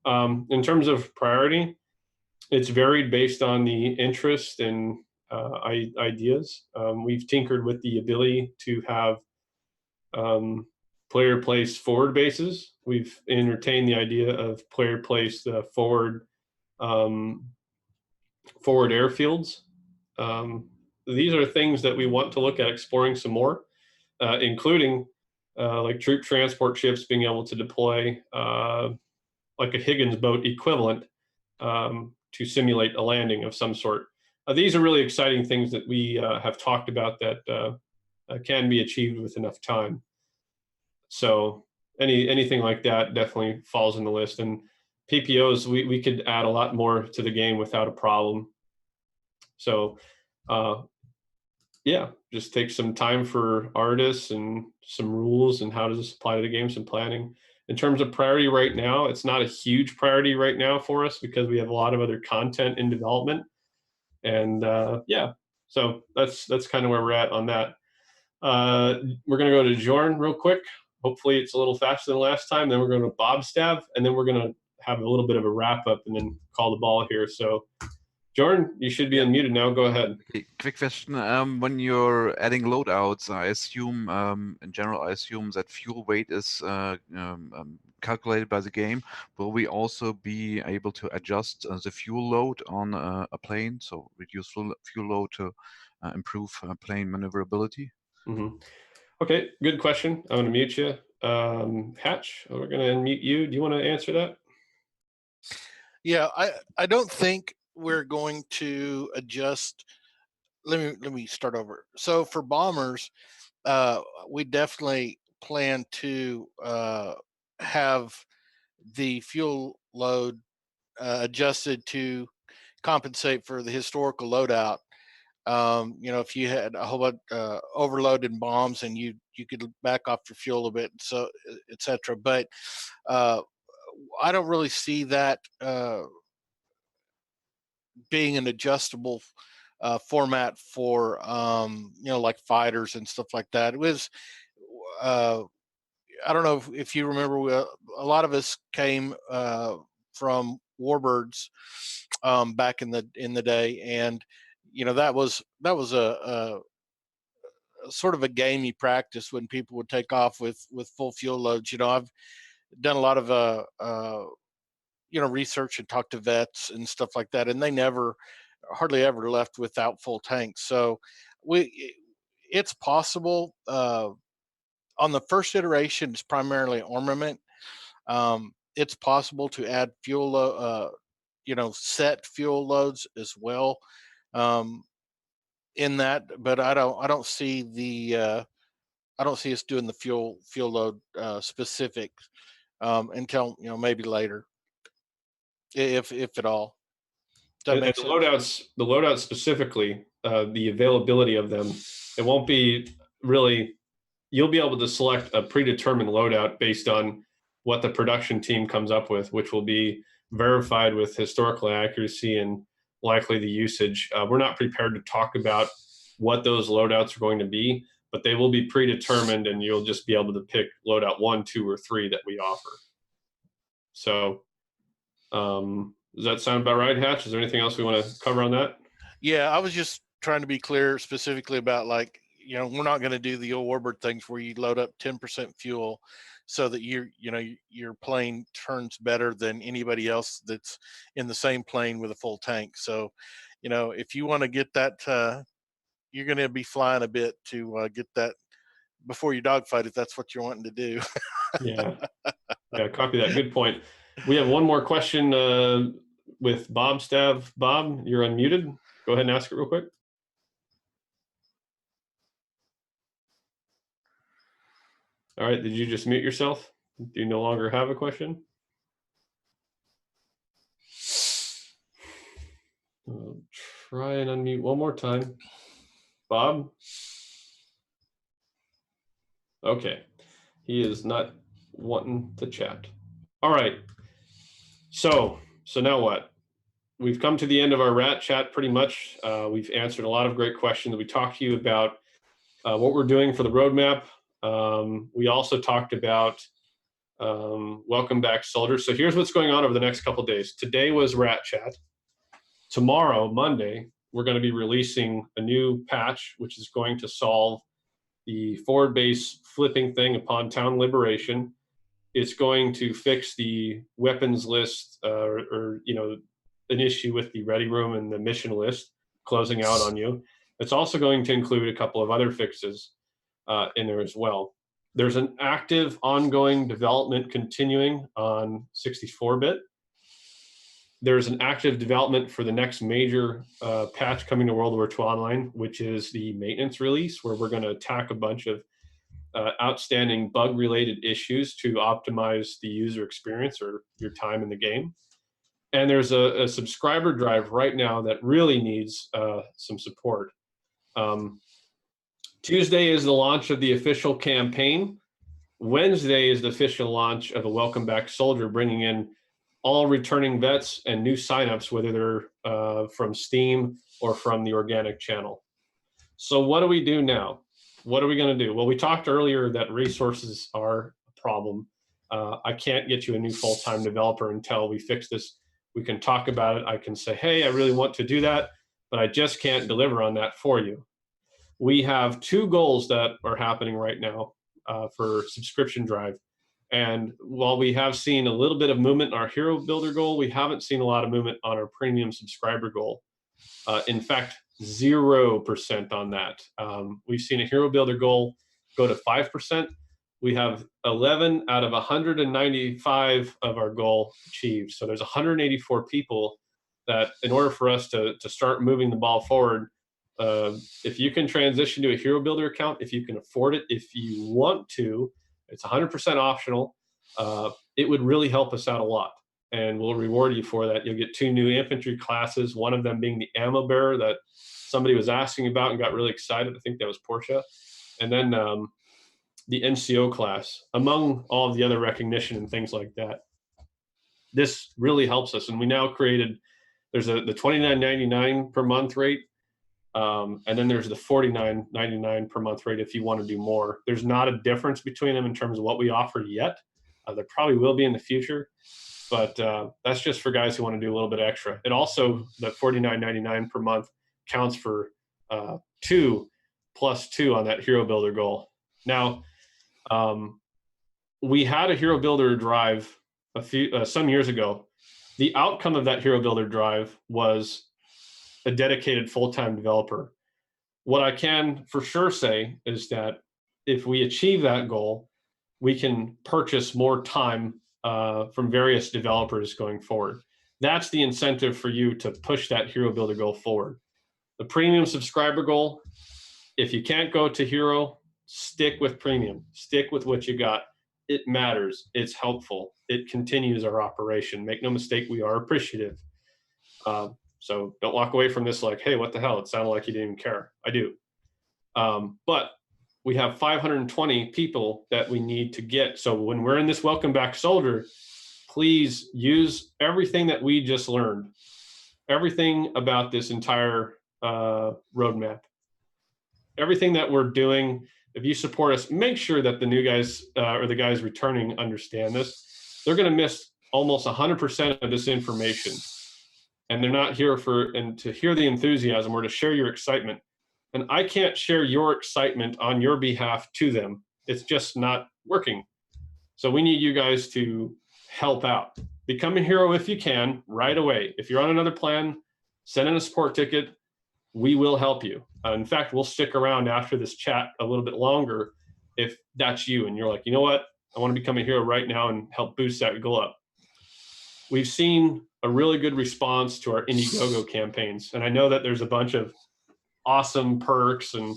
In terms of priority, it's varied based on the interest and ideas. We've tinkered with the ability to have player place forward bases. We've entertained the idea of player place forward airfields. These are things that we want to look at exploring some more, including like troop transport ships being able to deploy like a Higgins boat equivalent to simulate a landing of some sort. These are really exciting things that we have talked about that can be achieved with enough time. So anything like that definitely falls in the list. And PPOs, we could add a lot more to the game without a problem. So yeah, just take some time for artists and some rules and how does this apply to the game, some planning. In terms of priority right now, it's not a huge priority right now for us because we have a lot of other content in development. And yeah, so that's kind of where we're at on that. We're going to go to Jorn real quick. Hopefully it's a little faster than last time. Then we're going to Bob Stab, and then we're going to have a little bit of a wrap up and then call the ball here. So Jorn, you should be unmuted now. Go ahead. Okay, quick question. When you're adding loadouts, I assume, in general, I assume that fuel weight is calculated by the game. Will we also be able to adjust the fuel load on a plane, so reduce fuel load to improve plane maneuverability? Mm-hmm. Okay, good question. I'm going to mute you. Hatch, we're going to unmute you. Do you want to answer that? Yeah, I don't think we're going to adjust. Let me start over. So for bombers, we definitely plan to have the fuel load adjusted to compensate for the historical loadout. If you had a whole bunch overloaded bombs and you could back off your fuel a bit, so etc. But I don't really see that being an adjustable format for like fighters and stuff like that. It was I don't know if you remember, a lot of us came from Warbirds back in the day, and that was a sort of a gamey practice when people would take off with full fuel loads. I've done a lot of research and talked to vets and stuff like that, and they hardly ever left without full tanks. So it's possible. On the first iteration, it's primarily armament. It's possible to add fuel, set fuel loads as well in that, but I don't see us doing the fuel load specific until maybe later, if at all. Does that make sense? The loadouts specifically, the availability of them, it won't be really. You'll be able to select a predetermined loadout based on what the production team comes up with, which will be verified with historical accuracy and likely the usage. We're not prepared to talk about what those loadouts are going to be, but they will be predetermined, and you'll just be able to pick loadout 1, 2, or 3 that we offer. So does that sound about right, Hatch? Is there anything else we want to cover on that? Yeah, I was just trying to be clear specifically about, like, we're not going to do the old Warbird things where you load up 10% fuel so that your plane turns better than anybody else that's in the same plane with a full tank. So, if you want to get that, you're going to be flying a bit to get that before you dogfight if that's what you're wanting to do. Yeah. Yeah, copy that. Good point. We have one more question with Bob Stav. Bob, you're unmuted. Go ahead and ask it real quick. All right, did you just mute yourself? Do you no longer have a question? I'll try and unmute one more time. Bob? Okay, he is not wanting to chat. All right, so now what? We've come to the end of our rat chat pretty much. We've answered a lot of great questions. We talked to you about what we're doing for the roadmap. We also talked about Welcome Back Soldiers. So here's what's going on over the next couple of days. Today was rat chat. Tomorrow, Monday, we're going to be releasing a new patch, which is going to solve the forward base flipping thing upon town liberation. It's going to fix the weapons list or an issue with the ready room and the mission list closing out on you. It's also going to include a couple of other fixes in there as well. There's an active ongoing development continuing on 64-bit. There's an active development for the next major patch coming to World War II Online, which is the maintenance release, where we're going to attack a bunch of outstanding bug-related issues to optimize the user experience or your time in the game. And there's a subscriber drive right now that really needs some support. Tuesday is the launch of the official campaign. Wednesday is the official launch of a Welcome Back Soldier, bringing in all returning vets and new signups, whether they're from Steam or from the organic channel. So what do we do now? What are we going to do? Well, we talked earlier that resources are a problem. I can't get you a new full-time developer until we fix this. We can talk about it. I can say, hey, I really want to do that, but I just can't deliver on that for you. We have two goals that are happening right now for subscription drive. And while we have seen a little bit of movement in our hero builder goal, we haven't seen a lot of movement on our premium subscriber goal. In fact, 0% on that. We've seen a hero builder goal go to 5%. We have 11 out of 195 of our goal achieved. So there's 184 people that in order for us to start moving the ball forward, if you can transition to a hero builder account, if you can afford it, if you want to, it's 100% optional. It would really help us out a lot, and we'll reward you for that. You'll get 2 new infantry classes, one of them being the ammo bearer that somebody was asking about and got really excited. I think that was Portia. And then the NCO class, among all of the other recognition and things like that. This really helps us. And we now created, there's the $29.99 per month rate. And then there's the $49.99 per month rate if you want to do more. There's not a difference between them in terms of what we offer yet. There probably will be in the future, but that's just for guys who want to do a little bit extra. It also, the $49.99 per month counts for 2 plus 2 on that hero builder goal. Now, we had a hero builder drive some years ago. The outcome of that hero builder drive was a dedicated full-time developer. What I can for sure say is that if we achieve that goal, we can purchase more time from various developers going forward. That's the incentive for you to push that hero builder goal forward. The premium subscriber goal, if you can't go to hero, stick with premium. Stick with what you got. It matters. It's helpful. It continues our operation. Make no mistake, we are appreciative. So don't walk away from this like, hey, what the hell? It sounded like you didn't even care. I do. But we have 520 people that we need to get. So when we're in this Welcome Back Soldier, please use everything that we just learned, everything about this entire roadmap, everything that we're doing. If you support us, make sure that the new guys or the guys returning understand this. They're going to miss almost 100% of this information. And they're not here to hear the enthusiasm or to share your excitement. And I can't share your excitement on your behalf to them. It's just not working. So we need you guys to help out. Become a hero if you can right away. If you're on another plan, send in a support ticket. We will help you. In fact, we'll stick around after this chat a little bit longer if that's you and you're like, you know what, I want to become a hero right now and help boost that goal up. We've seen a really good response to our Indiegogo campaigns. And I know that there's a bunch of awesome perks and,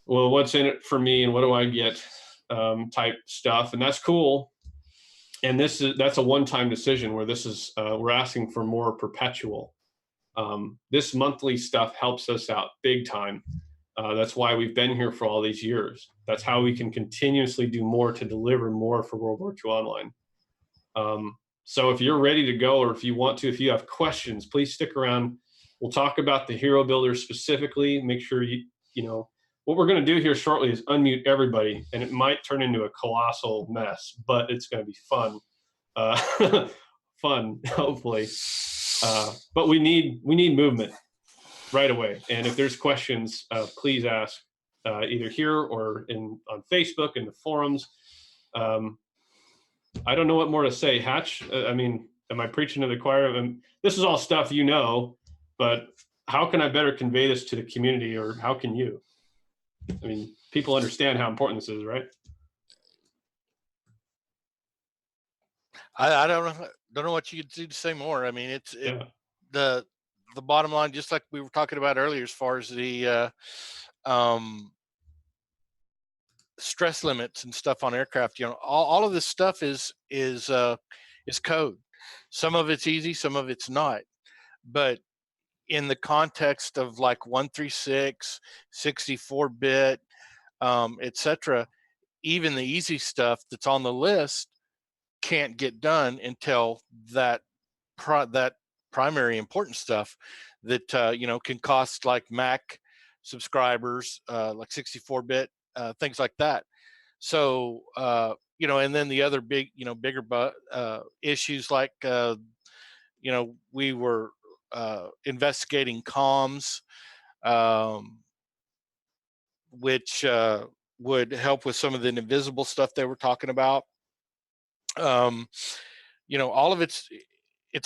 well, what's in it for me and what do I get type stuff. And that's cool. And that's a one-time decision where this is, we're asking for more perpetual. This monthly stuff helps us out big time. That's why we've been here for all these years. That's how we can continuously do more to deliver more for World War II Online. So if you're ready to go, or if you want to, if you have questions, please stick around. We'll talk about the Hero Builder specifically. Make sure you know, what we're going to do here shortly is unmute everybody, and it might turn into a colossal mess, but it's going to be fun. Fun, hopefully. But we need movement right away. And if there's questions, please ask either here or on Facebook in the forums. I don't know what more to say. Hatch, I mean, am I preaching to the choir? This is all stuff you know, but how can I better convey this to the community, or how can you? I mean, people understand how important this is, right? I don't know what you could do to say more. I mean, the bottom line, just like we were talking about earlier, as far as the stress limits and stuff on aircraft, you know, all of this stuff is code. Some of it's easy, some of it's not. But in the context of like 136, 64-bit, etc., even the easy stuff that's on the list can't get done until that primary important stuff that you know, can cost like Mac subscribers, like 64-bit, things like that. So you know, and then the other big, you know, bigger issues like you know, we were investigating comms, which would help with some of the invisible stuff they were talking about. You know, all of it's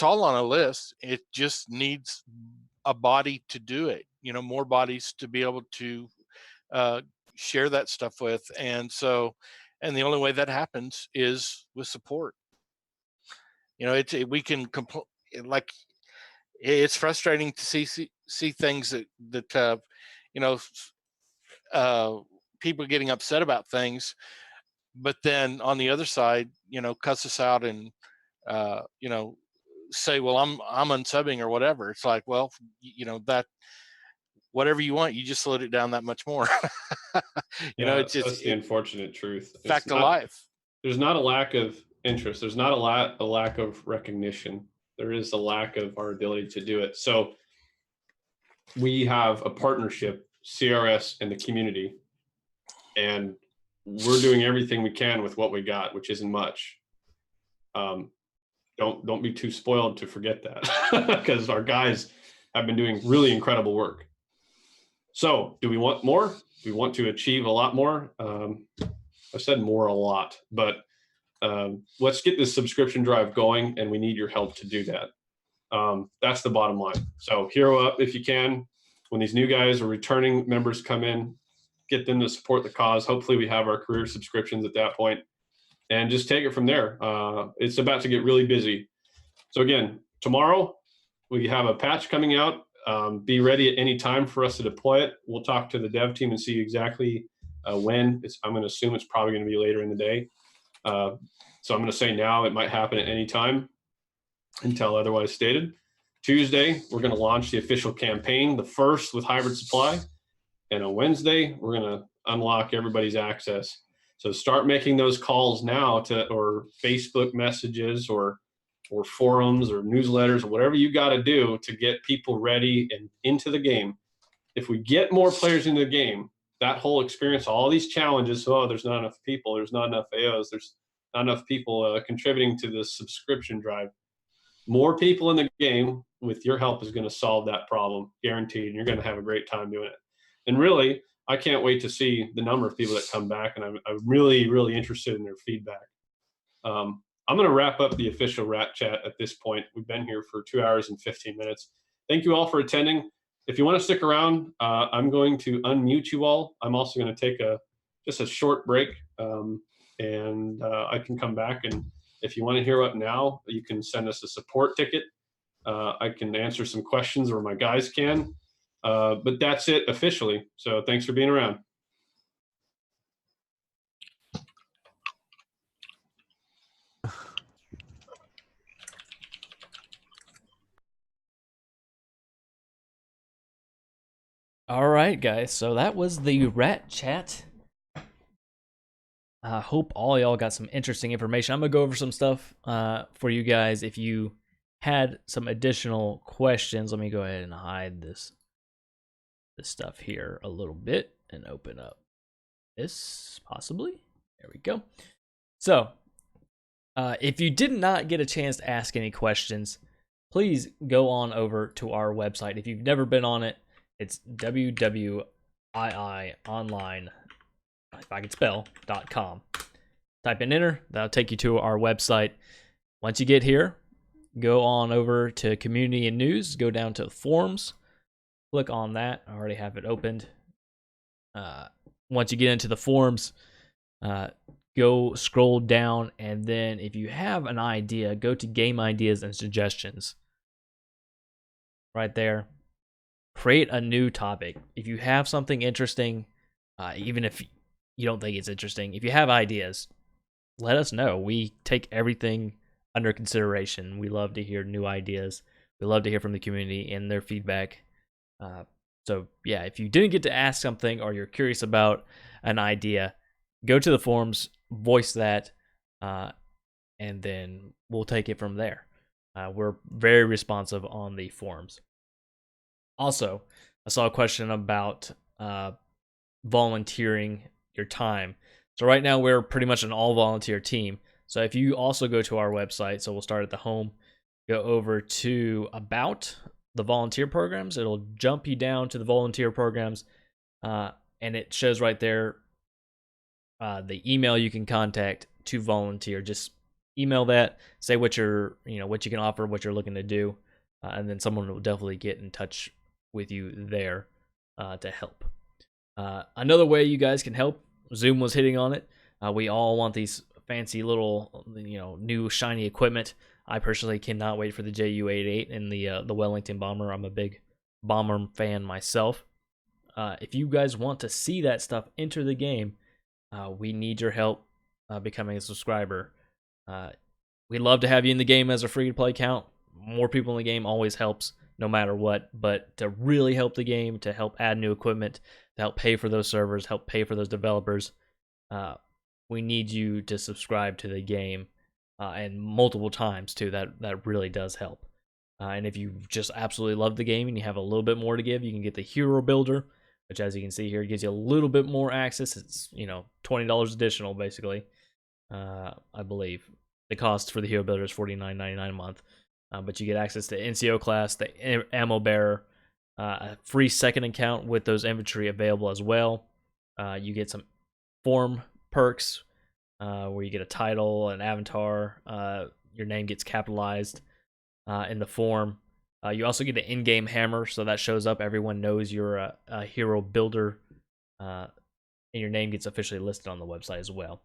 all on a list. It just needs a body to do it, you know, more bodies to be able to share that stuff with. And so, and the only way that happens is with support. You know, we can like, it's frustrating to see things that you know, people getting upset about things, but then on the other side, you know, cuss us out and you know, say, well, I'm unsubbing or whatever. It's like, well, you know, that whatever you want, you just slowed it down that much more. You know, it's just, that's the unfortunate truth. Fact of life. There's not a lack of interest. There's not a lack of recognition. There is a lack of our ability to do it. So we have a partnership, CRS and the community, and we're doing everything we can with what we got, which isn't much. Don't be too spoiled to forget that, because our guys have been doing really incredible work. So do we want more? Do we want to achieve a lot more? I've said more a lot, but let's get this subscription drive going, and we need your help to do that. That's the bottom line. So hero up if you can. When these new guys or returning members come in, get them to support the cause. Hopefully we have our career subscriptions at that point, and just take it from there. It's about to get really busy. So again, tomorrow we have a patch coming out. Be ready at any time for us to deploy it. We'll talk to the dev team and see exactly when. I'm going to assume it's probably going to be later in the day. So I'm going to say now it might happen at any time until otherwise stated. Tuesday, we're going to launch the official campaign, the first with hybrid supply. And on Wednesday, we're going to unlock everybody's access. So start making those calls now or Facebook messages or forums or newsletters or whatever you got to do to get people ready and into the game. If we get more players into the game, that whole experience, all these challenges, oh, there's not enough people, there's not enough AOs, there's not enough people contributing to this subscription drive. More people in the game with your help is going to solve that problem, guaranteed. And you're going to have a great time doing it. And really, I can't wait to see the number of people that come back, and I'm really, really interested in their feedback. I'm going to wrap up the official Rat Chat at this point. We've been here for 2 hours and 15 minutes. Thank you all for attending. If you want to stick around, I'm going to unmute you all. I'm also going to take a just a short break, and I can come back. And if you want to hear up now, you can send us a support ticket. I can answer some questions, or my guys can. But that's it officially. So thanks for being around. All right, guys. So that was the Rat Chat. I hope all y'all got some interesting information. I'm gonna go over some stuff for you guys. If you had some additional questions, let me go ahead and hide this stuff here a little bit and open up this possibly. There we go. So, if you did not get a chance to ask any questions, please go on over to our website. If you've never been on it, it's WWII online, if I can spell.com. Type in enter, that'll take you to our website. Once you get here, go on over to community and news, go down to forums, click on that. I already have it opened. Once you get into the forums, go scroll down, and then if you have an idea, go to game ideas and suggestions. Right there. Create a new topic. If you have something interesting, even if you don't think it's interesting, if you have ideas, let us know. We take everything under consideration. We love to hear new ideas. We love to hear from the community and their feedback. So yeah, if you didn't get to ask something or you're curious about an idea, go to the forums, voice that, and then we'll take it from there. We're very responsive on the forums. Also, I saw a question about volunteering your time. So right now we're pretty much an all-volunteer team. So if you also go to our website, so we'll start at the home, go over to About the volunteer programs. It'll jump you down to the volunteer programs, and it shows right there the email you can contact to volunteer. Just email that, say what you're, what you can offer, what you're looking to do, and then someone will definitely get in touch with you there to help. Another way you guys can help, Zoom was hitting on it. We all want these fancy little, new shiny equipment. I personally cannot wait for the JU-88 and the Wellington bomber. I'm a big bomber fan myself. If you guys want to see that stuff enter the game, we need your help becoming a subscriber. We'd love to have you in the game as a free-to-play account. More people in the game always helps, no matter what. But to really help the game, to help add new equipment, to help pay for those servers, help pay for those developers, we need you to subscribe to the game, and multiple times too. That really does help. And if you just absolutely love the game and you have a little bit more to give, you can get the Hero Builder, which, as you can see here, gives you a little bit more access. It's $20 additional, basically. I believe the cost for the Hero Builder is $49.99 a month, but you get access to NCO class, the ammo bearer, a free second account with those inventory available as well. You get some form perks where you get a title, an avatar, your name gets capitalized in the form. You also get an in-game hammer, so that shows up. Everyone knows you're a hero builder, and your name gets officially listed on the website as well,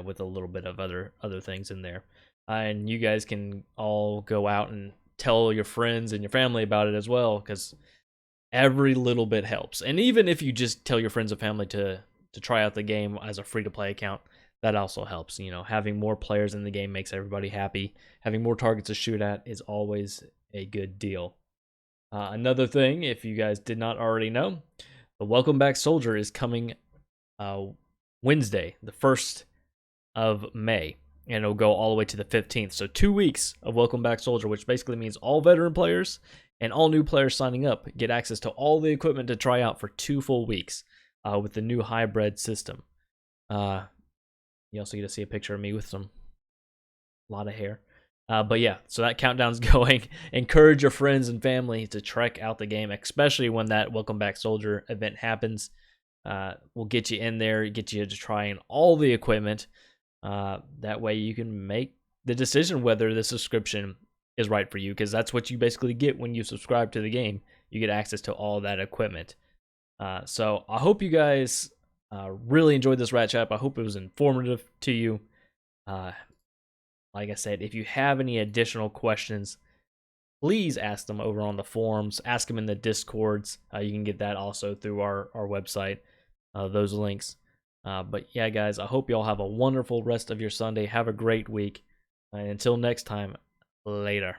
with a little bit of other things in there. And you guys can all go out and tell your friends and your family about it as well, because every little bit helps. And even if you just tell your friends and family to try out the game as a free-to-play account, that also helps. Having more players in the game makes everybody happy. Having more targets to shoot at is always a good deal. Another thing, if you guys did not already know, the Welcome Back Soldier is coming Wednesday, the 1st of May, and it'll go all the way to the 15th. So 2 weeks of Welcome Back Soldier, which basically means all veteran players and all new players signing up get access to all the equipment to try out for 2 full weeks with the new hybrid system. You also get to see a picture of me with a lot of hair. But yeah, so that countdown's going. Encourage your friends and family to check out the game, especially when that Welcome Back Soldier event happens. We'll get you in there, get you to trying all the equipment. That way you can make the decision whether the subscription is right for you, because that's what you basically get when you subscribe to the game. You get access to all that equipment. So I hope you guys Really enjoyed this Rat Chat. I hope it was informative to you. Like I said, if you have any additional questions, please ask them over on the forums. Ask them in the Discords. You can get that also through our website, those links. But yeah, guys, I hope you all have a wonderful rest of your Sunday. Have a great week. And until next time, later.